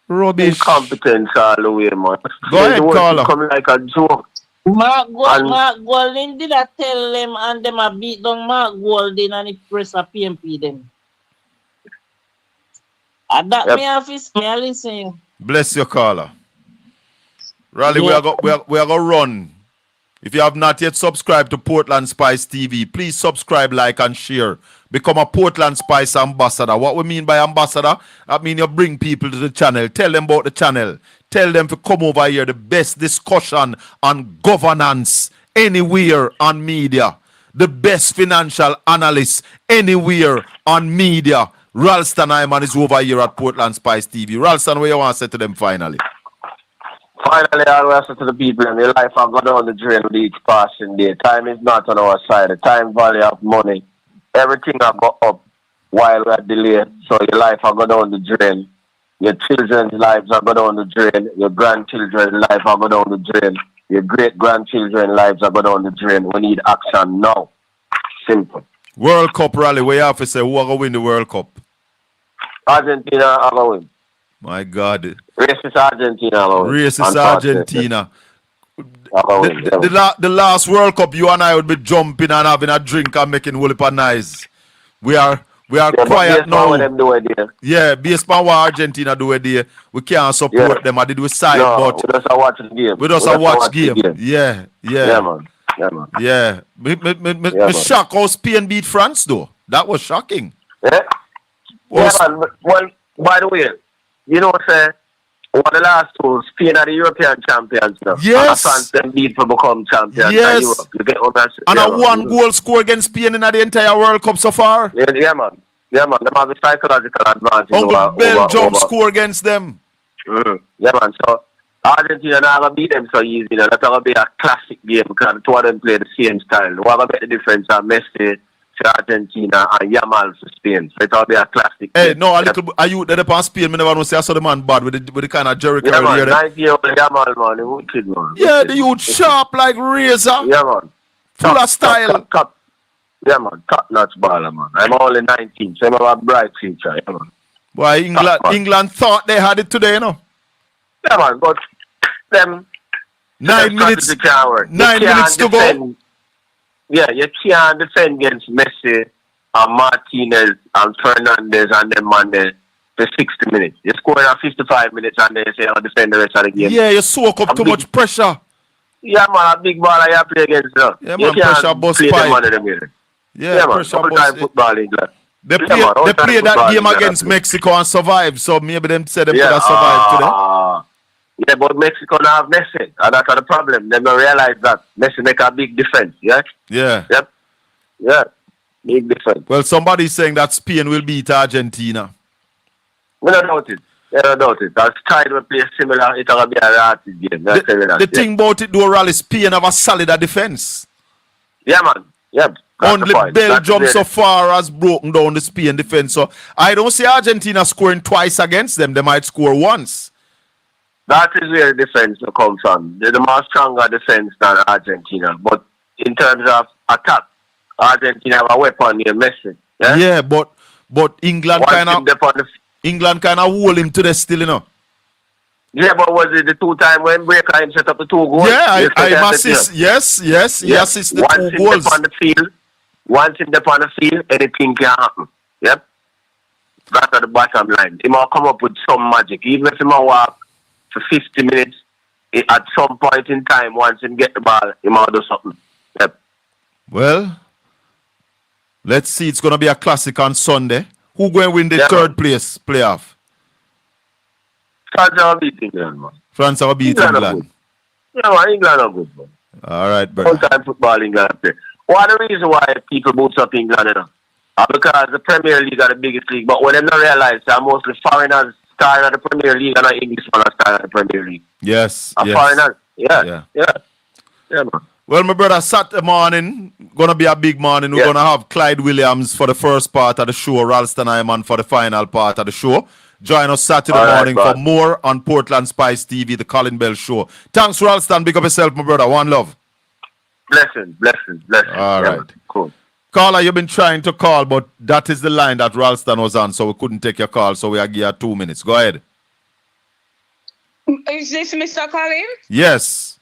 rubbish. Incompetence all the way, man. Go ahead, caller. Coming like a joke. Mark Golding did I tell them and them a beat down Mark Golding and it press a PMP them. And that me office me listen. Bless your caller. Raleigh, we are going to run. If you have not yet subscribed to Portland Spice TV, please subscribe, like, and share. Become a Portland Spice ambassador. What we mean by ambassador, that means you bring people to the channel. Tell them about the channel. Tell them to come over here. The best discussion on governance anywhere on media. The best financial analyst anywhere on media. Ralston Hyman is over here at Portland Spice TV. Ralston, what you want to say to them finally? Finally, I will say to the people in their life, I've got down the drain with each passing day. Time is not on our side. The time value of money. Everything I got up while we're delayed. So your life will go down the drain. Your children's lives are go down the drain. Your grandchildren's life are go down the drain. Your great-grandchildren's lives are go down the drain. We need action now. Simple. World Cup rally, where you have to say who are going to win the World Cup? Argentina are going to win. My God. Racist Argentina are going to win. Racist Argentina. The last World Cup, you and I would be jumping and having a drink and making whole heap of noise. We are quiet now. Them do it there. Yeah, based on what Argentina do it there, we can't support them. I did we side, but we just watch the game. We just watch game. Yeah. Yeah, man. Yeah, man. Yeah. Me shocked how Spain beat France though. That was shocking. Yeah. Man. Well, by the way, you know, say one of the last two, Spain are the European champions now. Yes. And France them beat to become champions. Yes. You get what I'm saying? And a one goal score against Spain in the entire World Cup so far. Yeah, man. Yeah, man. They have a psychological advantage. Uncle Belgium score against them. Yeah, man. So Argentina not gonna beat them so easy. That's gonna be a classic game because two of them play the same style. What gonna make the difference are Messi for Argentina and Yamal for Spain. So it'll be a classic. Hey, no, a little are you that upon Spain? Me never know say I saw the man bad with the kind of Jericho yeah, man, here. 90-year-old Yamal, man, the wicked man. Yeah, the youth sharp like razor. Yeah, man. Full of style. Yeah, man. Top-notch baller, man. I'm only 19, so I have a bright future. Yeah, man. Why England thought they had it today, you know? Yeah, man. But them 9 minutes. 9 minutes to go. Yeah, you can't defend against Messi and Martinez and Fernandez and them man there for 60 minutes. You score in 55 minutes and then you say, I'll defend the rest of the game. Yeah, you soak up too much pressure. Yeah, man, a big baller you play against them. Yeah, man, pressure bust pipe. Yeah, man, pressure bust. Football England. They play that game against Mexico and survive, so maybe them say them could have survived today. Yeah, but Mexico now have Messi, and that's the problem. They don't realize that Messi make a big difference, yeah? Yeah. Yep. Yeah, big difference. Well, somebody's saying that Spain will beat Argentina. We don't doubt it. We don't doubt it. As China will play similar, it's going to be a rated game. The thing about it, though, Raleigh, Spain have a solid defense. Yeah, man. Yep. Only Belgium so far has broken down the Spain defense. So I don't see Argentina scoring twice against them. They might score once. That is where the defense comes from. They're the more stronger defense than Argentina. But in terms of attack, Argentina have a weapon near Messi. Yeah, but England kind of hold him to the still, you know. Yeah, but was it the 2 times when Breaker him set up the 2 goals? Yeah, I assist. Yes, he assists the 2 goals. Once in the on the field, anything can happen. Yep. That's the bottom line. He might come up with some magic. Even if he might walk for 50 minutes, at some point in time, once he get the ball, he might do something. Yep. Well, let's see. It's going to be a classic on Sunday. Who going to win the third place playoff? France will beat England, man. France will beat England. Yeah, man, England are good, man. All right, brother. One-time football England play. One of the reasons why people boost up England, you know, because the Premier League are the biggest league. But when they don't realize that mostly foreigners starting at the Premier League and not English man starting at the Premier League. Yes. Foreigners. Yeah, man. Well, my brother, Saturday morning, gonna be a big morning. We're gonna have Clyde Williams for the first part of the show, Ralston Iman for the final part of the show. Join us Saturday morning for more on Portland Spice TV, the Colin Bell Show. Thanks, Ralston. Big up yourself, my brother. One love. Blessings. All right. Cool. Caller, you've been trying to call, but that is the line that Ralston was on, so we couldn't take your call, so we are give you 2 minutes. Go ahead. Is this Mr. Colin? Yes.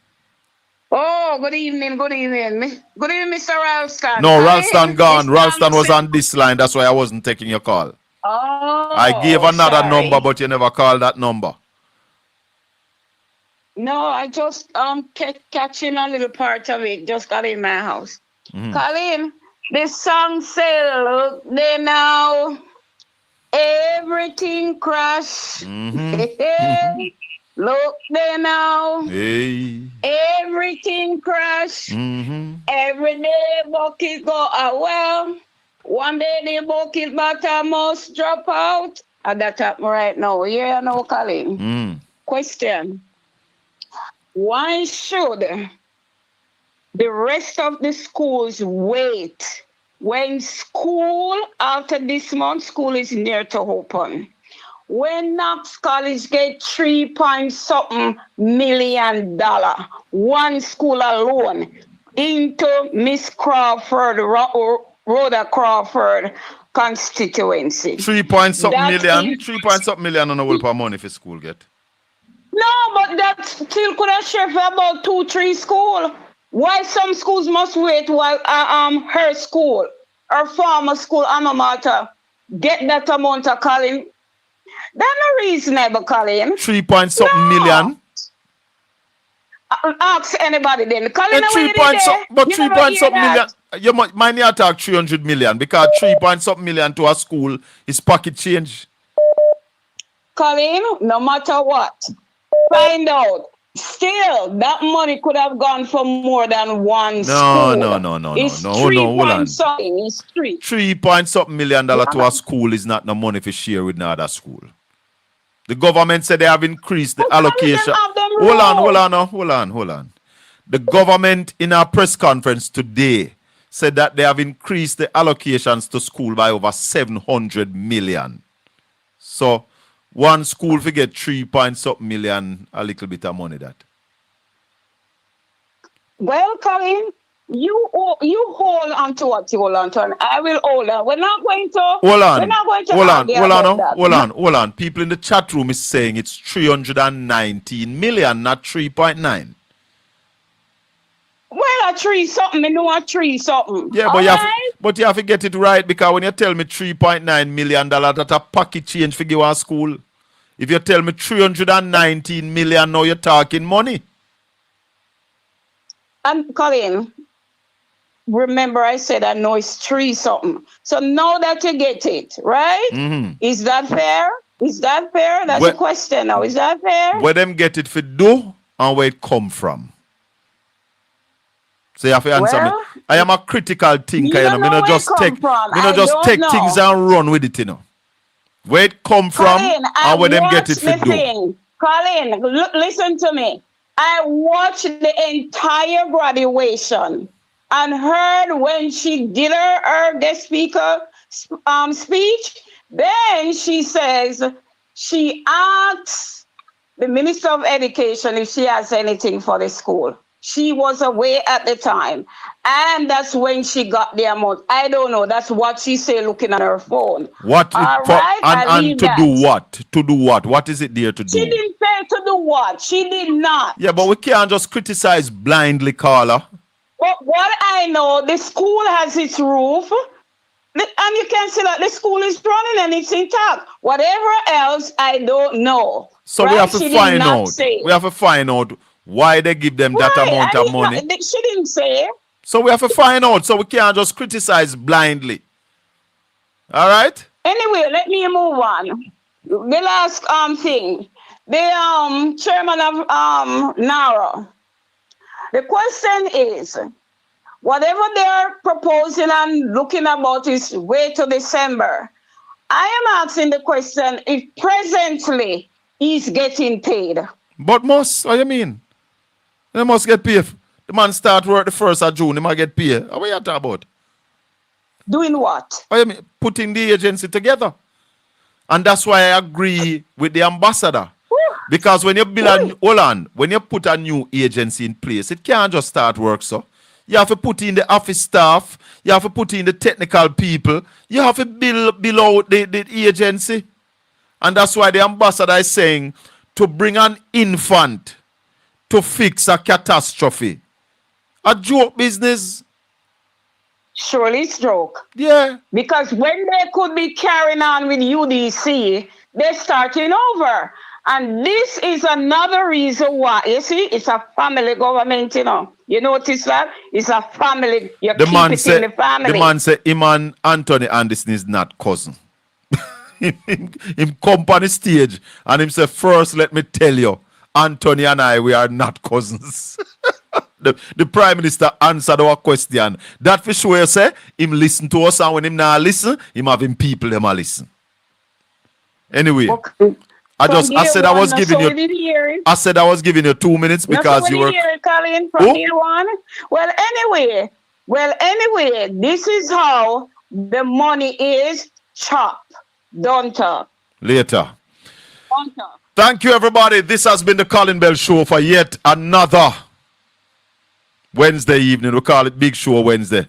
Oh, good evening. Good evening, Mr. Ralston. No, Ralston gone. Ralston was on this line. That's why I wasn't taking your call. Oh, I gave another number, but you never called that number. No, I just catching a little part of it. Just got in my house. Colin, this song say, look there now, everything crash. Look there now, everything crash. Every day bucket go well. One day the bucket bottom must drop out. And that happened right now. Yeah, no, Colin. Question. Why should the rest of the schools wait when school, after this month, school is near to open. When Knox College get $3 million, one school alone, into Miss Crawford, Rhoda Crawford constituency. 3 point something million. 3 point something million on a whole per money for school get. No, but that still could have shared for about 2-3 schools. Why some schools must wait while her school, her former school, alma mater, get that amount of Colin? That's not reasonable, Colin. 3 point something million. Ask anybody then. Colin, And 3 point something, but 3 point something million. You might not talk 300 million because 3 point something million to a school is pocket change. Colin, no matter what, find out. Still, that money could have gone for more than one school. No. It's Hold on. something. It's 3 point something million dollar to a school is not no money for share with another school. The government said they have increased the allocation. Hold on. The government in our press conference today said that they have increased the allocations to school by over 700 million. So one school will get 3 point something million, a little bit of money that. Well, Colin, you hold on to what you hold on to, and I will hold on. We're not going to. Hold on. People in the chat room is saying it's 319 million, not 3.9. Well, a 3 something, I know a 3 something. Yeah, but you have to get it right, because when you tell me $3.9 million, that's a pocket change for give a school. If you tell me 319 million, now you're talking money. And Colin, remember I said I know it's 3 something. So now that you get it, right? Mm-hmm. Is that fair? That's the question now. Is that fair? Where them get it for do and where it come from? So you have to answer me. I am a critical thinker, you know. Me not just take things and run with it, you know. Where it come from and where them get it for do. Colin, listen to me. I watched the entire graduation and heard when she did her guest speaker speech. Then she says she asks the Minister of Education if she has anything for the school. She was away at the time. And that's when she got the amount. I don't know. That's what she said looking at her phone. What? And to do what? To do what? What is it there to do? She didn't say to do what. She did not. Yeah, but we can't just criticize blindly, Carla. Well, what I know, the school has its roof. And you can see that the school is running and it's intact. Whatever else, I don't know. So we have to find out. We have to find out why they give them that amount of money. She didn't say. So we have to find out. So we can't just criticize blindly. All right? Anyway, let me move on. The last thing. The chairman of NARA. The question is, whatever they're proposing and looking about is wait till December. I am asking the question if presently he's getting paid. But must, what do you mean? They must get paid. The man start work the 1st of June, he might get paid. What are you talking about? Doing what? What do you mean? Putting the agency together. And that's why I agree with the ambassador. Because when you build when you put a new agency in place, it can't just start work, so. You have to put in the office staff, you have to put in the technical people, you have to build out the agency. And that's why the ambassador is saying to bring an infant to fix a catastrophe. A joke business. Surely it's joke. Yeah. Because when they could be carrying on with UDC, they're starting over. And this is another reason why. You see, it's a family government, you know. You notice that? It's a family. You keep it in the family. The man said him and Anthony Anderson is not cousin. him come on the stage and him say, first let me tell you, Anthony and I, we are not cousins. the Prime Minister answered our question. That for sure, say, him listen to us, and when him not listen, him have him people them a listen. Anyway. Okay. I said I was giving you 2 minutes because you were Colin, from day one. Well, anyway, Well, anyway, this is how the money is chopped. Don't talk. Later. Don't talk. Thank you, everybody. This has been the Colin Bell Show for yet another Wednesday evening. We call it Big Show Wednesday.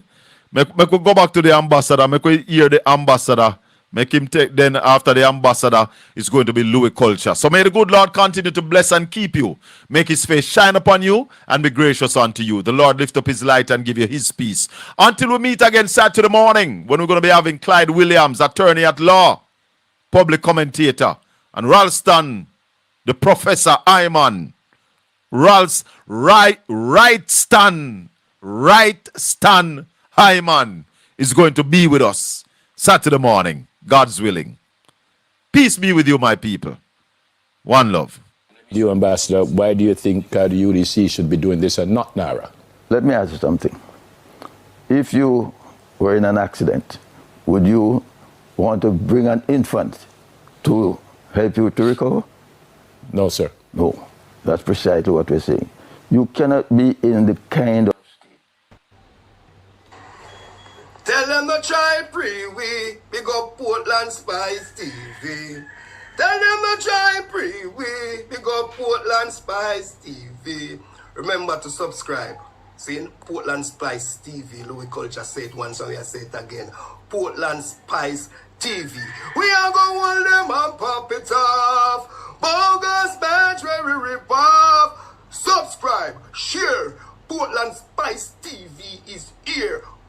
Make we go back to the ambassador. Make we hear the ambassador. Make him take, then after the ambassador, it's going to be Louis Culture. So may the good Lord continue to bless and keep you. Make his face shine upon you and be gracious unto you. The Lord lift up his light and give you his peace. Until we meet again Saturday morning, when we're going to be having Clyde Williams, attorney at law, public commentator, and Ralston, the Professor Iman. Right Stan Hyman is going to be with us Saturday morning, God's willing. Peace be with you, my people. One love. You, Ambassador, why do you think the UDC should be doing this and not NARA? Let me ask you something. If you were in an accident, would you want to bring an infant to help you to recover? No, sir. No. That's precisely what we're saying. You cannot be in the kind of... Tell them to try pre-we, big up Portland Spice TV. Tell them to try pre-we, big up Portland Spice TV. Remember to subscribe. See, Portland Spice TV, Louis Culture say it once, so I say it again. Portland Spice TV. We are going to hold them and pop it off. Bogus match where we rip off. Subscribe, share. Portland Spice TV is here.